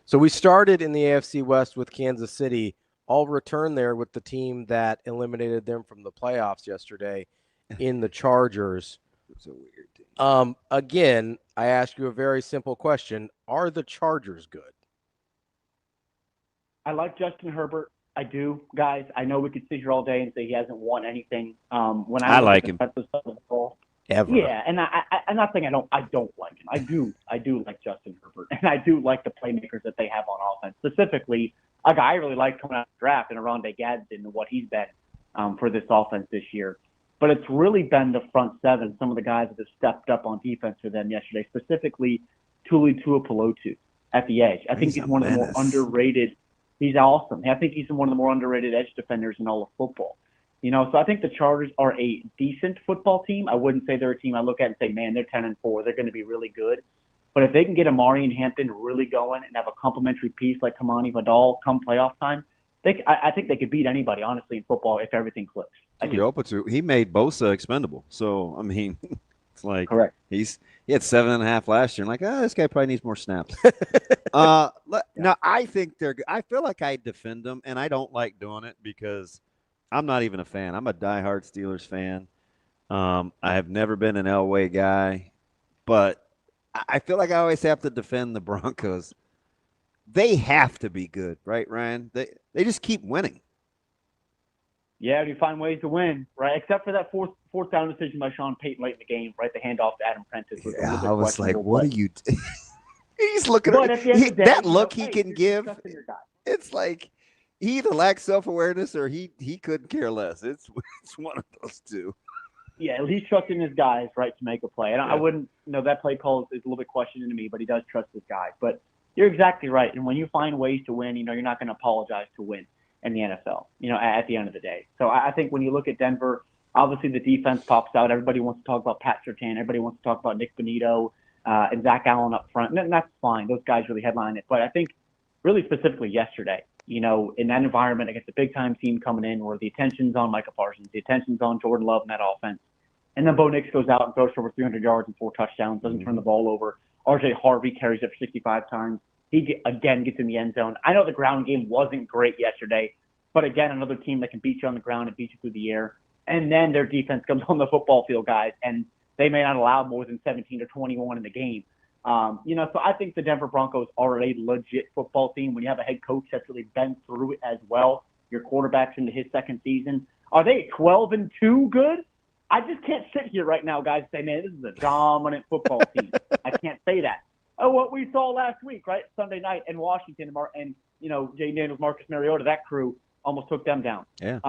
So we started in the AFC West with Kansas City. I'll return there with the team that eliminated them from the playoffs yesterday in the Chargers. It's a weird team. Again, I ask you a very simple question. Are the Chargers good? I like Justin Herbert. I do, guys. I know we could sit here all day and say he hasn't won anything. When I like him. Ever. Yeah, and I'm not saying I don't like him. I do like Justin Herbert, and I do like the playmakers that they have on offense. Specifically, a guy I really like coming out of the draft, and Oronde Gadsden and what he's been for this offense this year. But it's really been the front seven, some of the guys that have stepped up on defense for them yesterday, specifically Tuli Tuipulotu at the edge. I think he's one of the more underrated. He's awesome. I think he's one of the more underrated edge defenders in all of football. You know, so I think the Chargers are a decent football team. I wouldn't say they're a team I look at and say, man, they're 10-4. They're going to be really good. But if they can get Amari and Hampton really going and have a complementary piece like Kamani Vidal come playoff time, I think they could beat anybody, honestly, in football if everything clicks. He made Bosa expendable. So, I mean, it's like correct. He had 7.5 last year. I'm like, this guy probably needs more snaps. Now, I think they're good. I feel like I defend them, and I don't like doing it because I'm not even a fan. I'm a diehard Steelers fan. I have never been an Elway guy, but I feel like I always have to defend the Broncos. They have to be good, right, Ryan? They just keep winning. Yeah, you find ways to win, right? Except for that fourth down decision by Sean Payton late in the game, right? The handoff to Adam Prentice. Yeah, I was like, what are you He's looking at that look he can give. It's like he either lacks self-awareness or he couldn't care less. It's one of those two. Yeah, he's trusting his guys, right, to make a play. And I wouldn't, that play call is a little bit questioning to me, but he does trust his guys. But you're exactly right. And when you find ways to win, you're not going to apologize to win in the NFL, at the end of the day. So I think when you look at Denver, obviously the defense pops out. Everybody wants to talk about Pat Surtain. Everybody wants to talk about Nick Bonito and Zach Allen up front. And that's fine. Those guys really headline it. But I think really specifically yesterday, in that environment against a big-time team coming in where the attention's on Micah Parsons, the attention's on Jordan Love in that offense, and then Bo Nix goes out and throws for over 300 yards and 4 touchdowns, doesn't turn the ball over. R.J. Harvey carries it for 65 times. He, again, gets in the end zone. I know the ground game wasn't great yesterday, but, again, another team that can beat you on the ground and beat you through the air. And then their defense comes on the football field, guys, and they may not allow more than 17 or 21 in the game. So I think the Denver Broncos are a legit football team. When you have a head coach that's really been through it as well, your quarterback's into his second season. Are they 12-2 good? I just can't sit here right now, guys, and say, man, this is a dominant football team. I can't say that. Oh, what we saw last week, right, Sunday night in Washington, and Jay Daniels, Marcus Mariota, that crew almost took them down. Yeah.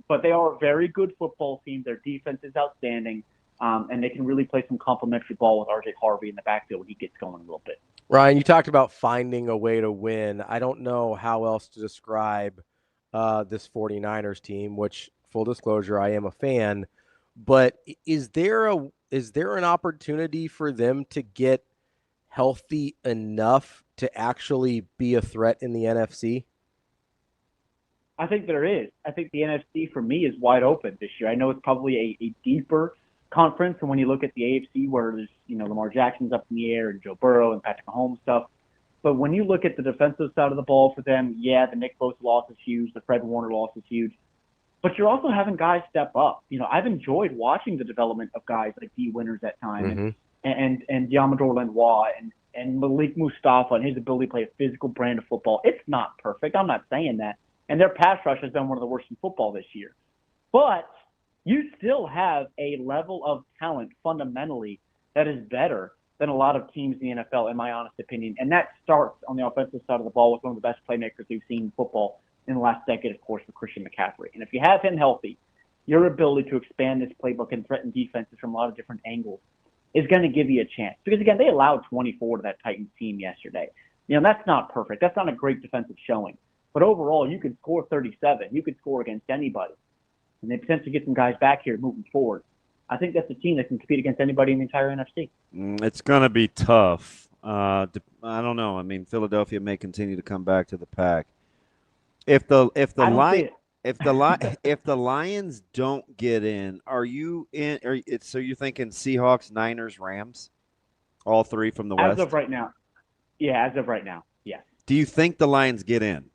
But they are a very good football team. Their defense is outstanding. And they can really play some complimentary ball with R.J. Harvey in the backfield when he gets going a little bit. Ryan, you talked about finding a way to win. I don't know how else to describe this 49ers team, which, full disclosure, I am a fan. But is there an opportunity for them to get healthy enough to actually be a threat in the NFC? I think there is. I think the NFC, for me, is wide open this year. I know it's probably a deeper conference, and when you look at the AFC where there's, Lamar Jackson's up in the air and Joe Burrow and Patrick Mahomes stuff, but when you look at the defensive side of the ball for them, the Nick Bosa loss is huge, the Fred Warner loss is huge, but you're also having guys step up. I've enjoyed watching the development of guys like D. Winters at times and Yamador Lenoir and Malik Mustafa and his ability to play a physical brand of football. It's not perfect. I'm not saying that. And their pass rush has been one of the worst in football this year. But you still have a level of talent fundamentally that is better than a lot of teams in the NFL, in my honest opinion. And that starts on the offensive side of the ball with one of the best playmakers we've seen in football in the last decade, of course, with Christian McCaffrey. And if you have him healthy, your ability to expand this playbook and threaten defenses from a lot of different angles is going to give you a chance. Because, again, they allowed 24 to that Titans team yesterday. That's not perfect. That's not a great defensive showing. But overall, you can score 37. You could score against anybody. And they potentially get some guys back here moving forward. I think that's a team that can compete against anybody in the entire NFC. It's going to be tough. I don't know. I mean, Philadelphia may continue to come back to the pack. If the Lions don't get in, are you in? So you're thinking Seahawks, Niners, Rams, all three from the West? As of right now, yes. Do you think the Lions get in?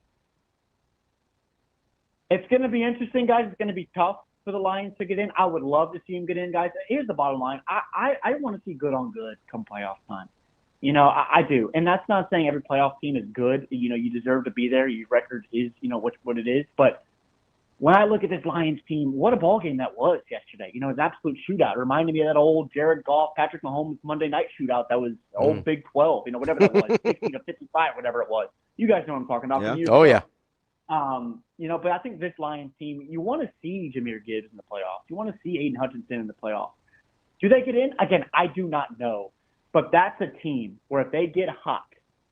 It's going to be interesting, guys. It's going to be tough for the Lions to get in. I would love to see them get in, guys. Here's the bottom line. I want to see good on good come playoff time. I do. And that's not saying every playoff team is good. You deserve to be there. Your record is, what it is. But when I look at this Lions team, what a ball game that was yesterday. It's an absolute shootout. It reminded me of that old Jared Goff, Patrick Mahomes Monday night shootout that was old Big 12, whatever that was, 60 to 55, whatever it was. You guys know what I'm talking about. Yeah. Oh, yeah. But I think this Lions team, you want to see Jahmyr Gibbs in the playoffs. You want to see Aiden Hutchinson in the playoffs. Do they get in? Again, I do not know. But that's a team where if they get hot,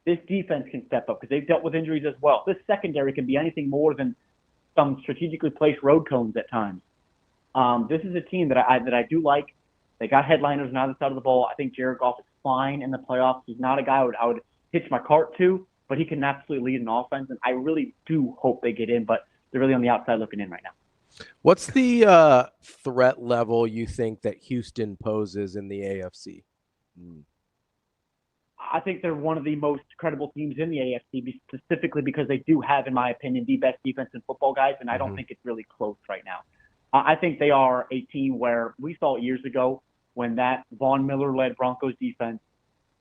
this defense can step up because they've dealt with injuries as well. This secondary can be anything more than some strategically placed road cones at times. This is a team that I do like. They got headliners on either side of the ball. I think Jared Goff is fine in the playoffs. He's not a guy I would hitch my cart to, but he can absolutely lead an offense, and I really do hope they get in, but they're really on the outside looking in right now. What's the threat level you think that Houston poses in the AFC? I think they're one of the most credible teams in the AFC, specifically because they do have, in my opinion, the best defense in football, guys, and I don't think it's really close right now. I think they are a team where we saw years ago when that Von Miller-led Broncos defense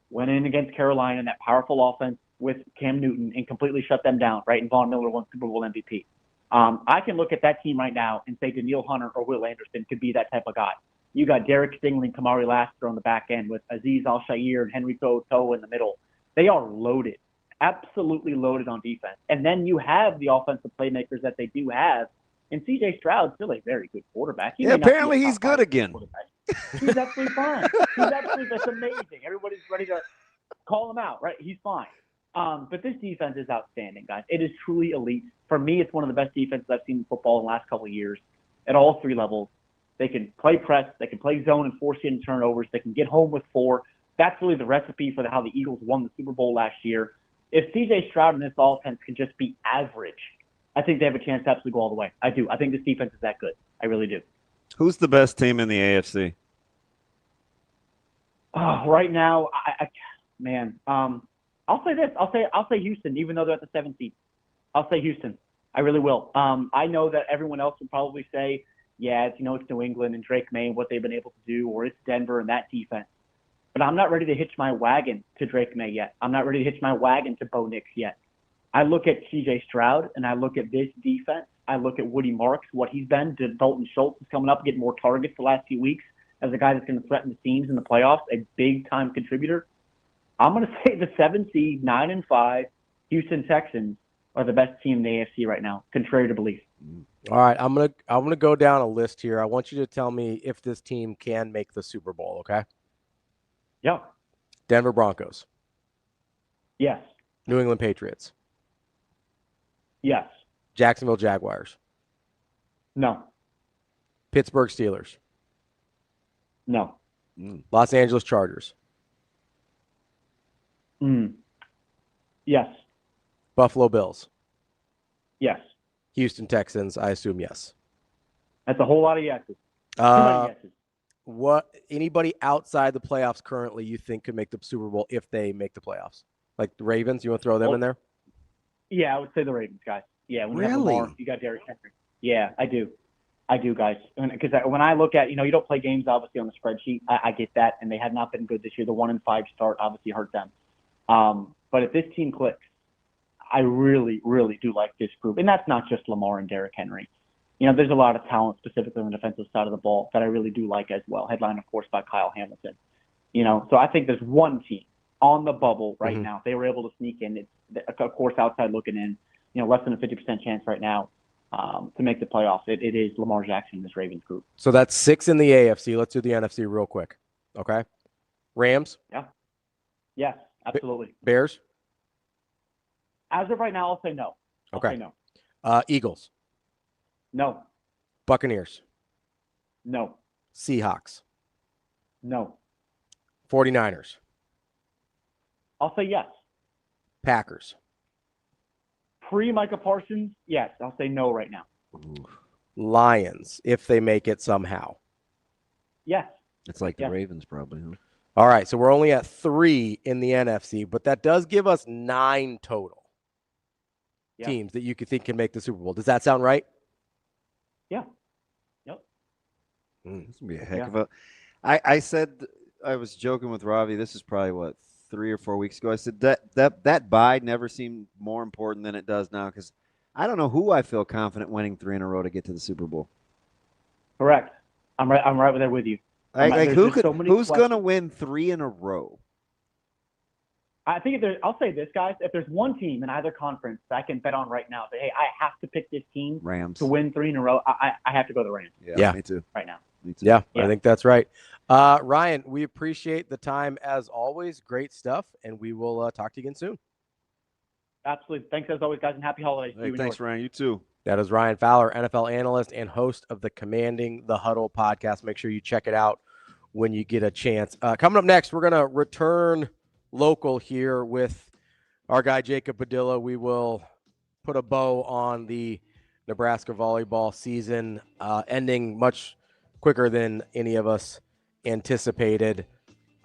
went in against Carolina, that powerful offense with Cam Newton, and completely shut them down, right? And Von Miller won Super Bowl MVP. I can look at that team right now and say Danielle Hunter or Will Anderson could be that type of guy. You got Derek Stingley and Kamari Lassiter on the back end with Azeez Al-Shaair and Henry Toto in the middle. They are loaded, absolutely loaded on defense. And then you have the offensive playmakers that they do have. And C.J. Stroud's still a very good quarterback. Apparently he's good again. He's absolutely fine. That's amazing. Everybody's ready to call him out, right? He's fine. But this defense is outstanding, guys. It is truly elite. For me, it's one of the best defenses I've seen in football in the last couple of years at all three levels. They can play press. They can play zone and force you into turnovers. They can get home with 4. That's really the recipe for how the Eagles won the Super Bowl last year. If C.J. Stroud and this offense can just be average, I think they have a chance to absolutely go all the way. I do. I think this defense is that good. I really do. Who's the best team in the AFC? Right now, I'll say this. I'll say Houston, even though they're at the 7th seed. I'll say Houston. I really will. I know that everyone else would probably say, yeah, it's New England and Drake May and what they've been able to do, or it's Denver and that defense. But I'm not ready to hitch my wagon to Drake May yet. I'm not ready to hitch my wagon to Bo Nix yet. I look at C.J. Stroud, and I look at this defense. I look at Woody Marks, what he's been. Dalton Schultz is coming up, getting more targets the last few weeks as a guy that's going to threaten the teams in the playoffs, a big-time contributor. I'm going to say the 7th seed, 9-5, Houston Texans are the best team in the AFC right now, contrary to belief. All right, I'm gonna go down a list here. I want you to tell me if this team can make the Super Bowl, okay? Yeah. Denver Broncos. Yes. New England Patriots. Yes. Jacksonville Jaguars. No. Pittsburgh Steelers. No. Los Angeles Chargers. Yes. Buffalo Bills. Yes. Houston Texans, I assume yes. That's a whole lot of yeses. Too many yeses. What anybody outside the playoffs currently you think could make the Super Bowl if they make the playoffs? Like the Ravens, you want to throw them in there? Yeah, I would say the Ravens, guys. Yeah, when you have Really? Lamar, you got Derrick Henry. Yeah, I do. I do, guys. Because when I look at, you don't play games obviously on the spreadsheet. I get that, and they have not been good this year. The 1-5 start obviously hurt them. But if this team clicks, I really, really do like this group. And that's not just Lamar and Derrick Henry. There's a lot of talent specifically on the defensive side of the ball that I really do like as well. Headline, of course, by Kyle Hamilton. So I think there's one team on the bubble right now. They were able to sneak in. It's, of course, outside looking in, less than a 50% chance right now to make the playoffs. It is Lamar Jackson in this Ravens group. So that's 6 in the AFC. Let's do the NFC real quick. Okay. Rams? Yeah. Yes, absolutely. Bears? As of right now, I'll say no. I'll say no. Eagles? No. Buccaneers? No. Seahawks? No. 49ers? I'll say yes. Packers? Pre-Micah Parsons, yes. I'll say no right now. Lions, if they make it somehow. Yes. It's like the Ravens probably, huh? All right, so we're only at 3 in the NFC, but that does give us 9 total. teams that you could think can make the Super Bowl. Does that sound right? Yeah. Yep. This is gonna be a heck of a. I said I was joking with Ravi. This is probably what 3 or 4 weeks ago. I said that bye never seemed more important than it does now because I don't know who I feel confident winning 3 in a row to get to the Super Bowl. Correct. I'm right there with you. Who's going to win 3 in a row? I think I'll say this, guys. If there's one team in either conference that I can bet on right now, say, hey, I have to pick this team Rams to win 3 in a row, I have to go the Rams. Yeah, me too. Right now. Me too. Yeah, I think that's right. Ryan, we appreciate the time as always. Great stuff, and we will talk to you again soon. Absolutely. Thanks as always, guys, and happy holidays. Hey, thanks, Ryan. You too. That is Ryan Fowler, NFL analyst and host of the Commanding the Huddle podcast. Make sure you check it out when you get a chance. Coming up next, we're going to return local here with our guy Jacob Padilla. We will put a bow on the Nebraska volleyball season, ending much quicker than any of us anticipated.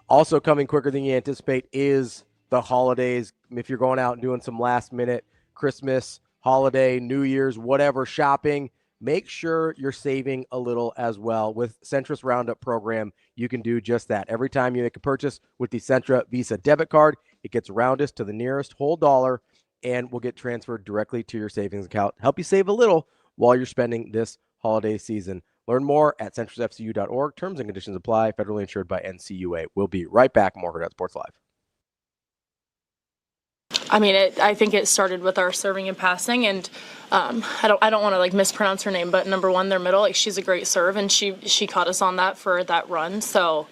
Also coming quicker than you anticipate is the holidays. If you're going out and doing some last minute Christmas, holiday, New Year's, whatever shopping, make sure you're saving a little as well. With Centris Roundup program, you can do just that. Every time you make a purchase with the Centra Visa debit card, it gets rounded to the nearest whole dollar and will get transferred directly to your savings account. Help you save a little while you're spending this holiday season. Learn more at centrisfcu.org. Terms and conditions apply. Federally insured by NCUA. We'll be right back. More Hurrdat Sports Live. I mean, I think it started with our serving and passing, and I don't want to like mispronounce her name, but number one, their middle, like she's a great serve, and she caught us on that for that run. So,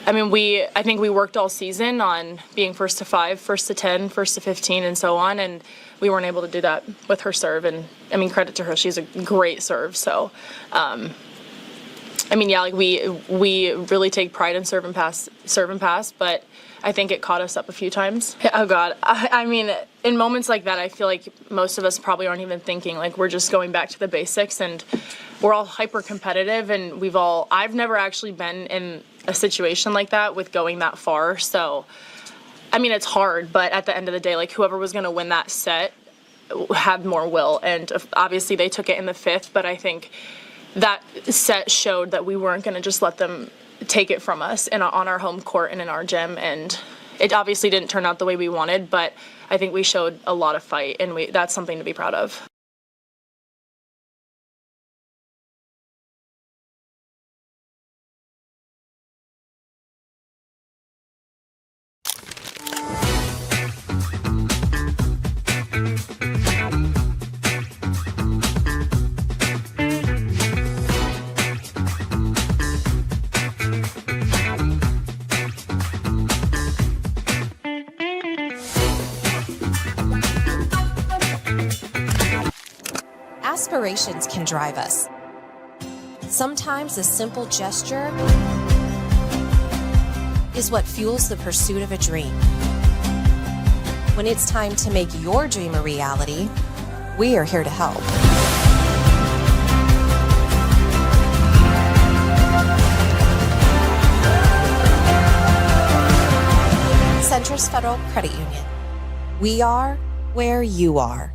I mean, I think we worked all season on being first to 5, first to 10, first to 15, and so on, and we weren't able to do that with her serve. And I mean, credit to her, she's a great serve. So, I mean, yeah, like we really take pride in serve and pass, but I think it caught us up a few times. Oh, God. I mean, in moments like that, I feel like most of us probably aren't even thinking. Like, we're just going back to the basics, and we're all hyper-competitive, and I've never actually been in a situation like that with going that far. So, I mean, it's hard, but at the end of the day, like, whoever was going to win that set had more will. And obviously they took it in the 5th, but I think that set showed that we weren't going to just let them take it from us on our home court and in our gym. And it obviously didn't turn out the way we wanted, but I think we showed a lot of fight, and that's something to be proud of. Aspirations can drive us. Sometimes a simple gesture is what fuels the pursuit of a dream. When it's time to make your dream a reality, we are here to help. Centris Federal Credit Union. We are where you are.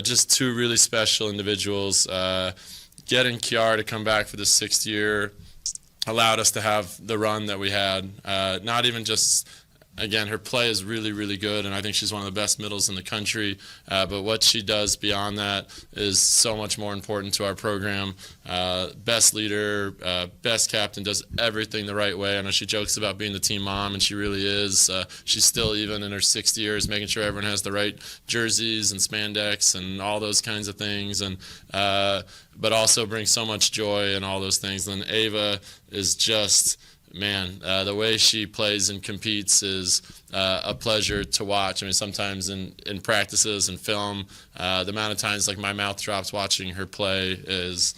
Just two really special individuals. Getting Kiara to come back for the 6th year allowed us to have the run that we had. Not even just, again, her play is really, really good, and I think she's one of the best middles in the country. But what she does beyond that is so much more important to our program. Best leader, best captain, does everything the right way. I know she jokes about being the team mom, and she really is. She's still, even in her 6th year, is making sure everyone has the right jerseys and spandex and all those kinds of things. And but also brings so much joy and all those things. And then Ava is just, man, the way she plays and competes is a pleasure to watch. I mean, sometimes in practices and film, the amount of times like my mouth drops watching her play is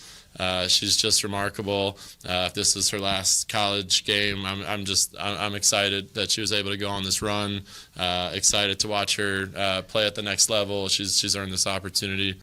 She's just remarkable. If this is her last college game, I'm excited that she was able to go on this run. Excited to watch her play at the next level. She's earned this opportunity.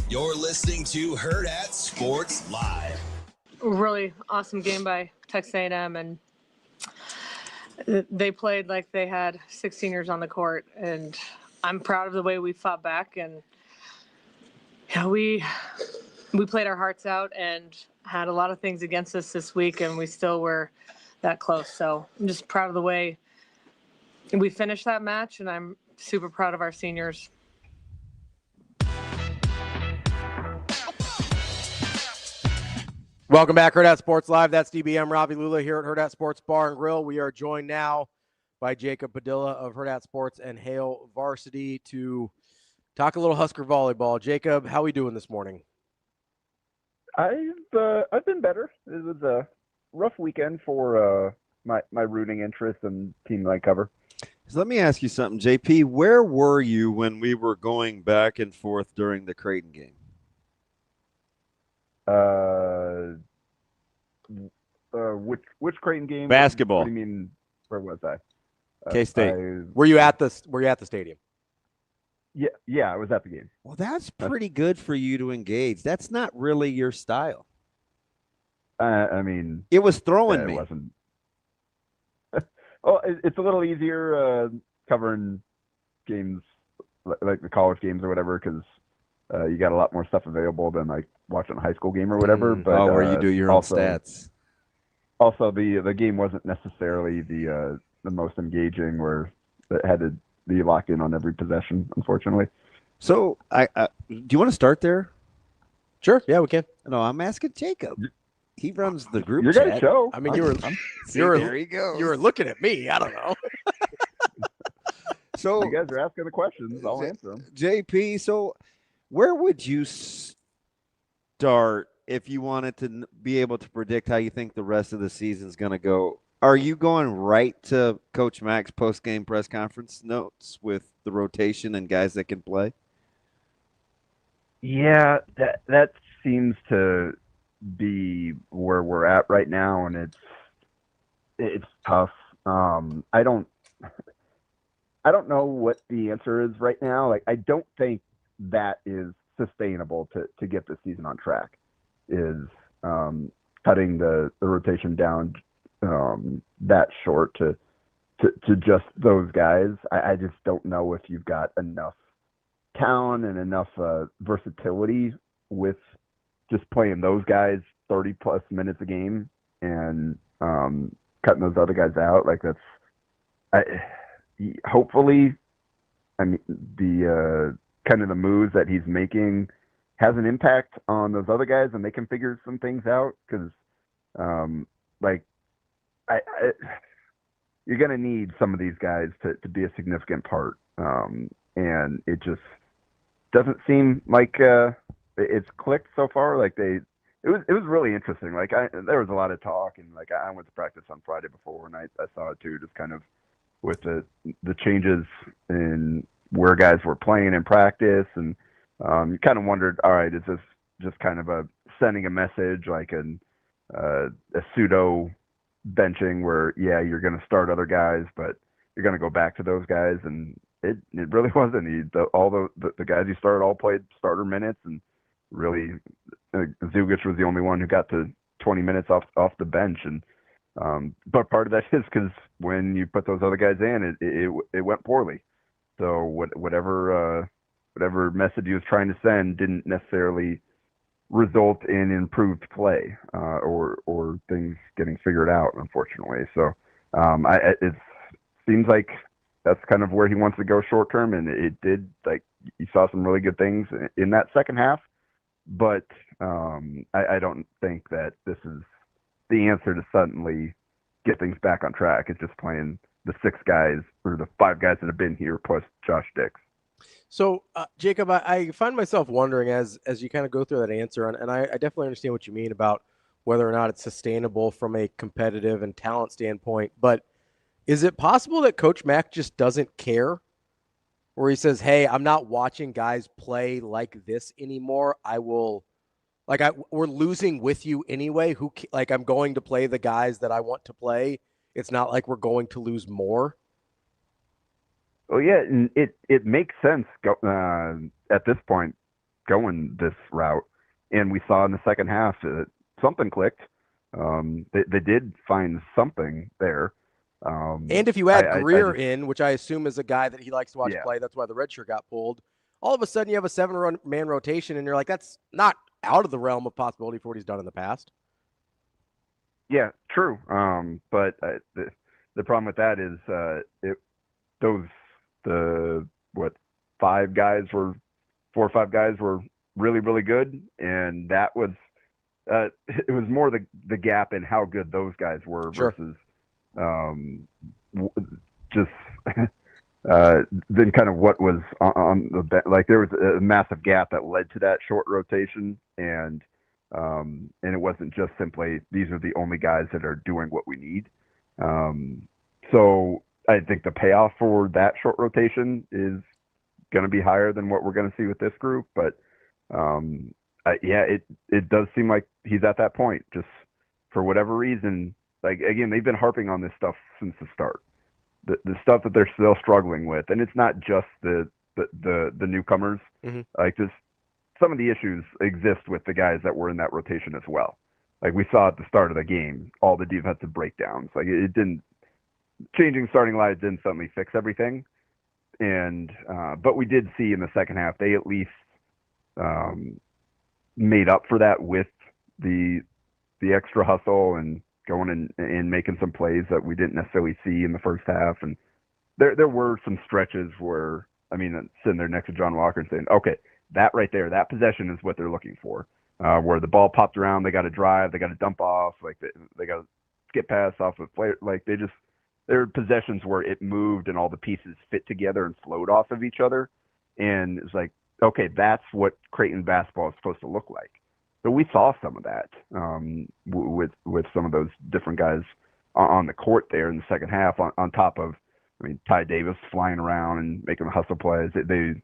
You're listening to Hurrdat Sports Live. Really awesome game by Texas A&M, and they played like they had 6 seniors on the court, and I'm proud of the way we fought back, and we played our hearts out and had a lot of things against us this week, and we still were that close. So I'm just proud of the way we finished that match, and I'm super proud of our seniors. Welcome back, Hurrdat Sports Live. That's DBM Ravi Lulla here at Hurrdat Sports Bar and Grill. We are joined now by Jacob Padilla of Hurrdat Sports and Hale Varsity to talk a little Husker volleyball. Jacob, how are we doing this morning? I've been better. It was a rough weekend for my rooting interest and team that I cover. So let me ask you something, JP. Where were you when we were going back and forth during the Creighton game? Which Creighton game? Basketball. What do you mean? Where was I? K-State. Were you at the stadium? Yeah, I was at the game. Well, that's pretty good for you to engage. That's not really your style. I mean, it was throwing me. It wasn't. Well, it's a little easier covering games like the college games or whatever, because you got a lot more stuff available than like watching a high school game or whatever. But where you do your own stats. Also, the game wasn't necessarily the most engaging, where it had to be locked in on every possession, unfortunately. So, do you want to start there? Sure. Yeah, we can. No, I'm asking Jacob. He runs the group You're chat. gonna show. I mean, there you go. You were looking at me. I don't know. So you guys are asking the questions. I'll answer them. JP, so where would you start if you wanted to be able to predict how you think the rest of the season is going to go? Are you going right to Coach Mack's post-game press conference notes with the rotation and guys that can play? Yeah, that seems to be where we're at right now, and it's tough. I don't know what the answer is right now. Like, I don't think that is sustainable to get the season on track. Is cutting the rotation down that short to just those guys. I just don't know if you've got enough talent and enough versatility with just playing those guys 30 plus minutes a game and cutting those other guys out. Like, hopefully, I mean, the kind of the moves that he's making has an impact on those other guys and they can figure some things out, because you're going to need some of these guys to be a significant part. And it just doesn't seem like it's clicked so far. Like, it was really interesting. Like, there was a lot of talk, and like I went to practice on Friday before, and I saw it too, just kind of with the changes in where guys were playing in practice, and you kind of wondered, all right, is this just kind of a sending a message, like a pseudo benching where, yeah, you're going to start other guys, but you're going to go back to those guys, and it really wasn't. All the guys you started all played starter minutes, and really Zugic was the only one who got to 20 minutes off the bench, and but part of that is because when you put those other guys in, it went poorly. So whatever message he was trying to send didn't necessarily result in improved play or things getting figured out, unfortunately. So it seems like that's kind of where he wants to go short term, and it did. Like, you saw some really good things in that second half, but I don't think that this is the answer to suddenly get things back on track. It's just playing the 6 guys or the 5 guys that have been here plus Josh Dix. So, Jacob, I find myself wondering as you kind of go through that answer, and I definitely understand what you mean about whether or not it's sustainable from a competitive and talent standpoint, but is it possible that Coach Mack just doesn't care? Where he says, hey, I'm not watching guys play like this anymore. We're losing with you anyway. I'm going to play the guys that I want to play. It's not like we're going to lose more. Well, yeah, and it makes sense at this point going this route. And we saw in the second half that something clicked. They did find something there. And if you add Greer in, which I assume is a guy that he likes to watch play, that's why the red shirt got pulled. All of a sudden, you have a 7-man rotation, and you're like, that's not out of the realm of possibility for what he's done in the past. Yeah, true. But the problem with that is the 4 or 5 guys were really, really good, and that was it was more the gap in how good those guys were versus just then kind of what was on the like there was a massive gap that led to that short rotation, and it wasn't just simply these are the only guys that are doing what we need. So I think the payoff for that short rotation is going to be higher than what we're going to see with this group, but it does seem like he's at that point. Just for whatever reason, like, again, they've been harping on this stuff since the start. The stuff that they're still struggling with, and it's not just the newcomers. Mm-hmm. Like, just some of the issues exist with the guys that were in that rotation as well. Like we saw at the start of the game, all the defensive breakdowns. Like it didn't changing starting lines didn't suddenly fix everything, and but we did see in the second half they at least made up for that with the extra hustle and going and making some plays that we didn't necessarily see in the first half. And there were some stretches where, I mean, sitting there next to John Walker and saying, okay, that right there, that possession is what they're looking for, where the ball popped around, they got to drive, they got to dump off, like they got to skip pass off of player, like there were possessions where it moved and all the pieces fit together and flowed off of each other. And it's like, okay, that's what Creighton basketball is supposed to look like. So we saw some of that with some of those different guys on the court there in the second half, on top of, I mean, Ty Davis flying around and making the hustle plays. They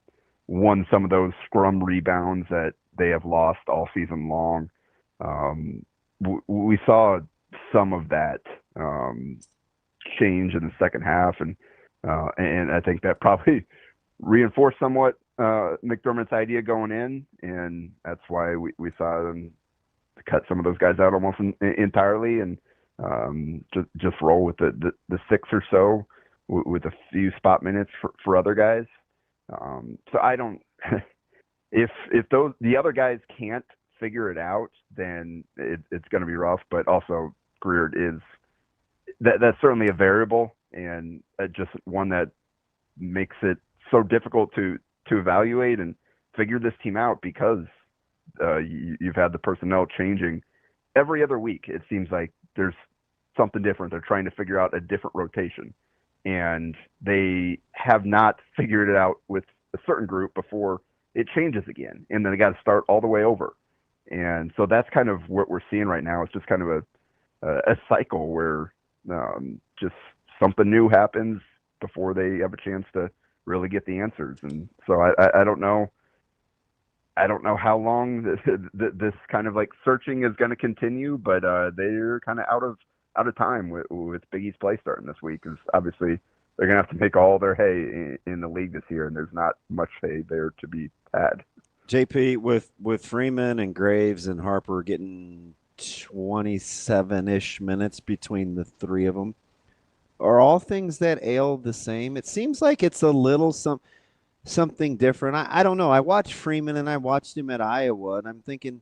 won some of those scrum rebounds that they have lost all season long. We saw some of that change in the second half, and I think that probably reinforced somewhat McDermott's idea going in, and that's why we saw them cut some of those guys out almost entirely, and just roll with the 6 or so with a few spot minutes for other guys. So I don't if the other guys can't figure it out, then it's going to be rough. But also Greer is that's certainly a variable, and just one that makes it so difficult to evaluate and figure this team out, because you've had the personnel changing every other week. It seems like there's something different. They're trying to figure out a different rotation, and they have not figured it out with a certain group before it changes again, and then they got to start all the way over. And so that's kind of what we're seeing right now. It's just kind of a cycle where just something new happens, before they have a chance to really get the answers. And so I don't know. I don't know how long this kind of like searching is going to continue, but they're kind of out of time with Big East play starting this week, because obviously they're going to have to make all their hay in the league this year, and there's not much hay there to be had. JP, with Freeman and Graves and Harper getting 27-ish minutes between the three of them, are all things that ail the same? It seems like it's a little something different. I don't know. I watched Freeman and I watched him at Iowa, and I'm thinking,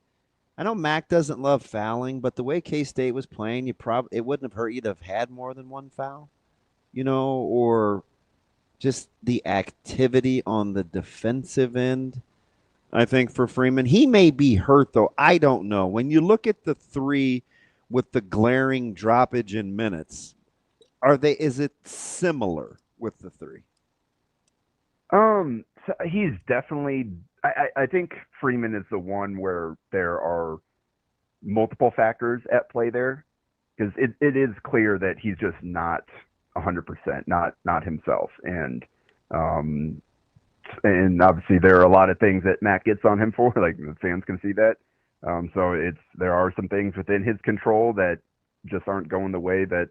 I know Mac doesn't love fouling, but the way K-State was playing, it wouldn't have hurt you to have had more than one foul, or just the activity on the defensive end. I think for Freeman, he may be hurt though. I don't know. When you look at the three with the glaring droppage in minutes, is it similar with the three? So he's definitely, I think Freeman is the one where there are multiple factors at play there, because it is clear that he's just not 100%, not himself. And obviously there are a lot of things that Matt gets on him for, like the fans can see that. So there are some things within his control that just aren't going the way that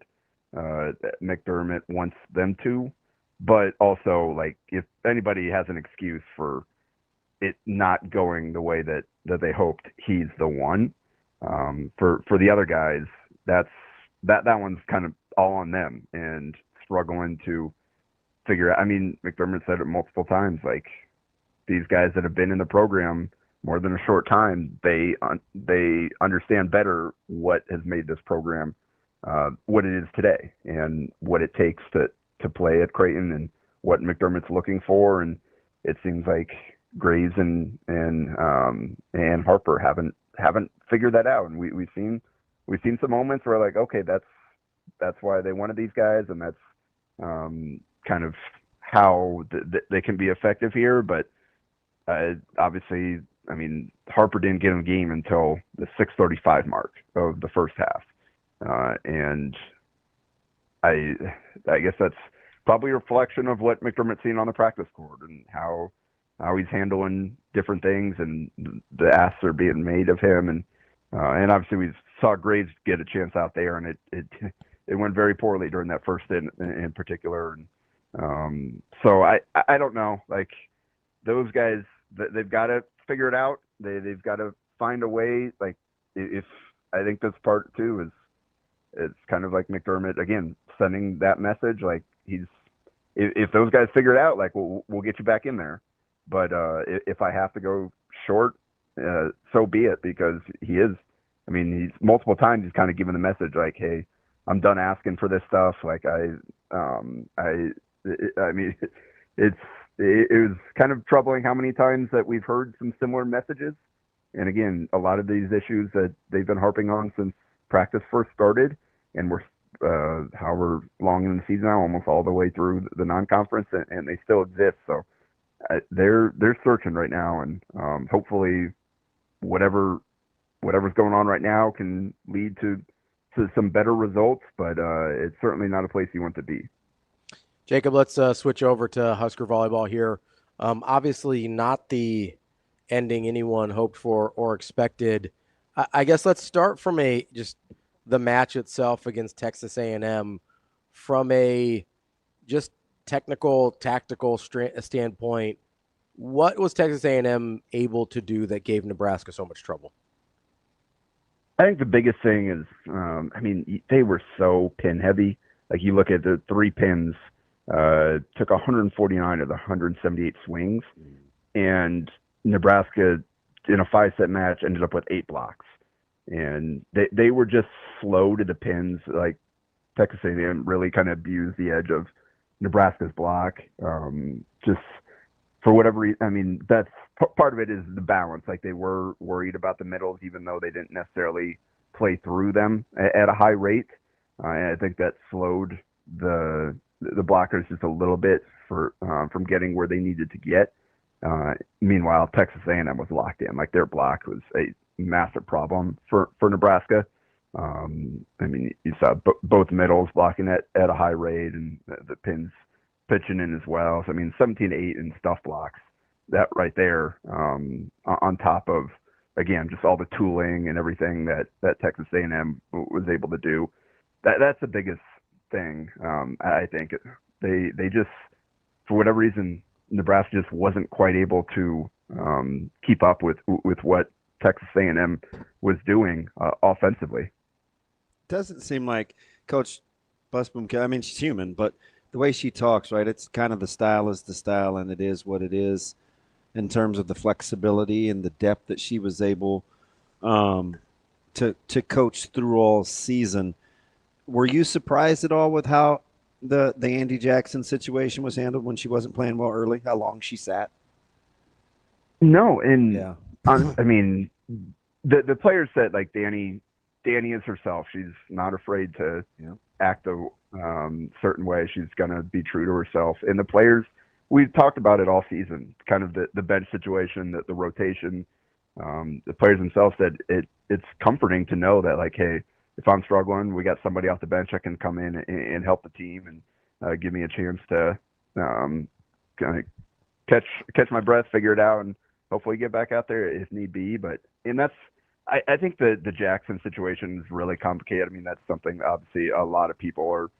McDermott wants them to. But also, like, if anybody has an excuse for it not going the way that they hoped, he's the one. For the other guys, that one's kind of all on them and struggling to figure out. I mean, McDermott said it multiple times, like, these guys that have been in the program more than a short time, they understand better what has made this program what it is today and what it takes to play at Creighton and what McDermott's looking for. And it seems like Graves and Harper haven't figured that out. And we've seen some moments where, like, okay, that's why they wanted these guys, and that's kind of how they can be effective here. But obviously, I mean, Harper didn't get in the game until the 6:35 mark of the first half, and I guess that's probably a reflection of what McDermott's seen on the practice court and how he's handling different things, and the asks are being made of him. And obviously we saw Graves get a chance out there, and it went very poorly during that first in particular. And so I don't know, like, those guys, they've got to figure it out. They've got to find a way. Like, if I think this part too is, it's kind of like McDermott again sending that message, like, if those guys figure it out, like, we'll get you back in there. But if I have to go short, so be it, because he is. I mean, he's multiple times he's kind of given the message, like, hey, I'm done asking for this stuff. Like, I mean, it was kind of troubling how many times that we've heard some similar messages. And again, a lot of these issues that they've been harping on since practice first started, and we're however long in the season now, almost all the way through the non-conference, and they still exist. So they're searching right now, and hopefully whatever's going on right now can lead to some better results. But it's certainly not a place you want to be. Jacob, let's switch over to Husker volleyball here. Obviously not the ending anyone hoped for or expected. I guess let's start from just the match itself against Texas A&M from a just technical, tactical standpoint. What was Texas A&M able to do that gave Nebraska so much trouble? I think the biggest thing is, I mean, they were so pin heavy. Like, you look at the 3 pins, took 149 of the 178 swings, and Nebraska in a 5-set match ended up with 8 blocks. And they were just slow to the pins. Like, Texas A&M really kind of abused the edge of Nebraska's block. Just for whatever reason, I mean, that's part of it is the balance. Like, they were worried about the middles, even though they didn't necessarily play through them at a high rate. And I think that slowed the blockers just a little bit from getting where they needed to get. Meanwhile, Texas A&M was locked in. Like, their block was a massive problem for Nebraska. I mean, you saw both middles blocking at a high rate, and the pins pitching in as well. So, I mean, 17-8 in stuff blocks, that right there, on top of, again, just all the tooling and everything that Texas A&M was able to do. That's the biggest thing. I think they just, for whatever reason, Nebraska just wasn't quite able to keep up with what Texas A&M was doing offensively. Doesn't seem like Coach Busboom Kelly, I mean, she's human, but the way she talks, right, it's kind of the style is the style, and it is what it is in terms of the flexibility and the depth that she was able to coach through all season. Were you surprised at all with how the Andy Jackson situation was handled when she wasn't playing well early, how long she sat? No, and yeah. I mean, the players said, like, Dani is herself. She's not afraid to act a certain way. She's going to be true to herself. And the players, we've talked about it all season, kind of the bench situation, the rotation. The players themselves said it's comforting to know that, like, hey, if I'm struggling, we got somebody off the bench that can come in and help the team and give me a chance to kind of catch my breath, figure it out, and hopefully get back out there if need be. And that's, I think the Jackson situation is really complicated. I mean, that's something obviously a lot of people are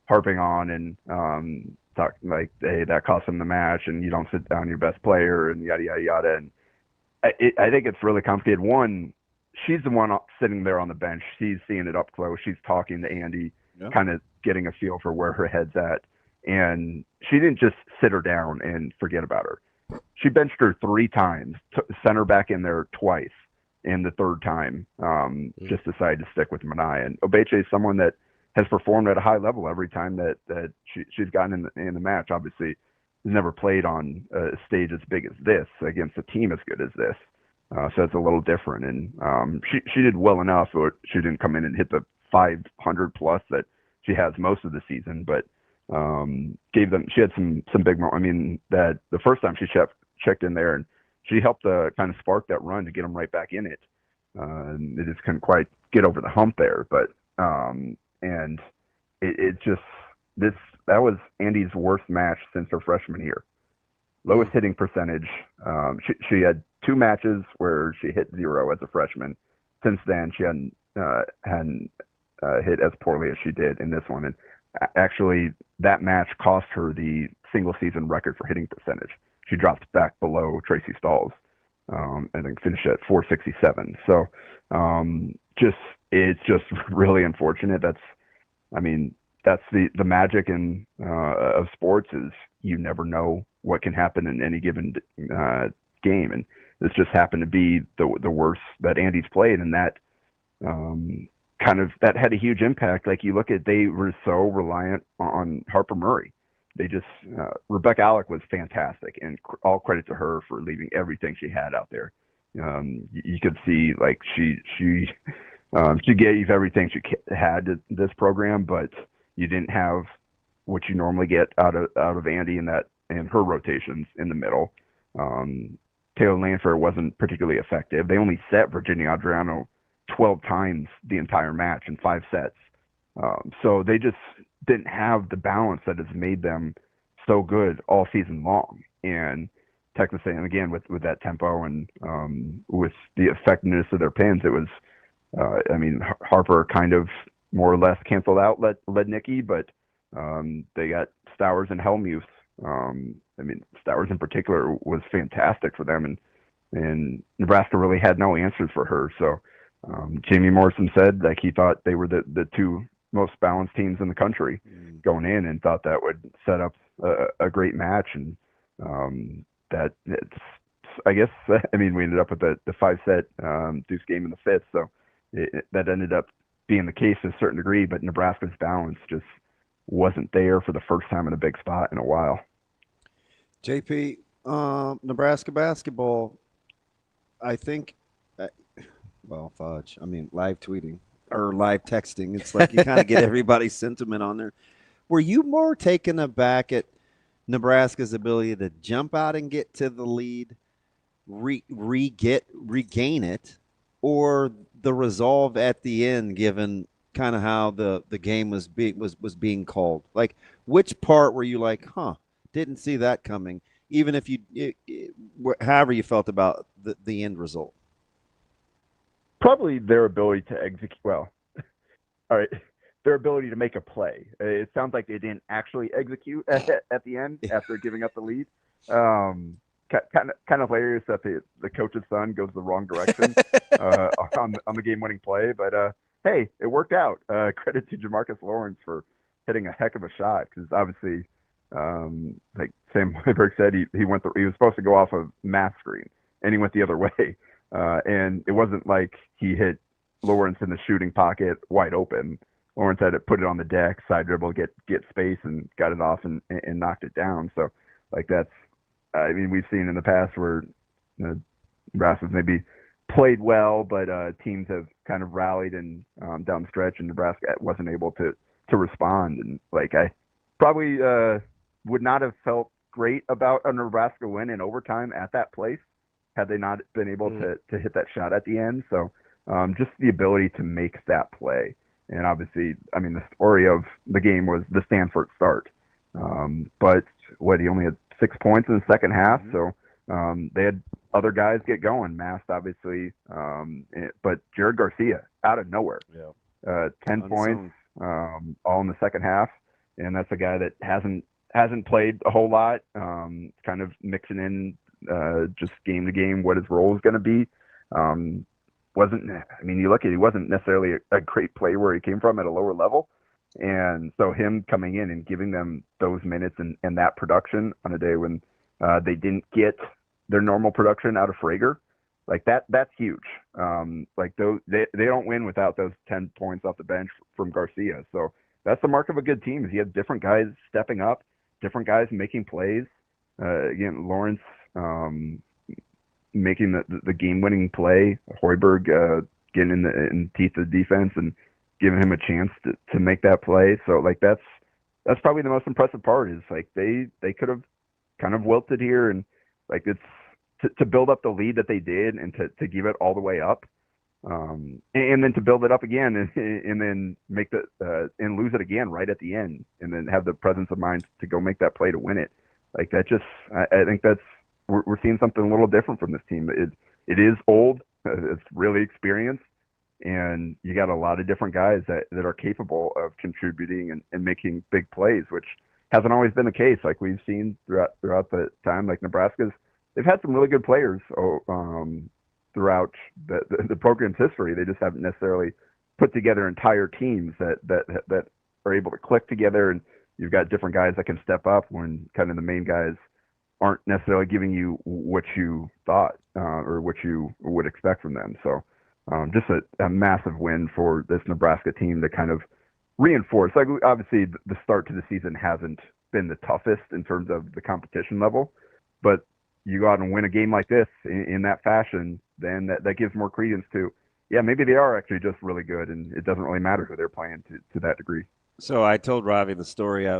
harping on and talking like, hey, that cost them the match, and you don't sit down your best player, and yada yada yada. And I think it's really complicated. One, she's the one sitting there on the bench. She's seeing it up close. She's talking to Andy, kind of getting a feel for where her head's at. And she didn't just sit her down and forget about her. She benched her 3 times, sent her back in there twice, and the third time just decided to stick with Manai. And Obeche is someone that has performed at a high level every time that she's gotten in the match. Obviously, has never played on a stage as big as this against a team as good as this. So it's a little different. And she did well enough, but she didn't come in and hit the 500 plus that she has most of the season. But she had some big moments. I mean, that the first time she checked in there, and she helped kind of spark that run to get them right back in it. And they just couldn't quite get over the hump there. But and it just that was Andy's worst match since her freshman year. Lowest hitting percentage. She had 2 matches where she hit 0 as a freshman. Since then, she hadn't hit as poorly as she did in this one. And actually, that match cost her the single season record for hitting percentage. She dropped back below Tracy Stahl's, and then finished at 467. So, it's just really unfortunate. That's the magic of sports is you never know what can happen in any given game, and this just happened to be the worst that Andy's played, and that that had a huge impact. Like, you look at, they were so reliant on Harper Murray. They just Rebecca Alec was fantastic, and all credit to her for leaving everything she had out there. You could see, like, she gave everything she had to this program, but you didn't have what you normally get out of Andy and her rotations in the middle. Taylor Lanford wasn't particularly effective. They only set Virginia Adriano 12 times the entire match in 5 sets. So they just didn't have the balance that has made them so good all season long. And Texas A&M, again, with that tempo and with the effectiveness of their pins, it was, Harper kind of more or less canceled out Lednicki, but they got Stowers and Hellmuth. Stowers in particular was fantastic for them, and Nebraska really had no answers for her. So Jamie Morrison said, like, he thought they were the 2 most balanced teams in the country going in, and thought that would set up a great match. And that it's, I guess, we ended up with the 5-set Deuce game in the 5th. So that ended up being the case to a certain degree, but Nebraska's balance just wasn't there for the first time in a big spot in a while. JP, Nebraska basketball, I think, fudge. Live tweeting or live texting. It's like you kind of get everybody's sentiment on there. Were you more taken aback at Nebraska's ability to jump out and get to the lead, regain it, or the resolve at the end, given kind of how the game was being called? Like, which part were you like, Didn't see that coming. Even if however you felt about the end result. Probably their ability to execute. Well, all right, their ability to make a play. It sounds like they didn't actually execute at the end after giving up the lead. Kind of hilarious that the coach's son goes the wrong direction on the game-winning play. But hey, it worked out. Credit to Jamarcus Lawrence for hitting a heck of a shot, because obviously, like Sam Hoiberg said, he was supposed to go off of math screen, and he went the other way. And it wasn't like he hit Lawrence in the shooting pocket wide open. Lawrence had to put it on the deck, side dribble, get space, and got it off and knocked it down. So, like, that's, I mean, we've seen in the past where Nebraska's maybe played well, but teams have kind of rallied and down the stretch, and Nebraska wasn't able to respond. And, like, I probably would not have felt great about a Nebraska win in overtime at that place had they not been able to hit that shot at the end. So just the ability to make that play. And obviously, I mean, the story of the game was the Stanford start. But he only had 6 points in the second half. So they had other guys get going. Mast, obviously. But Jared Garcia, out of nowhere. 10 points, all in the second half. And that's a guy that hasn't played a whole lot. Kind of mixing in just game to game what his role is going to be. You look at it, he wasn't necessarily a great player where he came from at a lower level. And so him coming in and giving them those minutes and that production on a day when they didn't get their normal production out of Frager, like that's huge. Like those, they don't win without those 10 points off the bench from Garcia. So that's the mark of a good team, is you have different guys stepping up, different guys making plays. Again, Lawrence making the game-winning play, Hoiberg getting in the teeth of the defense and giving him a chance to make that play. So, like, that's probably the most impressive part, is like they could have kind of wilted here, and like it's to build up the lead that they did and to give it all the way up, and then to build it up again and then make and lose it again right at the end, and then have the presence of mind to go make that play to win it. Like, that just, I think we're seeing something a little different from this team. It is old, it's really experienced, and you got a lot of different guys that are capable of contributing and making big plays, which hasn't always been the case. Like we've seen throughout the time, like Nebraska's, they've had some really good players throughout the program's history. They just haven't necessarily put together entire teams that are able to click together, and you've got different guys that can step up when kind of the main guys aren't necessarily giving you what you thought or what you would expect from them. So just a massive win for this Nebraska team to kind of reinforce. Like, obviously, the start to the season hasn't been the toughest in terms of the competition level, but you go out and win a game like this in that fashion, then that gives more credence to, yeah, maybe they are actually just really good, and it doesn't really matter who they're playing to that degree. So I told Ravi the story. I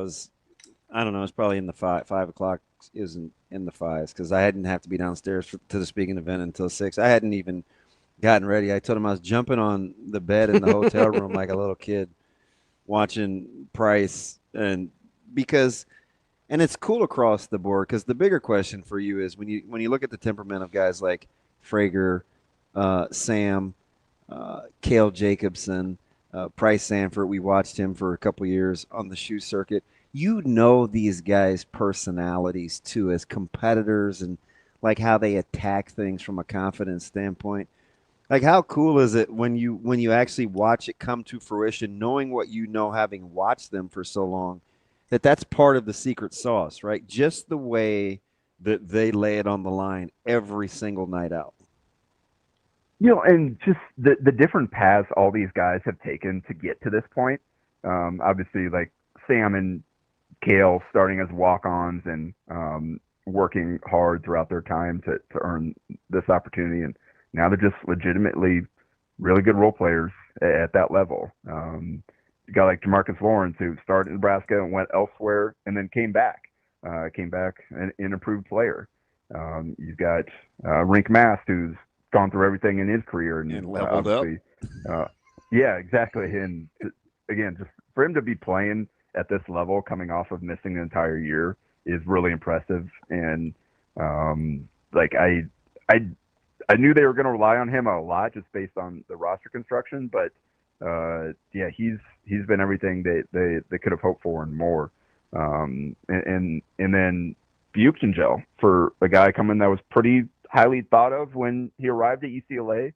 don't know, it was probably in the 5 o'clock, isn't in the 5s, because I hadn't have to be downstairs to the speaking event until 6. I hadn't even gotten ready. I told him I was jumping on the bed in the hotel room like a little kid watching Price, and it's cool across the board, because the bigger question for you is when you look at the temperament of guys like Frager, Sam, Cale Jacobson, Price Sanford. We watched him for a couple years on the shoe circuit. You know these guys' personalities too, as competitors, and like how they attack things from a confidence standpoint. Like, how cool is it when you actually watch it come to fruition, knowing what you know, having watched them for so long, that's part of the secret sauce, right? Just the way that they lay it on the line every single night out. And just the different paths all these guys have taken to get to this point. Obviously, like Sam and Cale starting as walk-ons and working hard throughout their time to earn this opportunity. And now they're just legitimately really good role players at that level. You got like Jamarcus Lawrence, who started in Nebraska and went elsewhere and then came back an improved player. You've got Rink Mast, who's gone through everything in his career and leveled up. Yeah, exactly. And again, just for him to be playing at this level, coming off of missing the entire year, is really impressive. And like I knew they were going to rely on him a lot just based on the roster construction, but yeah, he's been everything they could have hoped for and more. And then Buchengel, for a guy coming that was pretty highly thought of when he arrived at UCLA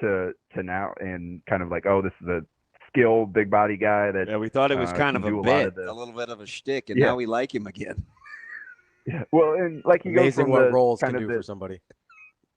to now, and kind of like, oh, this is a skilled big body guy that we thought it was kind of a bit, a little bit of a shtick, and now we like him again. Yeah, well, and like he Amazing goes from what roles kind can of do for somebody.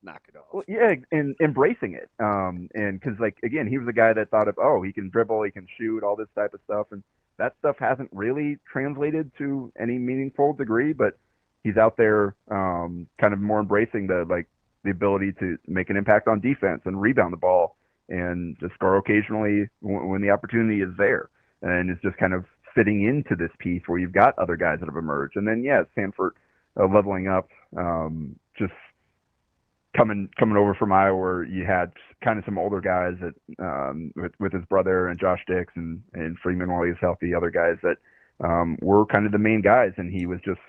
Knock it off. Well, yeah, and embracing it. And because, like, again, he was a guy that thought of, oh, he can dribble, he can shoot, all this type of stuff. And that stuff hasn't really translated to any meaningful degree, but he's out there kind of more embracing the ability to make an impact on defense and rebound the ball and just score occasionally when the opportunity is there. And it's just kind of fitting into this piece where you've got other guys that have emerged. And then, yeah, Sanford leveling up, just coming over from Iowa, where you had kind of some older guys that with his brother and Josh Dix and Freeman while he was healthy, other guys that were kind of the main guys. And he was just,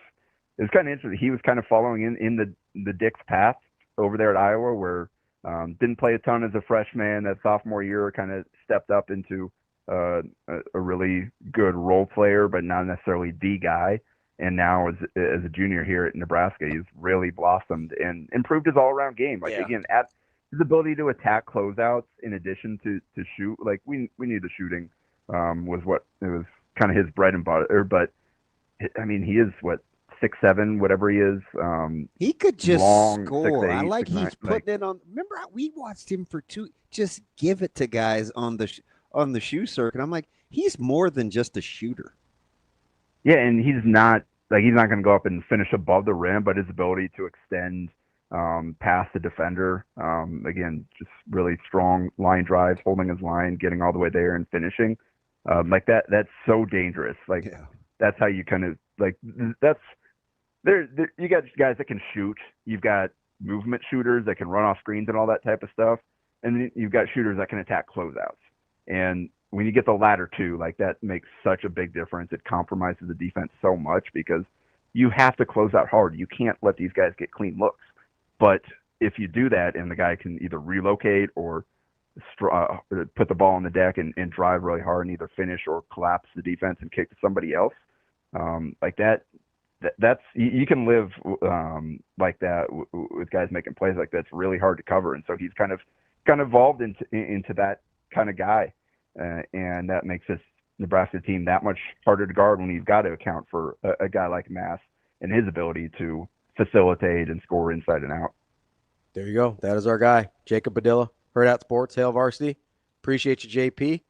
it was kind of interesting. He was kind of following in the Dix path over there at Iowa, where didn't play a ton as a freshman. That sophomore year kind of stepped up into a really good role player, but not necessarily the guy. And now as a junior here at Nebraska, he's really blossomed and improved his all-around game. Like, again, at his ability to attack closeouts in addition to shoot. Like, we knew the shooting was what it was, kind of his bread and butter. But I mean, he is 6'7", whatever he is. He could just long, score. 6'8", I like 6'9", he's putting it on. Remember how we watched him for just give it to guys on the shoe circuit. I'm like, he's more than just a shooter. Yeah, and he's not going to go up and finish above the rim, but his ability to extend past the defender, again, just really strong line drives, holding his line, getting all the way there and finishing. Like that's so dangerous. Like that's how you kind of you got guys that can shoot. You've got movement shooters that can run off screens and all that type of stuff. And then you've got shooters that can attack closeouts. And when you get the latter two, like, that makes such a big difference. It compromises the defense so much because you have to close out hard. You can't let these guys get clean looks. But if you do that and the guy can either relocate or put the ball on the deck and drive really hard and either finish or collapse the defense and kick to somebody else, like that's you can live like that with guys making plays like that. It's really hard to cover. And so he's kind of evolved into that kind of guy. And that makes this Nebraska team that much harder to guard when you've got to account for a guy like Mass and his ability to facilitate and score inside and out. There you go. That is our guy, Jacob Padilla, Hurrdat Sports, Hail Varsity. Appreciate you, JP.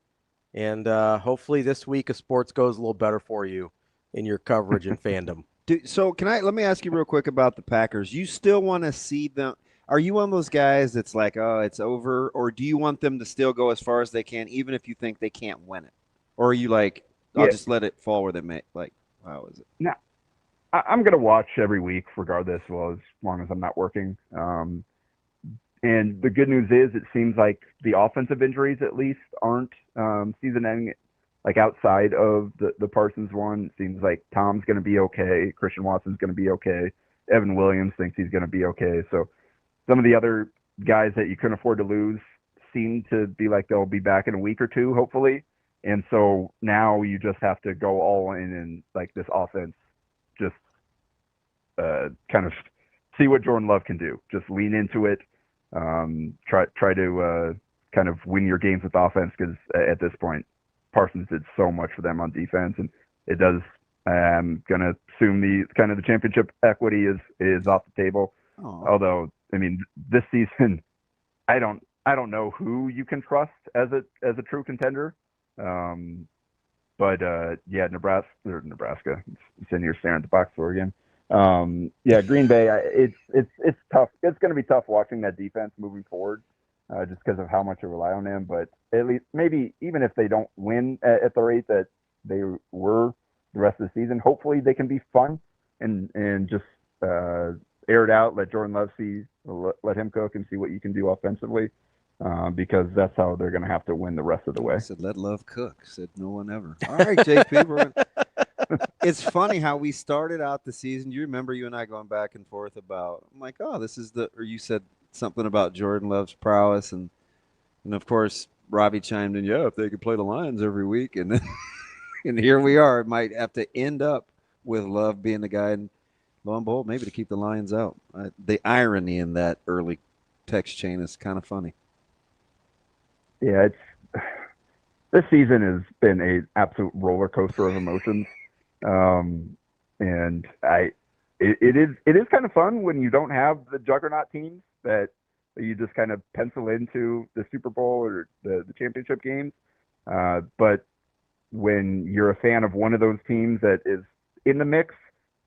And hopefully this week of sports goes a little better for you in your coverage and fandom. So let me ask you real quick about the Packers. You still want to see them? Are you one of those guys that's like, oh, it's over? Or do you want them to still go as far as they can, even if you think they can't win it? Or are you like, I'll just let it fall where they may? Like, how is it? No, I'm going to watch every week regardless, as long as I'm not working. And the good news is it seems like the offensive injuries at least aren't season-ending. Like, outside of the Parsons one, it seems like Tom's going to be okay. Christian Watson's going to be okay. Evan Williams thinks he's going to be okay. So some of the other guys that you couldn't afford to lose seem to be like they'll be back in a week or two, hopefully. And so now you just have to go all in and, like, this offense just kind of see what Jordan Love can do. Just lean into it. Try to kind of win your games with offense, because at this point, Parsons did so much for them on defense, and it does. I'm gonna assume the championship equity is off the table. Aww. Although, I mean, this season, I don't know who you can trust as a true contender. But yeah, Nebraska. I'm sitting here staring at the box score again. Yeah, Green Bay. It's tough. It's going to be tough watching that defense moving forward, just because of how much I rely on them. But at least, maybe even if they don't win at the rate that they were the rest of the season, hopefully they can be fun and just air it out. Let Jordan Love let him cook and see what you can do offensively, because that's how they're going to have to win the rest of the way. I said, let Love cook. Said no one ever. All right, JP. it's funny how we started out the season. You remember you and I going back and forth about, I'm like, oh, this is or you said something about Jordan Love's prowess. And of course, Ravi chimed in, yeah, if they could play the Lions every week. And then, and here we are. It might have to end up with Love being the guy. And lo and behold, maybe to keep the Lions out. The irony in that early text chain is kind of funny. Yeah, this season has been an absolute roller coaster of emotions, and it is kind of fun when you don't have the juggernaut teams that you just kind of pencil into the Super Bowl or the championship games. But when you're a fan of one of those teams that is in the mix,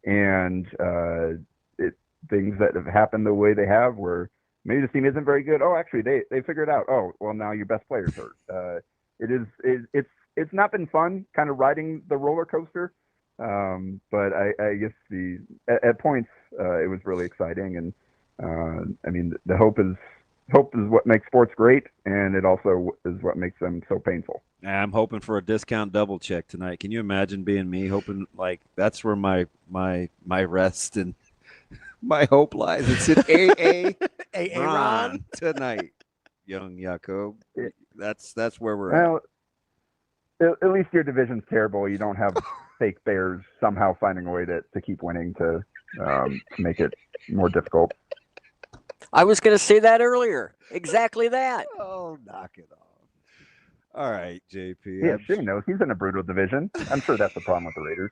and things that have happened the way they have, where maybe this team isn't very good. Oh, actually, they figured out. Oh, well, now your best player's hurt. It's not been fun, kind of riding the roller coaster. But I guess at points it was really exciting, and I mean the hope is what makes sports great, and it also is what makes them so painful. I'm hoping for a discount double check tonight. Can you imagine being me, hoping like that's where my rest and my hope lies? It's in AA Ron tonight, young Jakob. That's where we're at. Well, at least your division's terrible. You don't have fake Bears somehow finding a way to keep winning to make it more difficult. I was going to say that earlier. Exactly that. Oh, knock it off. All right, JP. Yeah, Shane knows. He's in a brutal division. I'm sure that's the problem with the Raiders.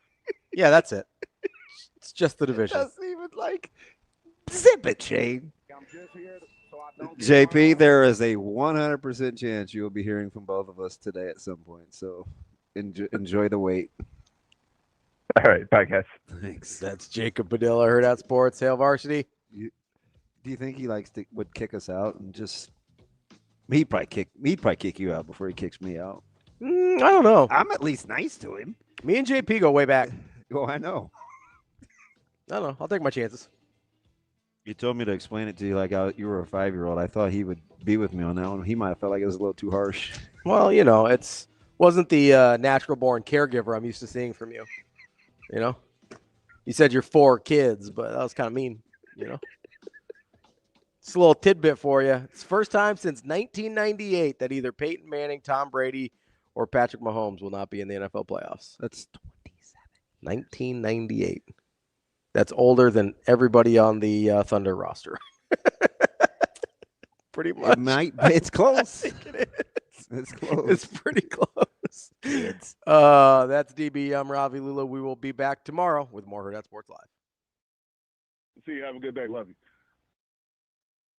Yeah, that's it. It's just the division. It doesn't even zip it, Shane. JP, there is a 100% chance you will be hearing from both of us today at some point. So enjoy the wait. All right, bye, guys. Thanks. That's Jacob Padilla, Hurrdat Sports, Hail Varsity. Do you think he would kick us out and just? He'd probably kick you out before he kicks me out. I don't know. I'm at least nice to him. Me and JP go way back. Oh, I know. I don't know. I'll take my chances. You told me to explain it to you like you were a 5-year-old. I thought he would be with me on that one. He might have felt like it was a little too harsh. Well, it wasn't the natural-born caregiver I'm used to seeing from you. You said you're 4 kids, but that was kind of mean. It's a little tidbit for you. It's the first time since 1998 that either Peyton Manning, Tom Brady, or Patrick Mahomes will not be in the NFL playoffs. That's 1998. That's older than everybody on the Thunder roster. Pretty much. It's close. I think it is. It's close. It's pretty close. That's DB. I'm Ravi, Lulla. We will be back tomorrow with more Hurrdat Sports Live. See you. Have a good day. Love you.